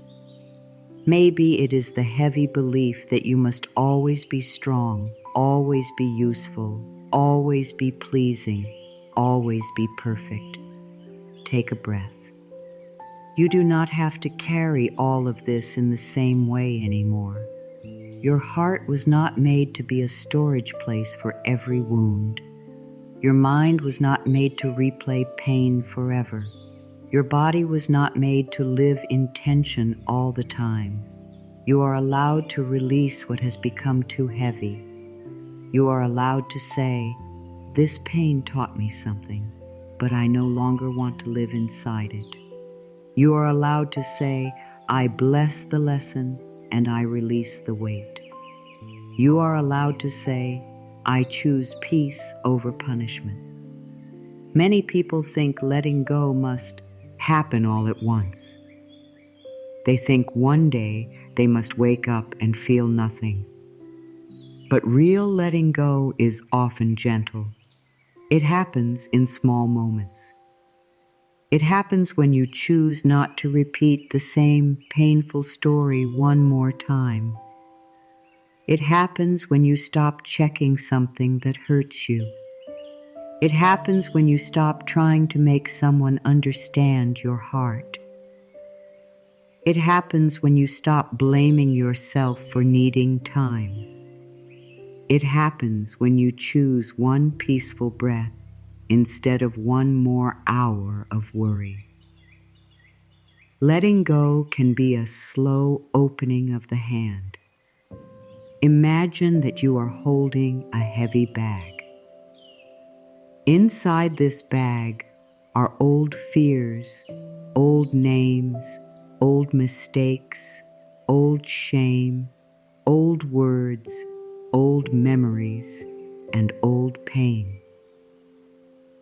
Maybe it is the heavy belief that you must always be strong, always be useful, always be pleasing, always be perfect. Take a breath. You do not have to carry all of this in the same way anymore. Your heart was not made to be a storage place for every wound. Your mind was not made to replay pain forever. Your body was not made to live in tension all the time. You are allowed to release what has become too heavy. You are allowed to say, "This pain taught me something, but I no longer want to live inside it." You are allowed to say, "I bless the lesson and I release the weight." You are allowed to say, "I choose peace over punishment." Many people think letting go must happen all at once. They think one day they must wake up and feel nothing. But real letting go is often gentle. It happens in small moments. It happens when you choose not to repeat the same painful story one more time. It happens when you stop checking something that hurts you. It happens when you stop trying to make someone understand your heart. It happens when you stop blaming yourself for needing time. It happens when you choose one peaceful breath instead of one more hour of worry. Letting go can be a slow opening of the hand. Imagine that you are holding a heavy bag. Inside this bag are old fears, old names, old mistakes, old shame, old words, old memories and old pain.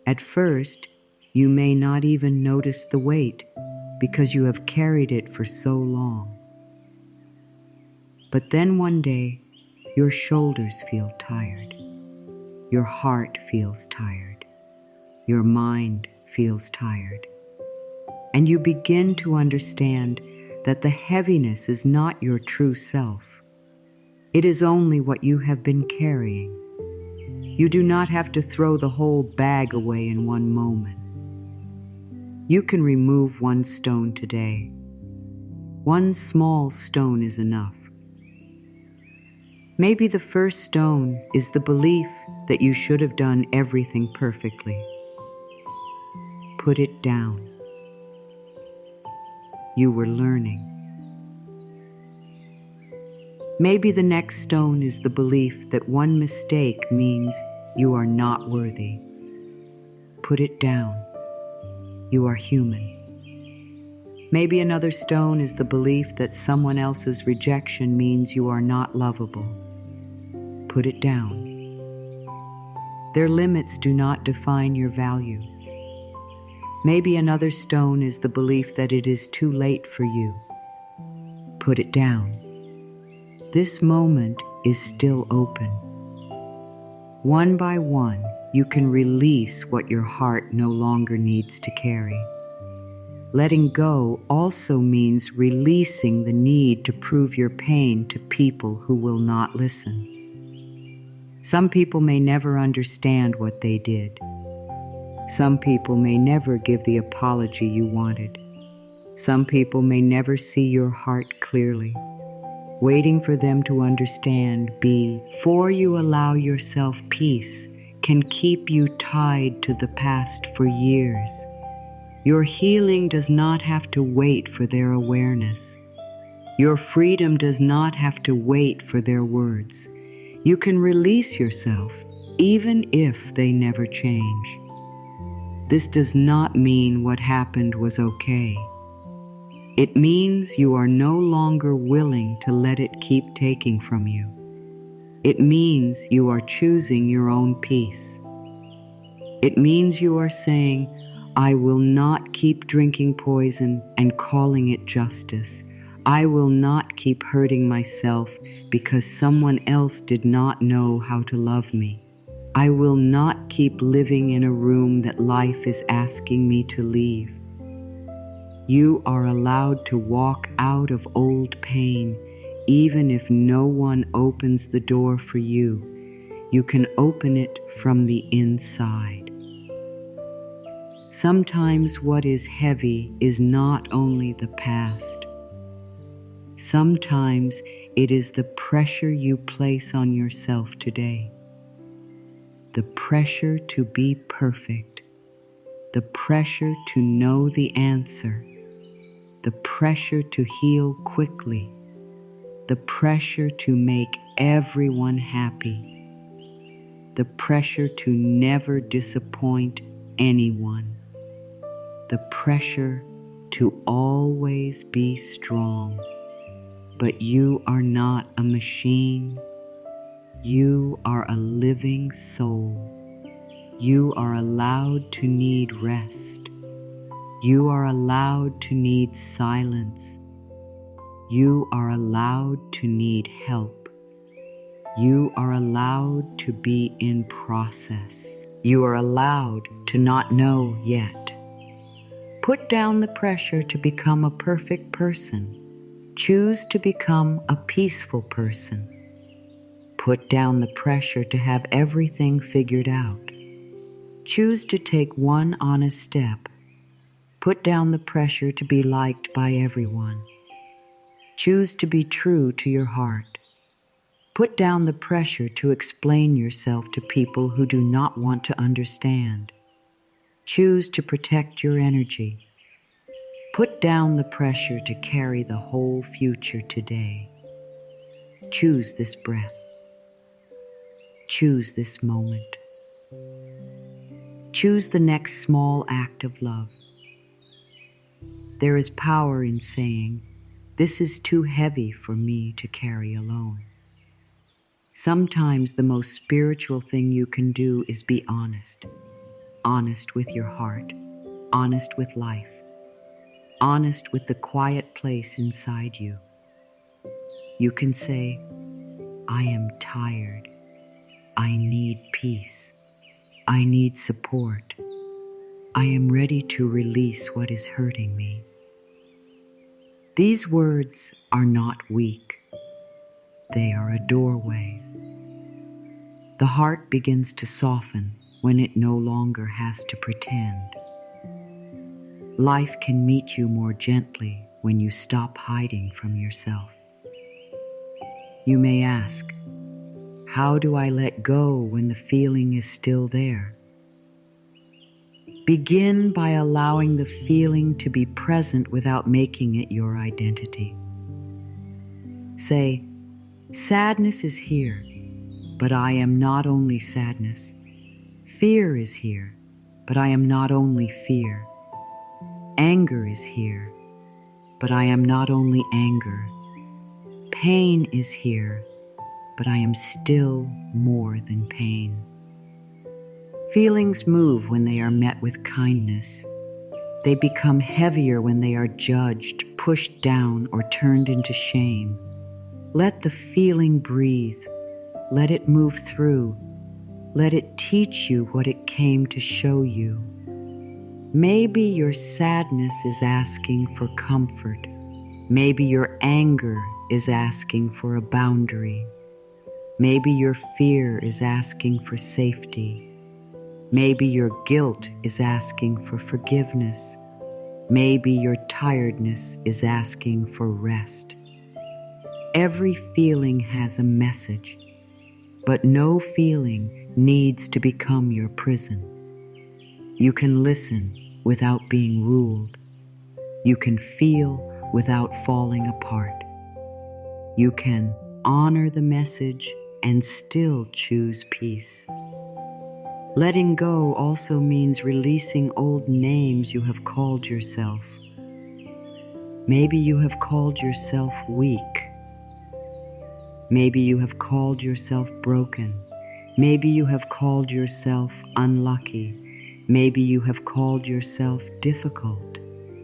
At first, you may not even notice the weight because you have carried it for so long. But then one day, your shoulders feel tired. Your heart feels tired. Your mind feels tired. And you begin to understand that the heaviness is not your true self. It is only what you have been carrying. You do not have to throw the whole bag away in one moment. You can remove one stone today. One small stone is enough. Maybe the first stone is the belief that you should have done everything perfectly. Put it down. You were learning. Maybe the next stone is the belief that one mistake means you are not worthy. Put it down. You are human. Maybe another stone is the belief that someone else's rejection means you are not lovable. Put it down. Their limits do not define your value. Maybe another stone is the belief that it is too late for you. Put it down. This moment is still open. One by one, you can release what your heart no longer needs to carry. Letting go also means releasing the need to prove your pain to people who will not listen. Some people may never understand what they did. Some people may never give the apology you wanted. Some people may never see your heart clearly. Waiting for them to understand before you allow yourself peace can keep you tied to the past for years. Your healing does not have to wait for their awareness. Your freedom does not have to wait for their words. You can release yourself, even if they never change. This does not mean what happened was okay. It means you are no longer willing to let it keep taking from you. It means you are choosing your own peace. It means you are saying, I will not keep drinking poison and calling it justice. I will not keep hurting myself because someone else did not know how to love me. I will not keep living in a room that life is asking me to leave. You are allowed to walk out of old pain, even if no one opens the door for you. You can open it from the inside. Sometimes what is heavy is not only the past. Sometimes it is the pressure you place on yourself today. The pressure to be perfect. The pressure to know the answer. The pressure to heal quickly. The pressure to make everyone happy. The pressure to never disappoint anyone. The pressure to always be strong. But you are not a machine. You are a living soul. You are allowed to need rest. You are allowed to need silence. You are allowed to need help. You are allowed to be in process. You are allowed to not know yet. Put down the pressure to become a perfect person. Choose to become a peaceful person. Put down the pressure to have everything figured out. Choose to take one honest step. Put down the pressure to be liked by everyone. Choose to be true to your heart. Put down the pressure to explain yourself to people who do not want to understand. Choose to protect your energy. Put down the pressure to carry the whole future today. Choose this breath. Choose this moment. Choose the next small act of love. There is power in saying, "This is too heavy for me to carry alone." Sometimes the most spiritual thing you can do is be honest. Honest with your heart, honest with life, honest with the quiet place inside you. You can say, I am tired. I need peace. I need support. I am ready to release what is hurting me. These words are not weak. They are a doorway. The heart begins to soften when it no longer has to pretend. Life can meet you more gently when you stop hiding from yourself. You may ask, how do I let go when the feeling is still there? Begin by allowing the feeling to be present without making it your identity. Say, sadness is here, but I am not only sadness. Fear is here, but I am not only fear. Anger is here, but I am not only anger. Pain is here, but I am still more than pain. Feelings move when they are met with kindness. They become heavier when they are judged, pushed down, or turned into shame. Let the feeling breathe. Let it move through. Let it teach you what it came to show you. Maybe your sadness is asking for comfort. Maybe your anger is asking for a boundary. Maybe your fear is asking for safety. Maybe your guilt is asking for forgiveness. Maybe your tiredness is asking for rest. Every feeling has a message, but no feeling needs to become your prison. You can listen without being ruled. You can feel without falling apart. You can honor the message and still choose peace. Letting go also means releasing old names you have called yourself. Maybe you have called yourself weak. Maybe you have called yourself broken. Maybe you have called yourself unlucky. Maybe you have called yourself difficult,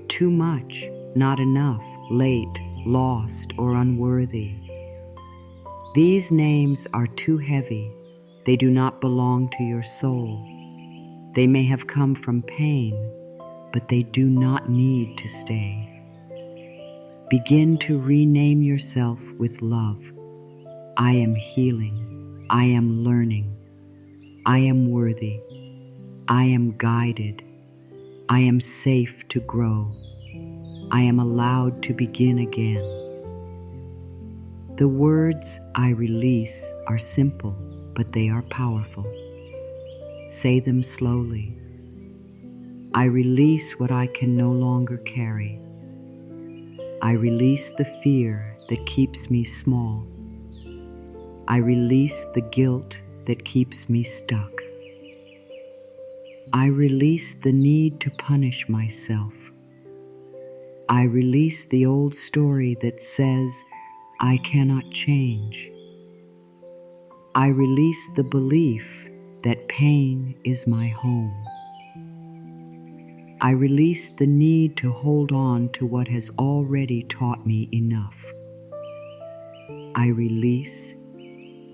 too much, not enough, late, lost, or unworthy. These names are too heavy. They do not belong to your soul. They may have come from pain, but they do not need to stay. Begin to rename yourself with love. I am healing. I am learning. I am worthy. I am guided. I am safe to grow. I am allowed to begin again. The words I release are simple, but they are powerful. Say them slowly. I release what I can no longer carry. I release the fear that keeps me small. I release the guilt that keeps me stuck. I release the need to punish myself. I release the old story that says I cannot change. I release the belief that pain is my home. I release the need to hold on to what has already taught me enough. I release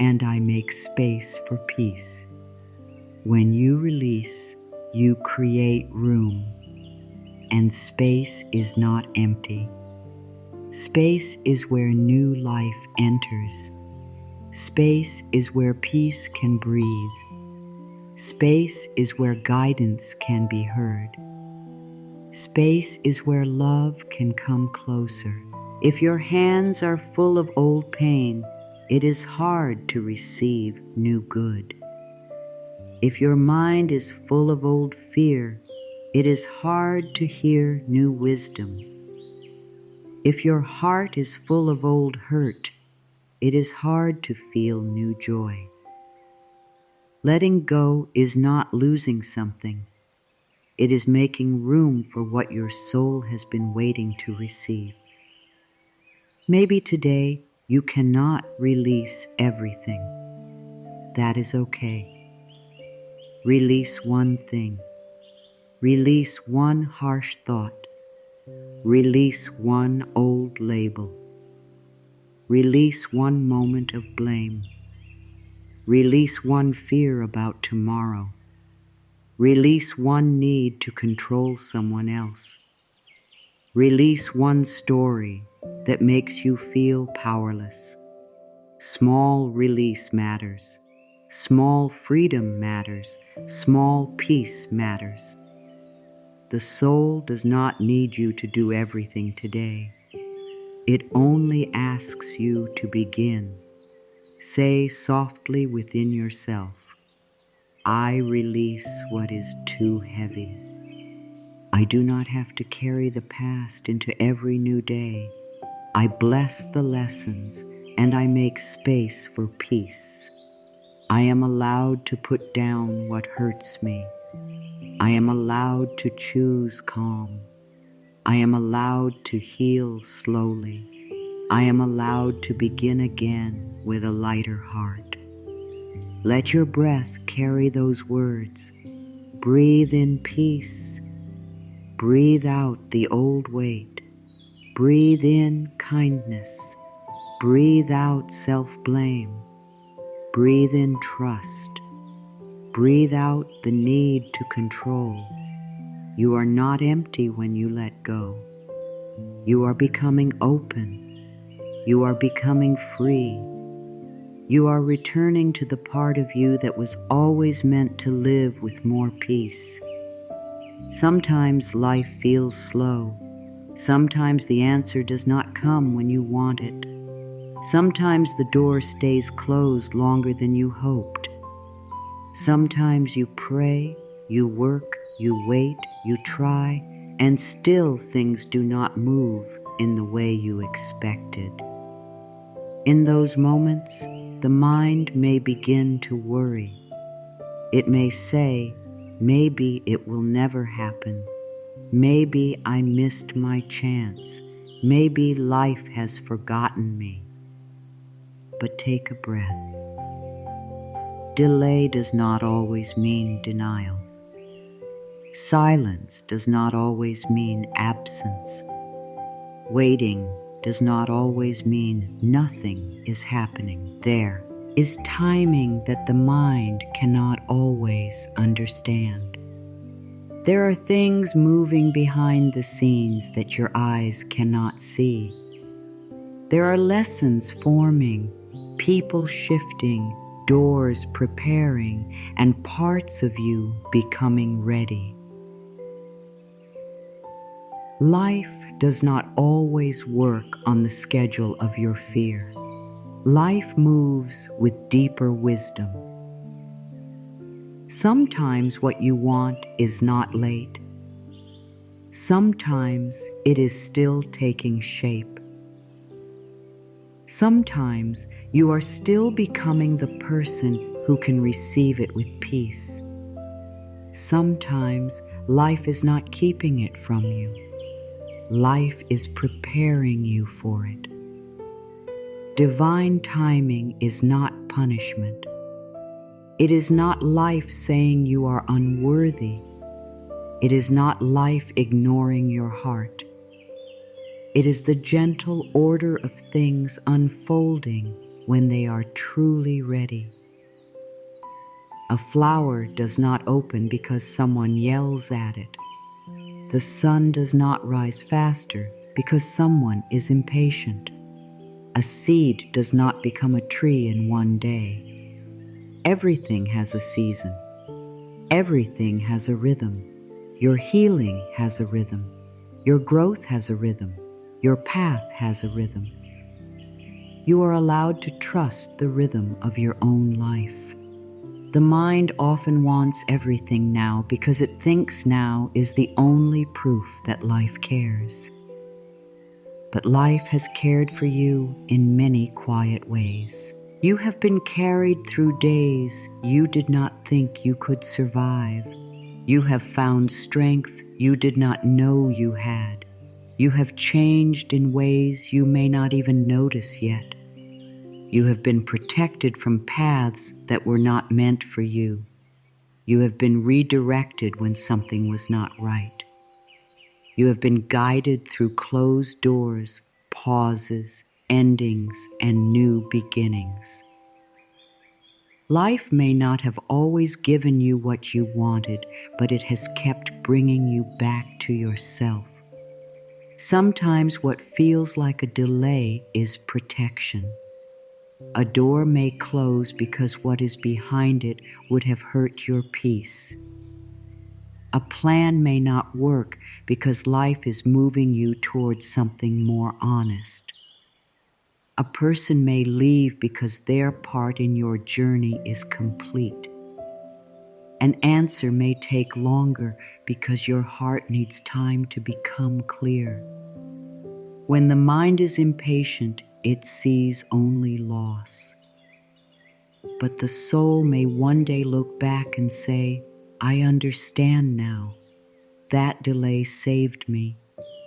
and I make space for peace. When you release, you create room, and space is not empty. Space is where new life enters. Space is where peace can breathe. Space is where guidance can be heard. Space is where love can come closer. If your hands are full of old pain, it is hard to receive new good. If your mind is full of old fear, it is hard to hear new wisdom. If your heart is full of old hurt, it is hard to feel new joy. Letting go is not losing something. It is making room for what your soul has been waiting to receive. Maybe today you cannot release everything. that is okay. Release one thing. Release one harsh thought. Release one old label. Release one moment of blame. Release one fear about tomorrow. Release one need to control someone else. Release one story that makes you feel powerless. Small release matters. Small freedom matters. Small peace matters. The soul does not need you to do everything today. It only asks you to begin. Say softly within yourself, I release what is too heavy. I do not have to carry the past into every new day. I bless the lessons and I make space for peace. I am allowed to put down what hurts me. I am allowed to choose calm. I am allowed to heal slowly. I am allowed to begin again with a lighter heart. Let your breath carry those words. Breathe in peace. Breathe out the old weight. Breathe in kindness. Breathe out self-blame. Breathe in trust. Breathe out the need to control. You are not empty when you let go. You are becoming open. You are becoming free. You are returning to the part of you that was always meant to live with more peace. Sometimes life feels slow. Sometimes the answer does not come when you want it. Sometimes the door stays closed longer than you hoped. Sometimes you pray, you work, you wait, you try, and still things do not move in the way you expected. In those moments, the mind may begin to worry. It may say, maybe it will never happen. Maybe I missed my chance. Maybe life has forgotten me. But take a breath. Delay does not always mean denial. Silence does not always mean absence. Waiting does not always mean nothing is happening. There is timing that the mind cannot always understand. There are things moving behind the scenes that your eyes cannot see. There are lessons forming, people shifting, doors preparing, and parts of you becoming ready. Life does not always work on the schedule of your fear. Life moves with deeper wisdom. Sometimes what you want is not late. Sometimes it is still taking shape. Sometimes you are still becoming the person who can receive it with peace. Sometimes life is not keeping it from you. Life is preparing you for it. Divine timing is not punishment. It is not life saying you are unworthy. It is not life ignoring your heart. It is the gentle order of things unfolding when they are truly ready. A flower does not open because someone yells at it. The sun does not rise faster because someone is impatient. A seed does not become a tree in one day. Everything has a season. Everything has a rhythm. Your healing has a rhythm. Your growth has a rhythm. Your path has a rhythm. You are allowed to trust the rhythm of your own life. The mind often wants everything now because it thinks now is the only proof that life cares. But life has cared for you in many quiet ways. You have been carried through days you did not think you could survive. You have found strength you did not know you had. You have changed in ways you may not even notice yet. You have been protected from paths that were not meant for you. You have been redirected when something was not right. You have been guided through closed doors, pauses, endings, and new beginnings. Life may not have always given you what you wanted, but it has kept bringing you back to yourself. Sometimes what feels like a delay is protection. A door may close because what is behind it would have hurt your peace. A plan may not work because life is moving you towards something more honest. A person may leave because their part in your journey is complete. An answer may take longer because your heart needs time to become clear. When the mind is impatient, it sees only loss. But the soul may one day look back and say, I understand now. That delay saved me.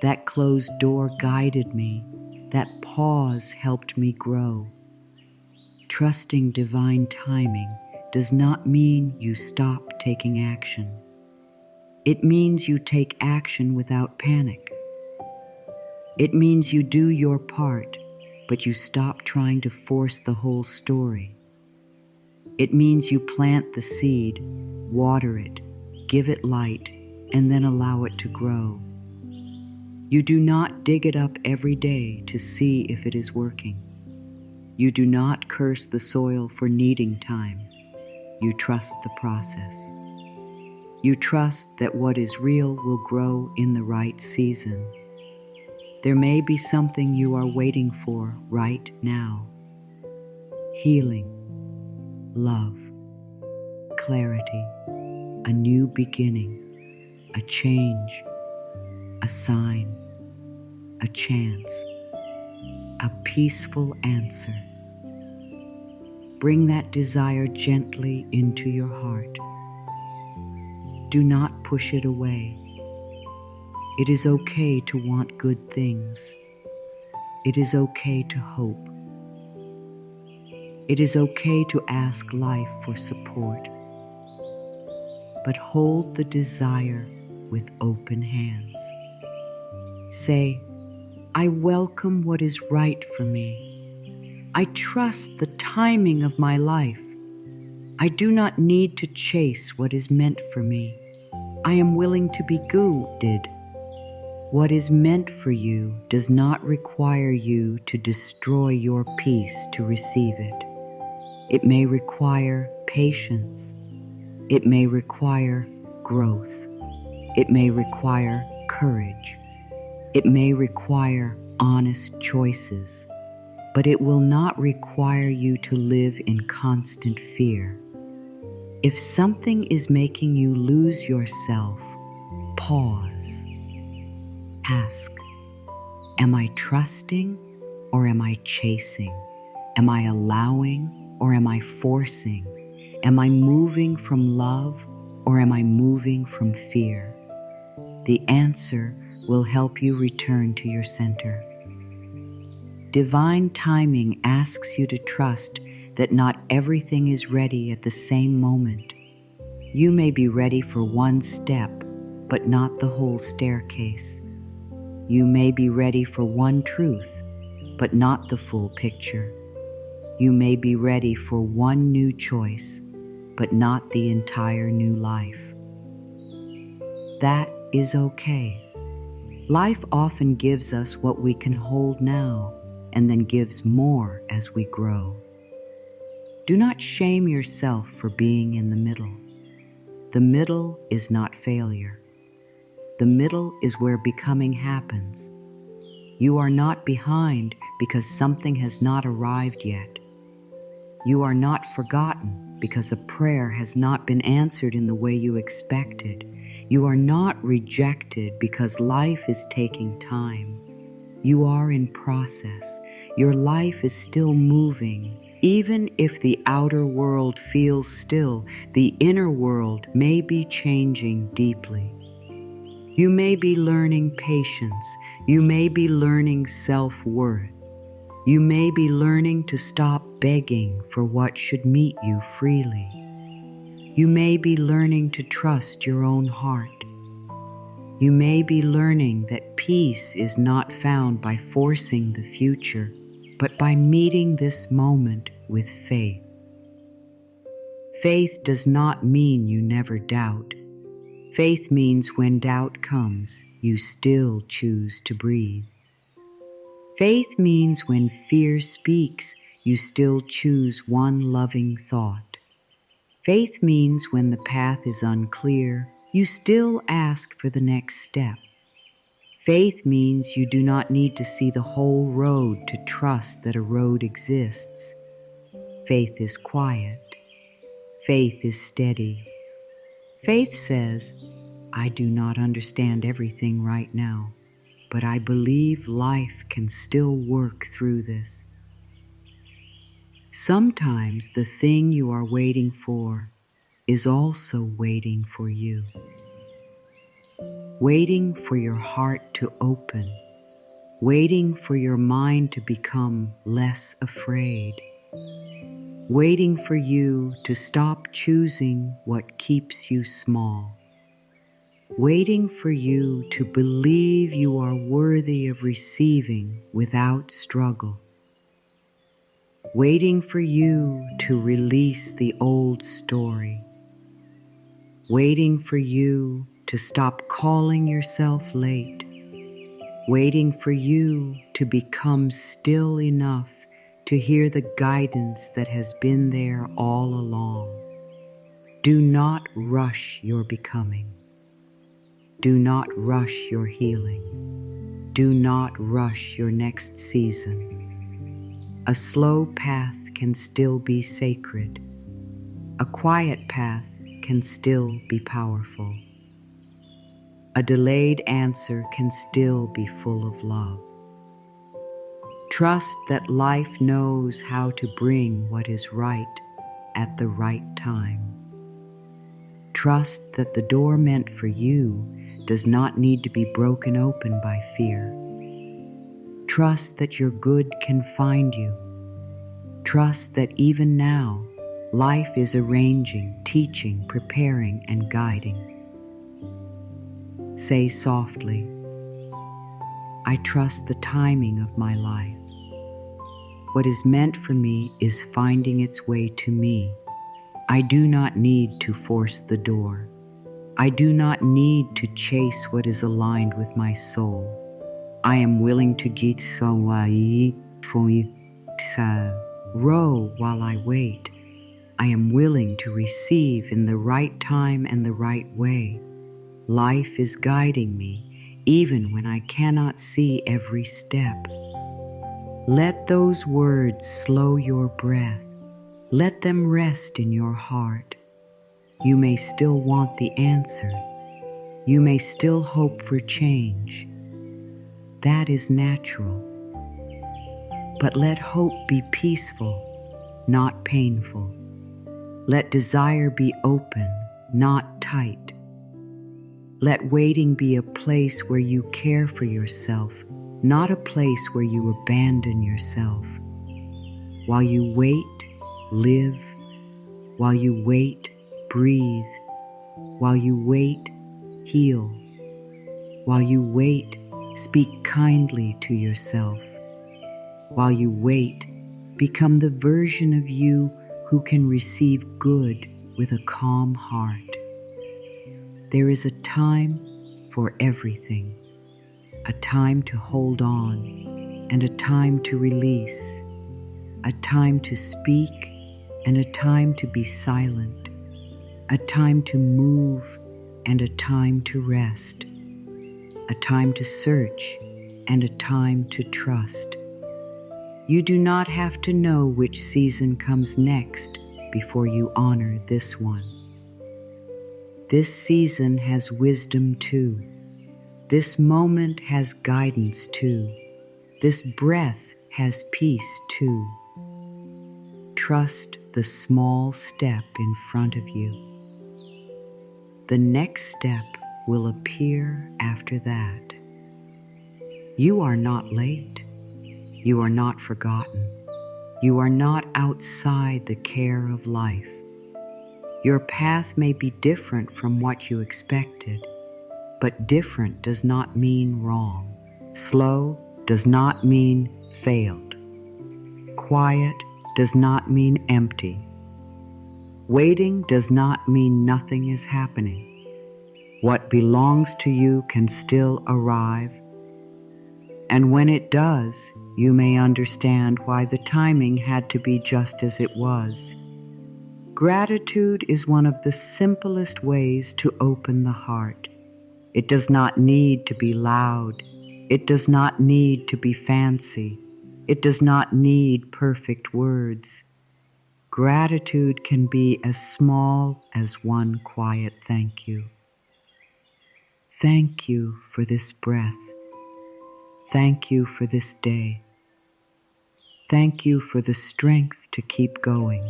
That closed door guided me. That pause helped me grow. Trusting divine timing does not mean you stop taking action. It means you take action without panic. It means you do your part, but you stop trying to force the whole story. It means you plant the seed, water it, give it light, and then allow it to grow. You do not dig it up every day to see if it is working. You do not curse the soil for needing time. You trust the process. You trust that what is real will grow in the right season. There may be something you are waiting for right now. Healing, love, clarity, a new beginning, a change, a sign, a chance, a peaceful answer. Bring that desire gently into your heart. Do not push it away. It is okay to want good things. It is okay to hope. It is okay to ask life for support. But hold the desire with open hands. Say, I welcome what is right for me. I trust the timing of my life. I do not need to chase what is meant for me. I am willing to be guided. What is meant for you does not require you to destroy your peace to receive it. It may require patience. It may require growth. It may require courage. It may require honest choices, but it will not require you to live in constant fear. If something is making you lose yourself, pause. Ask, am I trusting or am I chasing? Am I allowing or am I forcing? Am I moving from love or am I moving from fear? The answer will help you return to your center. Divine timing asks you to trust that not everything is ready at the same moment. You may be ready for one step, but not the whole staircase. You may be ready for one truth, but not the full picture. You may be ready for one new choice, but not the entire new life. That is okay. Life often gives us what we can hold now, and then gives more as we grow. Do not shame yourself for being in the middle. The middle is not failure. The middle is where becoming happens. You are not behind because something has not arrived yet. You are not forgotten because a prayer has not been answered in the way you expected. You are not rejected because life is taking time. You are in process. Your life is still moving. Even if the outer world feels still, the inner world may be changing deeply. You may be learning patience. You may be learning self-worth. You may be learning to stop begging for what should meet you freely. You may be learning to trust your own heart. You may be learning that peace is not found by forcing the future, but by meeting this moment with faith. Faith does not mean you never doubt. Faith means when doubt comes, you still choose to breathe. Faith means when fear speaks, you still choose one loving thought. Faith means when the path is unclear, you still ask for the next step. Faith means you do not need to see the whole road to trust that a road exists. Faith is quiet. Faith is steady. Faith says, I do not understand everything right now, but I believe life can still work through this. Sometimes the thing you are waiting for is also waiting for you. Waiting for your heart to open. Waiting for your mind to become less afraid. Waiting for you to stop choosing what keeps you small. Waiting for you to believe you are worthy of receiving without struggle. Waiting for you to release the old story. Waiting for you to stop calling yourself late. Waiting for you to become still enough to hear the guidance that has been there all along. Do not rush your becoming. Do not rush your healing. Do not rush your next season. A slow path can still be sacred. A quiet path can still be powerful. A delayed answer can still be full of love. Trust that life knows how to bring what is right at the right time. Trust that the door meant for you does not need to be broken open by fear. Trust that your good can find you. Trust that even now, life is arranging, teaching, preparing, and guiding. Say softly, I trust the timing of my life. What is meant for me is finding its way to me. I do not need to force the door. I do not need to chase what is aligned with my soul. I am willing to row while I wait. I am willing to receive in the right time and the right way. Life is guiding me, even when I cannot see every step. Let those words slow your breath. Let them rest in your heart. You may still want the answer. You may still hope for change. That is natural. But let hope be peaceful, not painful. Let desire be open, not tight. Let waiting be a place where you care for yourself, not a place where you abandon yourself. While you wait, live. While you wait, breathe. While you wait, heal. While you wait, speak kindly to yourself. While you wait, become the version of you who can receive good with a calm heart. There is a time for everything, a time to hold on and a time to release, a time to speak and a time to be silent, a time to move and a time to rest, a time to search and a time to trust. You do not have to know which season comes next before you honor this one. This season has wisdom too. This moment has guidance too. This breath has peace too. Trust the small step in front of you. The next step will appear after that. You are not late. You are not forgotten. You are not outside the care of life. Your path may be different from what you expected, but different does not mean wrong. Slow does not mean failed. Quiet does not mean empty. Waiting does not mean nothing is happening. What belongs to you can still arrive, and when it does, you may understand why the timing had to be just as it was. Gratitude is one of the simplest ways to open the heart. It does not need to be loud. It does not need to be fancy. It does not need perfect words. Gratitude can be as small as one quiet thank you. Thank you for this breath. Thank you for this day. Thank you for the strength to keep going.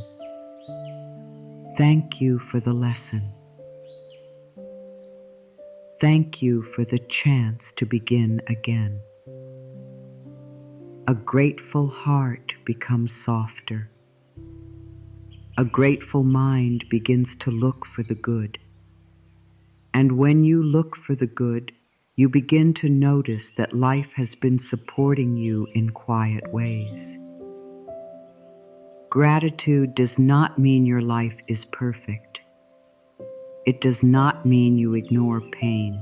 Thank you for the lesson. Thank you for the chance to begin again. A grateful heart becomes softer. A grateful mind begins to look for the good. And when you look for the good, you begin to notice that life has been supporting you in quiet ways. Gratitude does not mean your life is perfect. It does not mean you ignore pain.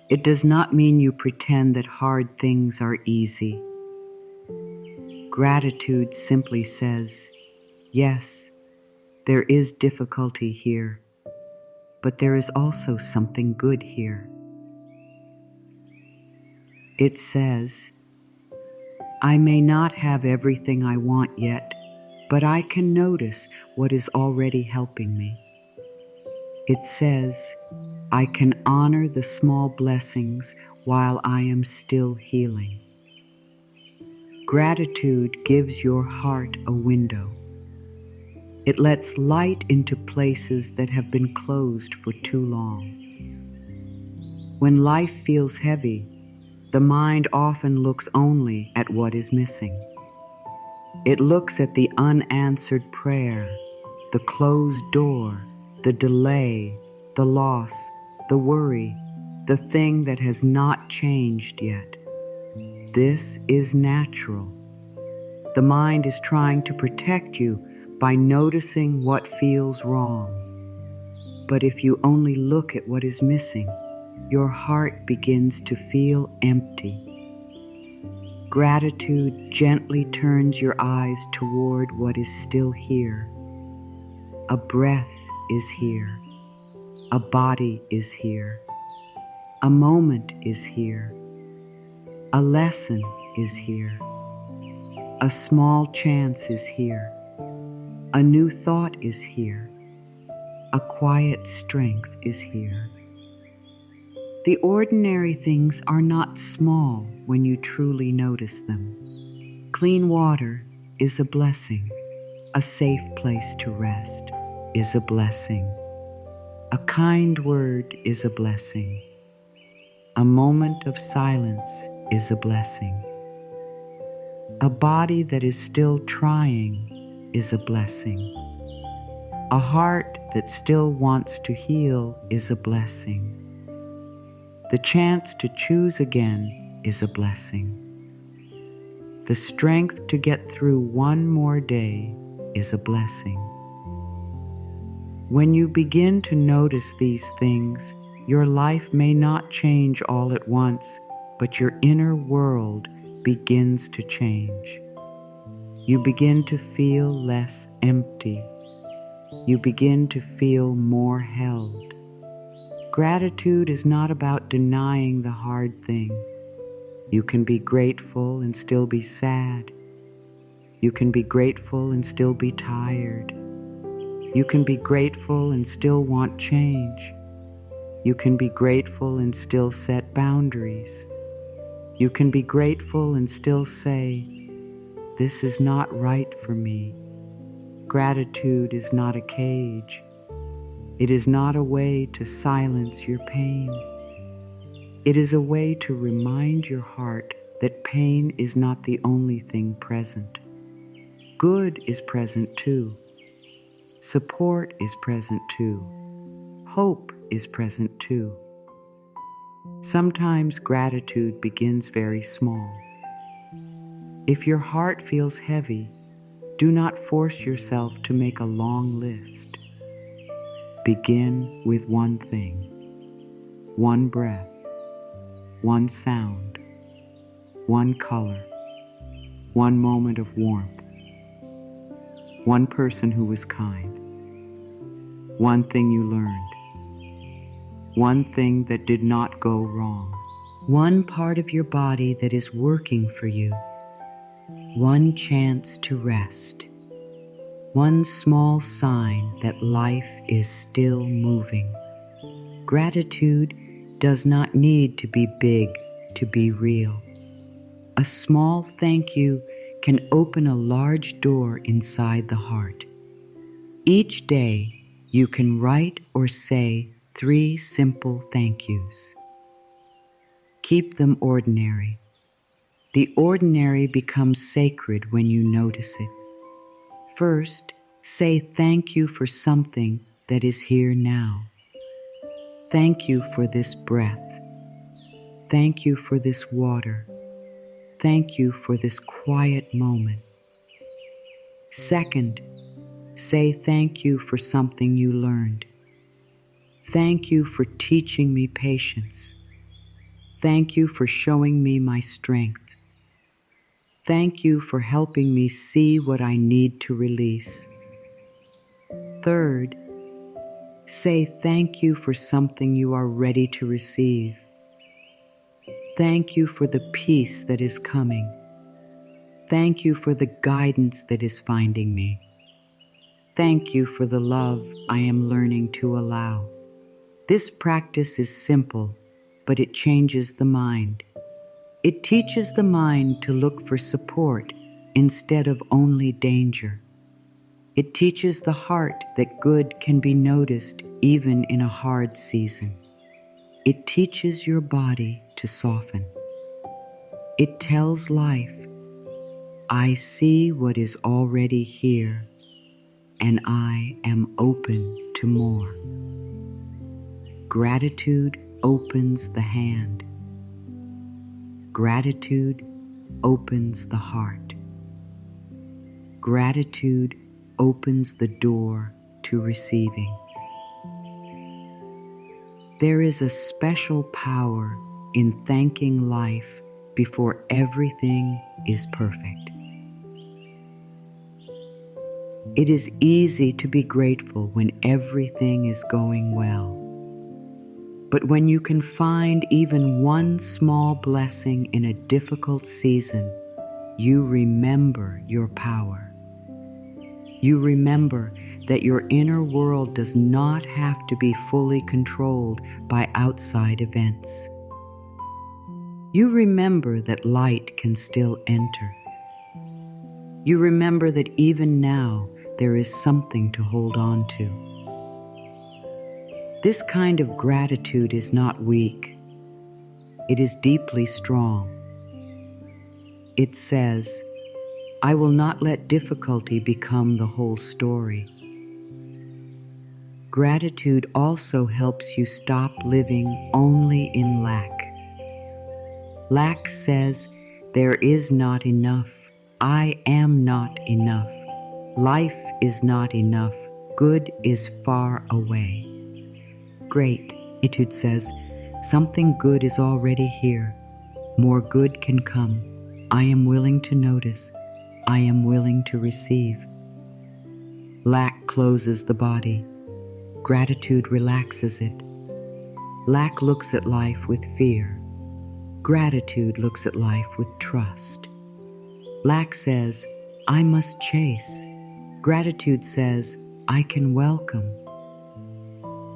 It does not mean you pretend that hard things are easy. Gratitude simply says, yes, there is difficulty here, but there is also something good here. It says, I may not have everything I want yet, but I can notice what is already helping me. It says, I can honor the small blessings while I am still healing. Gratitude gives your heart a window. It lets light into places that have been closed for too long. When life feels heavy, the mind often looks only at what is missing. It looks at the unanswered prayer, the closed door, the delay, the loss, the worry, the thing that has not changed yet. This is natural. The mind is trying to protect you by noticing what feels wrong. But if you only look at what is missing, your heart begins to feel empty. Gratitude gently turns your eyes toward what is still here. A breath is here. A body is here. A moment is here. A lesson is here. A small chance is here. A new thought is here. A quiet strength is here. The ordinary things are not small when you truly notice them. Clean water is a blessing. A safe place to rest is a blessing. A kind word is a blessing. A moment of silence is a blessing. A body that is still trying is a blessing. A heart that still wants to heal is a blessing. The chance to choose again is a blessing. The strength to get through one more day is a blessing. When you begin to notice these things, your life may not change all at once, but your inner world begins to change. You begin to feel less empty. You begin to feel more held. Gratitude is not about denying the hard thing. You can be grateful and still be sad. You can be grateful and still be tired. You can be grateful and still want change. You can be grateful and still set boundaries. You can be grateful and still say, this is not right for me. Gratitude is not a cage. It is not a way to silence your pain. It is a way to remind your heart that pain is not the only thing present. Good is present too. Support is present too. Hope is present too. Sometimes gratitude begins very small. If your heart feels heavy, do not force yourself to make a long list. Begin with one thing, one breath, one sound, one color, one moment of warmth, one person who was kind, one thing you learned, one thing that did not go wrong, one part of your body that is working for you, one chance to rest, one small sign that life is still moving. Gratitude does not need to be big to be real. A small thank you can open a large door inside the heart. Each day, you can write or say 3 simple thank yous. Keep them ordinary. The ordinary becomes sacred when you notice it. First, say thank you for something that is here now. Thank you for this breath. Thank you for this water. Thank you for this quiet moment. Second, say thank you for something you learned. Thank you for teaching me patience. Thank you for showing me my strength. Thank you for helping me see what I need to release. Third, say thank you for something you are ready to receive. Thank you for the peace that is coming. Thank you for the guidance that is finding me. Thank you for the love I am learning to allow. This practice is simple, but it changes the mind. It teaches the mind to look for support instead of only danger. It teaches the heart that good can be noticed even in a hard season. It teaches your body to soften. It tells life, I see what is already here, and I am open to more. Gratitude opens the hand. Gratitude opens the heart. Gratitude opens the door to receiving. There is a special power in thanking life before everything is perfect. It is easy to be grateful when everything is going well. But when you can find even one small blessing in a difficult season, you remember your power. You remember that your inner world does not have to be fully controlled by outside events. You remember that light can still enter. You remember that even now there is something to hold on to. This kind of gratitude is not weak. It is deeply strong. It says, I will not let difficulty become the whole story. Gratitude also helps you stop living only in lack. Lack says, there is not enough. I am not enough. Life is not enough. Good is far away. Great, Etude says, something good is already here. More good can come. I am willing to notice. I am willing to receive. Lack closes the body. Gratitude relaxes it. Lack looks at life with fear. Gratitude looks at life with trust. Lack says, I must chase. Gratitude says, I can welcome.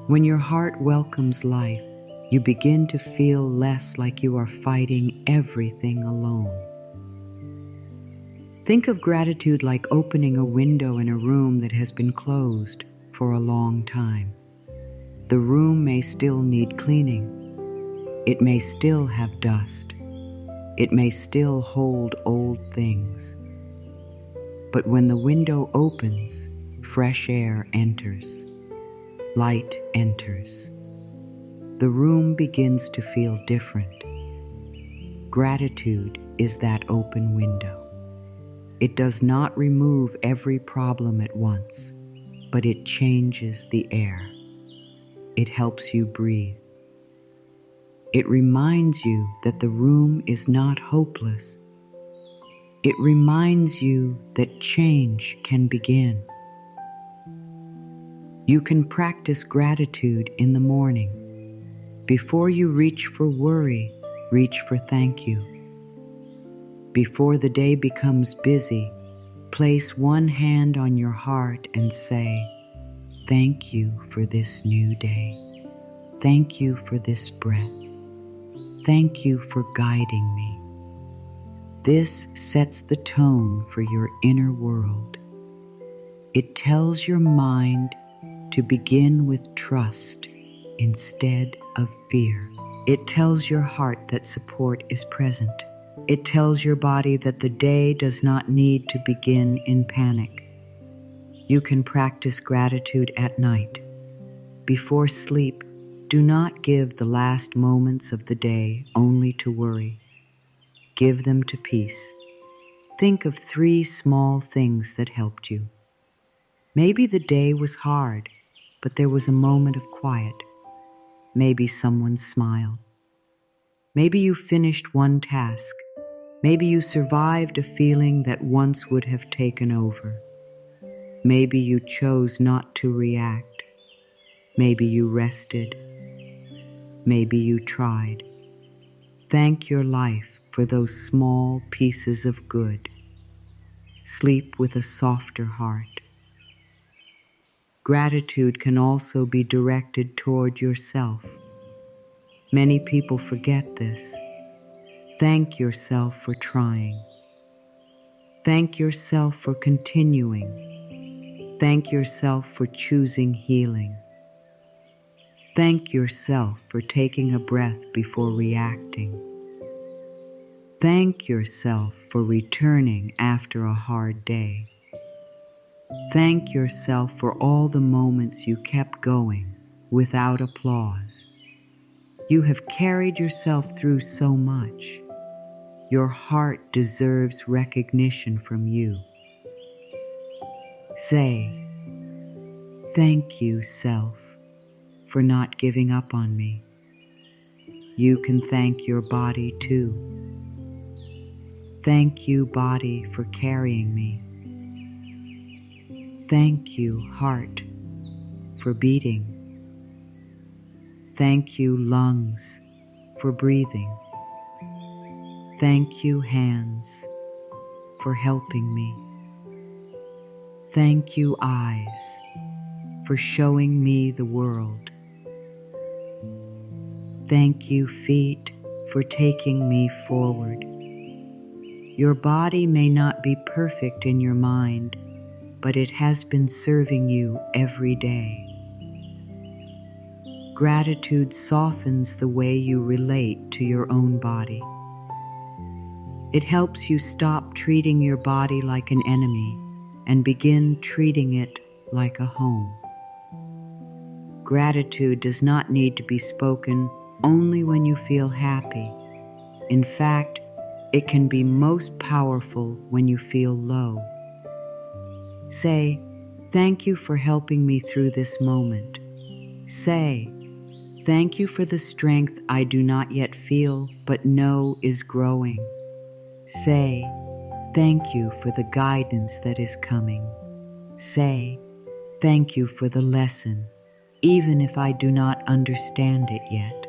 When your heart welcomes life, you begin to feel less like you are fighting everything alone. Think of gratitude like opening a window in a room that has been closed for a long time. The room may still need cleaning. It may still have dust. It may still hold old things. But when the window opens, fresh air enters, light enters. The room begins to feel different. Gratitude is that open window. It does not remove every problem at once, but it changes the air. It helps you breathe. It reminds you that the room is not hopeless. It reminds you that change can begin. You can practice gratitude in the morning. Before you reach for worry, reach for thank you. Before the day becomes busy, place one hand on your heart and say, "Thank you for this new day. Thank you for this breath. Thank you for guiding me." This sets the tone for your inner world. It tells your mind to begin with trust instead of fear. It tells your heart that support is present. It tells your body that the day does not need to begin in panic. You can practice gratitude at night. Before sleep, do not give the last moments of the day only to worry. Give them to peace. Think of 3 small things that helped you. Maybe the day was hard, but there was a moment of quiet. Maybe someone smiled. Maybe you finished one task. Maybe you survived a feeling that once would have taken over. Maybe you chose not to react. Maybe you rested. Maybe you tried. Thank your life for those small pieces of good. Sleep with a softer heart. Gratitude can also be directed toward yourself. Many people forget this. Thank yourself for trying. Thank yourself for continuing. Thank yourself for choosing healing. Thank yourself for taking a breath before reacting. Thank yourself for returning after a hard day. Thank yourself for all the moments you kept going without applause. You have carried yourself through so much. Your heart deserves recognition from you. Say, "Thank you, self, for not giving up on me." You can thank your body too. Thank you, body, for carrying me. Thank you, heart, for beating. Thank you, lungs, for breathing. Thank you, hands, for helping me. Thank you, eyes, for showing me the world. Thank you, feet, for taking me forward. Your body may not be perfect in your mind, but it has been serving you every day. Gratitude softens the way you relate to your own body. It helps you stop treating your body like an enemy and begin treating it like a home. Gratitude does not need to be spoken only when you feel happy. In fact, it can be most powerful when you feel low. Say, "Thank you for helping me through this moment." Say, "Thank you for the strength I do not yet feel but know is growing." Say, "Thank you for the guidance that is coming." Say, "Thank you for the lesson, even if I do not understand it yet."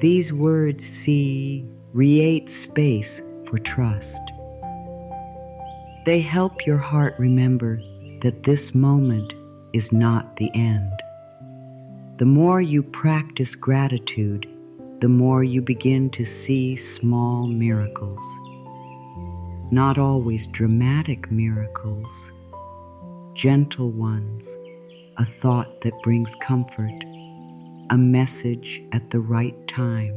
These words create space for trust. They help your heart remember that this moment is not the end. The more you practice gratitude, the more you begin to see small miracles. Not always dramatic miracles, gentle ones, a thought that brings comfort, a message at the right time,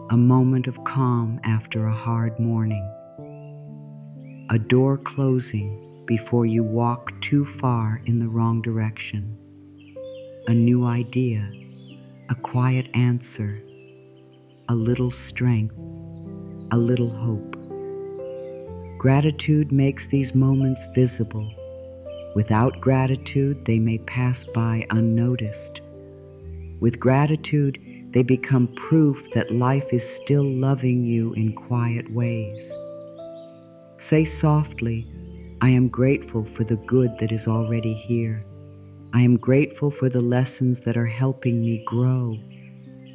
a moment of calm after a hard morning. a door closing before you walk too far in the wrong direction, a new idea, a quiet answer, a little strength, a little hope. Gratitude makes these moments visible. Without gratitude, they may pass by unnoticed. With gratitude, they become proof that life is still loving you in quiet ways. Say softly, I am grateful for the good that is already here. I am grateful for the lessons that are helping me grow.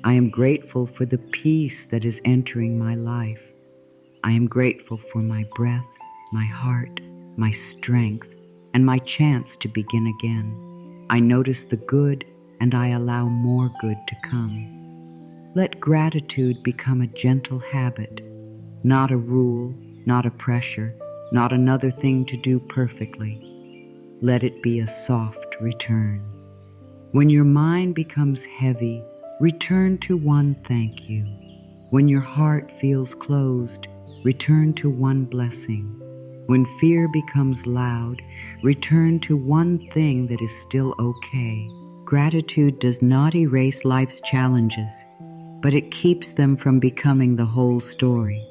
I am grateful for the peace that is entering my life. I am grateful for my breath, my heart, my strength, and my chance to begin again. I notice the good and I allow more good to come. Let gratitude become a gentle habit, not a rule, not a pressure, not another thing to do perfectly. Let it be a soft return. When your mind becomes heavy, return to one thank you. When your heart feels closed, return to one blessing. When fear becomes loud, return to one thing that is still okay. Gratitude does not erase life's challenges, but it keeps them from becoming the whole story.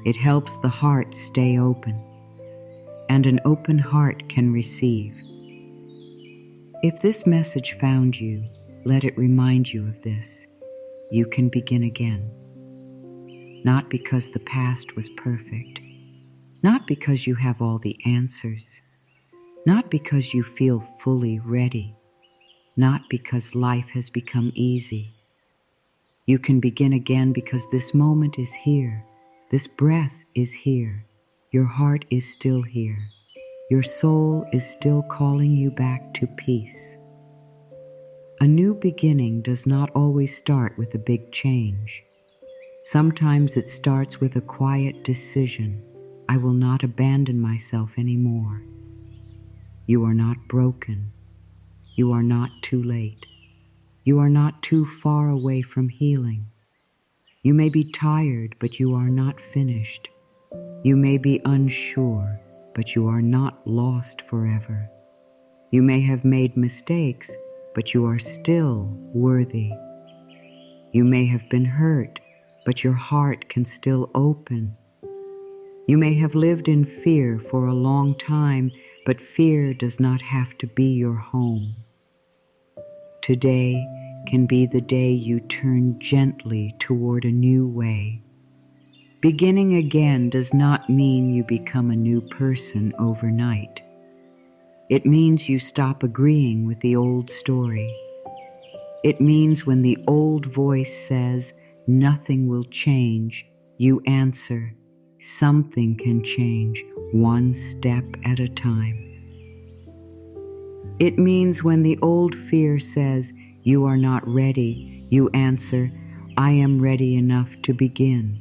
It helps the heart stay open, and an open heart can receive. If this message found you, let it remind you of this. You can begin again. Not because the past was perfect, not because you have all the answers, not because you feel fully ready, not because life has become easy. You can begin again because this moment is here, this breath is here, your heart is still here, your soul is still calling you back to peace. A new beginning does not always start with a big change. Sometimes it starts with a quiet decision. I will not abandon myself anymore. You are not broken. You are not too late. You are not too far away from healing. You may be tired, but you are not finished. You may be unsure, but you are not lost forever. You may have made mistakes, but you are still worthy. You may have been hurt, but your heart can still open. You may have lived in fear for a long time, but fear does not have to be your home. Today can be the day you turn gently toward a new way. Beginning again does not mean you become a new person overnight. It means you stop agreeing with the old story. It means when the old voice says, nothing will change, you answer, something can change, one step at a time. It means when the old fear says, you are not ready, you answer, I am ready enough to begin.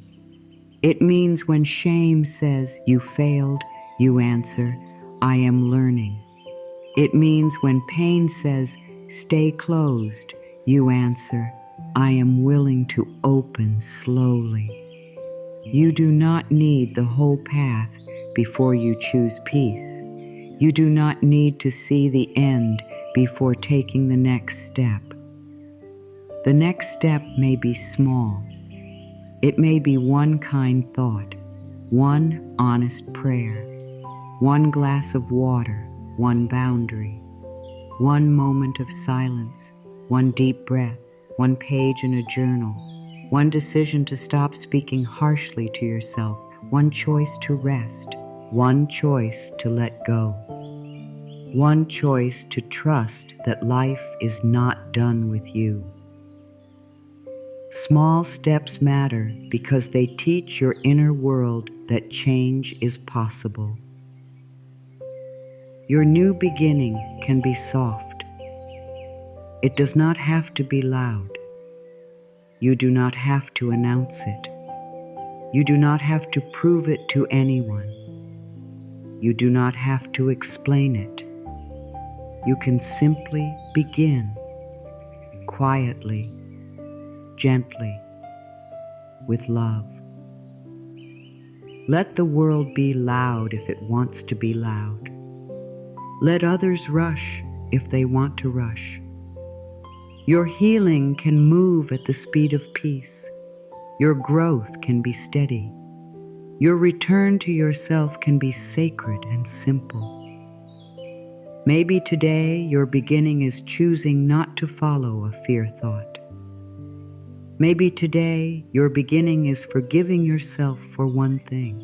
It means when shame says, you failed, you answer, I am learning. It means when pain says, stay closed, you answer, I am willing to open slowly. You do not need the whole path before you choose peace. You do not need to see the end before taking the next step. The next step may be small. It may be one kind thought, one honest prayer, one glass of water, one boundary, one moment of silence, one deep breath, one page in a journal, one decision to stop speaking harshly to yourself, one choice to rest, one choice to let go, one choice to trust that life is not done with you. Small steps matter because they teach your inner world that change is possible. Your new beginning can be soft. It does not have to be loud. You do not have to announce it. You do not have to prove it to anyone. You do not have to explain it. You can simply begin, quietly, gently, with love. Let the world be loud if it wants to be loud. Let others rush if they want to rush. Your healing can move at the speed of peace. Your growth can be steady. Your return to yourself can be sacred and simple. Maybe today your beginning is choosing not to follow a fear thought. Maybe today your beginning is forgiving yourself for one thing.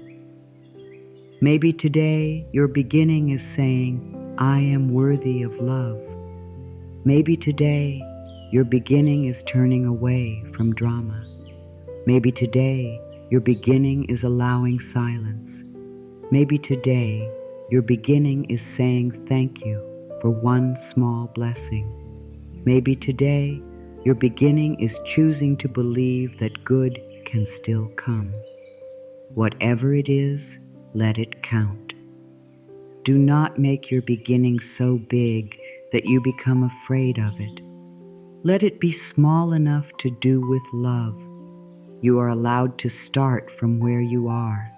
Maybe today your beginning is saying, I am worthy of love. Maybe today your beginning is turning away from drama. Maybe today your beginning is allowing silence. Maybe today your beginning is saying thank you for one small blessing. Maybe today your beginning is choosing to believe that good can still come. Whatever it is, let it count. Do not make your beginning so big that you become afraid of it. Let it be small enough to do with love. You are allowed to start from where you are,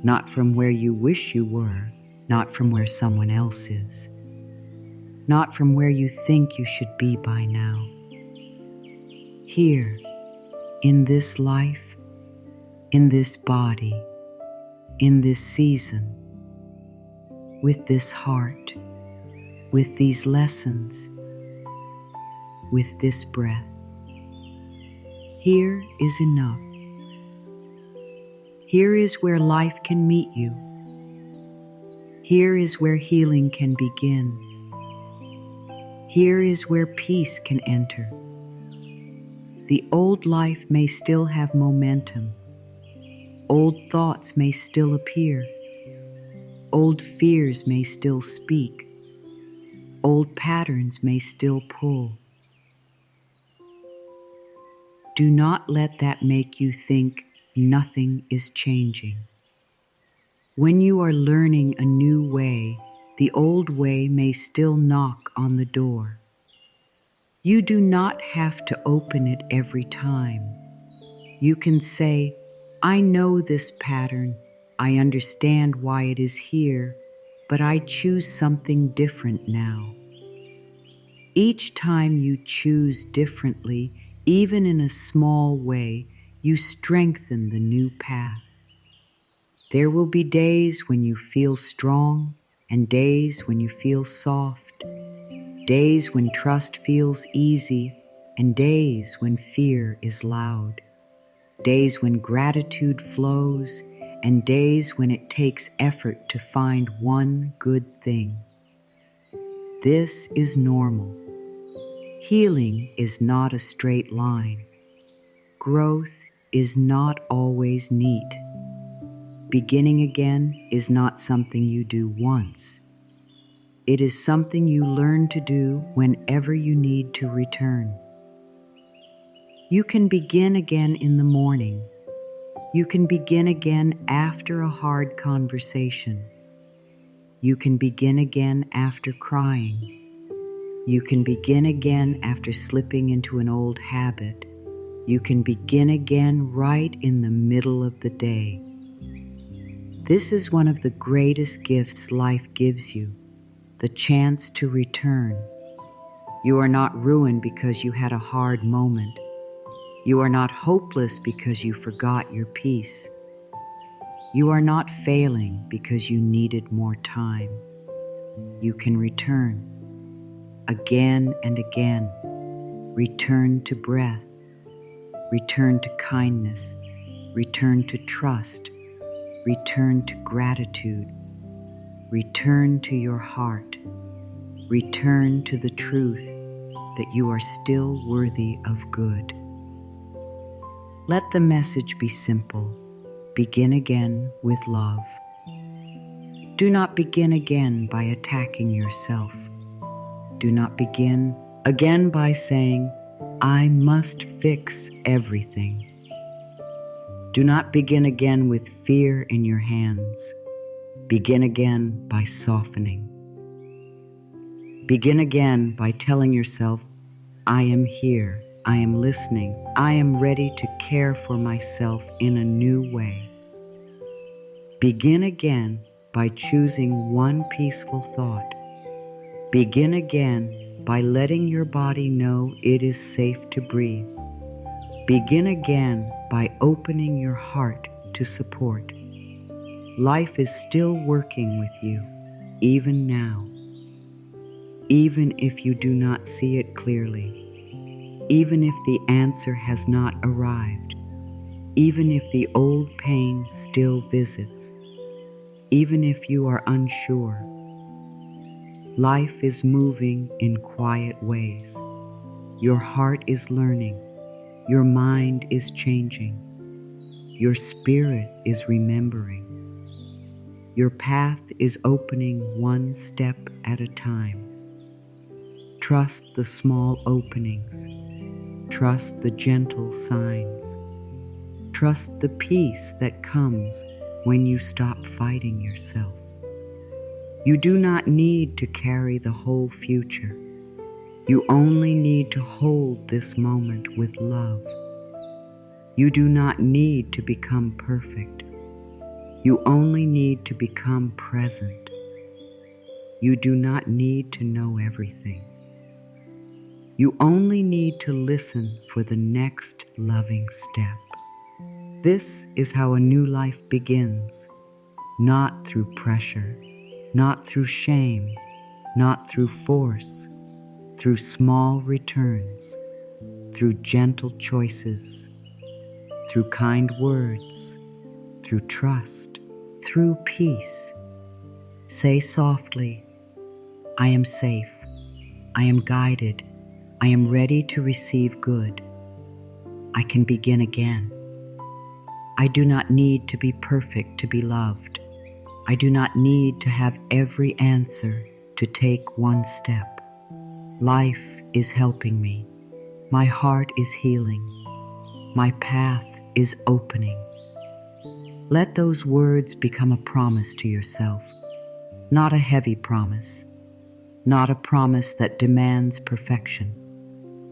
not from where you wish you were, not from where someone else is, not from where you think you should be by now. Here, in this life, in this body, in this season, with this heart, with these lessons, with this breath. Here is enough. Here is where life can meet you. Here is where healing can begin. Here is where peace can enter. The old life may still have momentum. Old thoughts may still appear. Old fears may still speak. Old patterns may still pull. Do not let that make you think nothing is changing. When you are learning a new way, the old way may still knock on the door. You do not have to open it every time. You can say, I know this pattern. I understand why it is here, but I choose something different now. Each time you choose differently, even in a small way, you strengthen the new path. There will be days when you feel strong and days when you feel soft, days when trust feels easy and days when fear is loud, days when gratitude flows and days when it takes effort to find one good thing. This is normal. Healing is not a straight line. Growth is not always neat. Beginning again is not something you do once. It is something you learn to do whenever you need to return. You can begin again in the morning. You can begin again after a hard conversation. You can begin again after crying. You can begin again after slipping into an old habit. You can begin again right in the middle of the day. This is one of the greatest gifts life gives you, the chance to return. You are not ruined because you had a hard moment. You are not hopeless because you forgot your peace. You are not failing because you needed more time. You can return. Again and again, return to breath, return to kindness, return to trust, return to gratitude, return to your heart, return to the truth that you are still worthy of good. Let the message be simple. Begin again with love. Do not begin again by attacking yourself. Do not begin again by saying, I must fix everything. Do not begin again with fear in your hands. Begin again by softening. Begin again by telling yourself, I am here, I am listening, I am ready to care for myself in a new way. Begin again by choosing one peaceful thought. Begin again by letting your body know it is safe to breathe. Begin again by opening your heart to support. Life is still working with you, even now. Even if you do not see it clearly, even if the answer has not arrived, even if the old pain still visits, even if you are unsure, life is moving in quiet ways. Your heart is learning, your mind is changing, your spirit is remembering. Your path is opening one step at a time. Trust the small openings. Trust the gentle signs. Trust the peace that comes when you stop fighting yourself. You do not need to carry the whole future. You only need to hold this moment with love. You do not need to become perfect. You only need to become present. You do not need to know everything. You only need to listen for the next loving step. This is how a new life begins, not through pressure, not through shame, not through force, through small returns, through gentle choices, through kind words, through trust, through peace. Say softly, I am safe, I am guided, I am ready to receive good. I can begin again. I do not need to be perfect to be loved. I do not need to have every answer to take one step. Life is helping me. My heart is healing. My path is opening. Let those words become a promise to yourself, not a heavy promise, not a promise that demands perfection,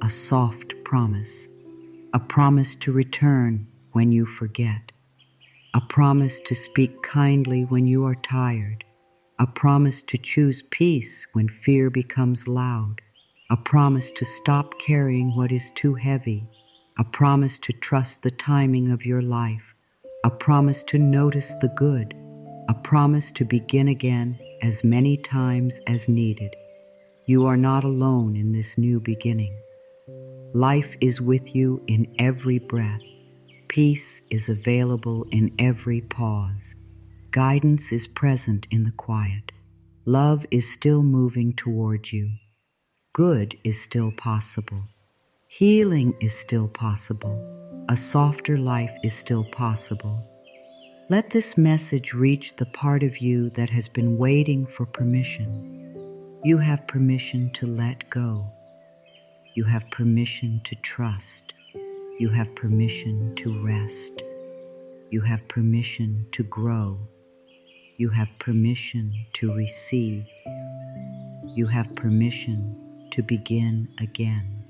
a soft promise, a promise to return when you forget, a promise to speak kindly when you are tired, a promise to choose peace when fear becomes loud, a promise to stop carrying what is too heavy, a promise to trust the timing of your life, a promise to notice the good, a promise to begin again as many times as needed. You are not alone in this new beginning. Life is with you in every breath. Peace is available in every pause. Guidance is present in the quiet. Love is still moving toward you. Good is still possible. Healing is still possible. A softer life is still possible. Let this message reach the part of you that has been waiting for permission. You have permission to let go. You have permission to trust. You have permission to rest. You have permission to grow. You have permission to receive. You have permission to begin again.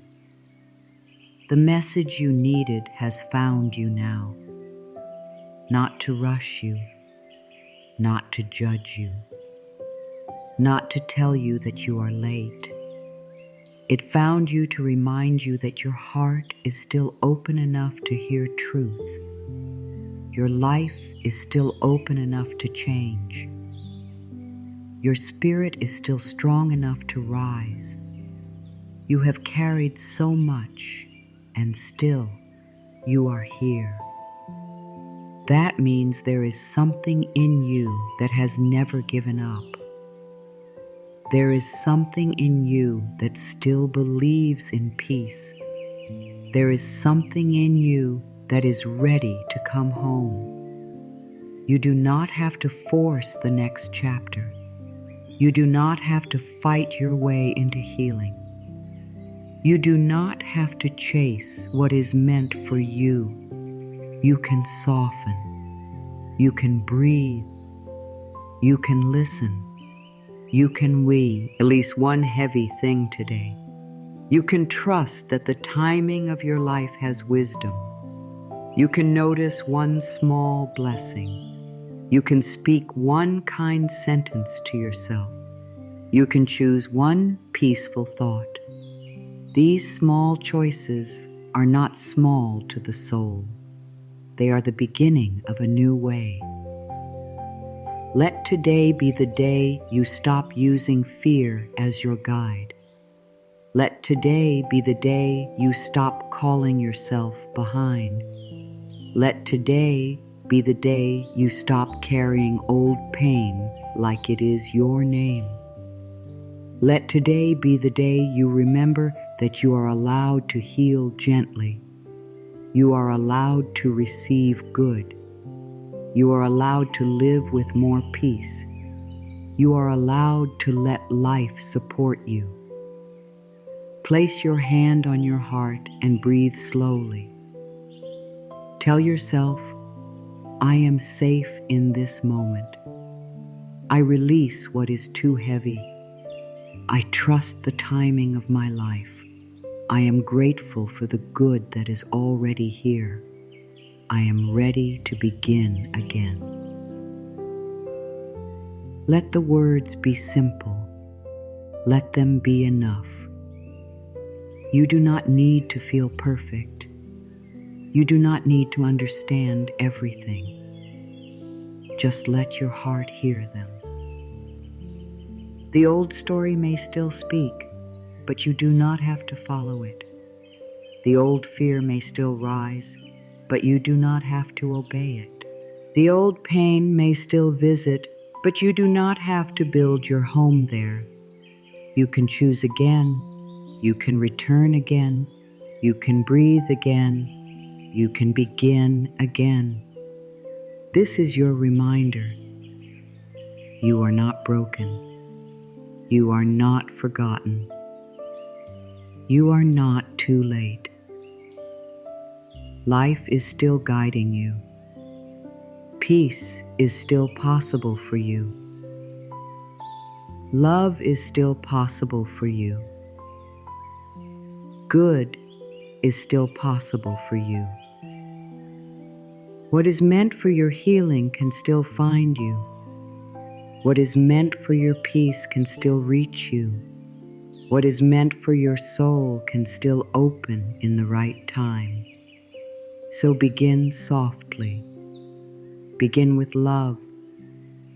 The message you needed has found you now. Not to rush you, not to judge you, not to tell you that you are late. It found you to remind you that your heart is still open enough to hear truth. Your life is still open enough to change. Your spirit is still strong enough to rise. You have carried so much, and still you are here. That means there is something in you that has never given up. There is something in you that still believes in peace. There is something in you that is ready to come home. You do not have to force the next chapter. You do not have to fight your way into healing. You do not have to chase what is meant for you. You can soften. You can breathe. You can listen. You can weigh at least one heavy thing today. You can trust that the timing of your life has wisdom. You can notice one small blessing. You can speak one kind sentence to yourself. You can choose one peaceful thought. These small choices are not small to the soul. They are the beginning of a new way. Let today be the day you stop using fear as your guide. Let today be the day you stop calling yourself behind. Let today be the day you stop carrying old pain like it is your name. Let today be the day you remember that you are allowed to heal gently. You are allowed to receive good. You are allowed to live with more peace. You are allowed to let life support you. Place your hand on your heart and breathe slowly. Tell yourself, I am safe in this moment. I release what is too heavy. I trust the timing of my life. I am grateful for the good that is already here. I am ready to begin again. Let the words be simple. Let them be enough. You do not need to feel perfect. You do not need to understand everything. Just let your heart hear them. The old story may still speak, but you do not have to follow it. The old fear may still rise, but you do not have to obey it. The old pain may still visit, but you do not have to build your home there. You can choose again. You can return again. You can breathe again. You can begin again. This is your reminder. You are not broken. You are not forgotten. You are not too late. Life is still guiding you. Peace is still possible for you. Love is still possible for you. Good is still possible for you. What is meant for your healing can still find you. What is meant for your peace can still reach you. What is meant for your soul can still open in the right time. So begin softly. Begin with love.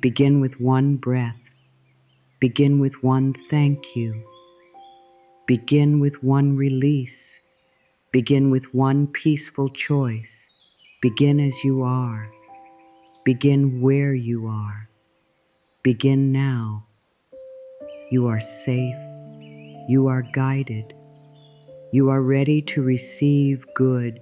Begin with one breath. Begin with one thank you. Begin with one release. Begin with one peaceful choice. Begin as you are. Begin where you are. Begin now. You are safe. You are guided. You are ready to receive good.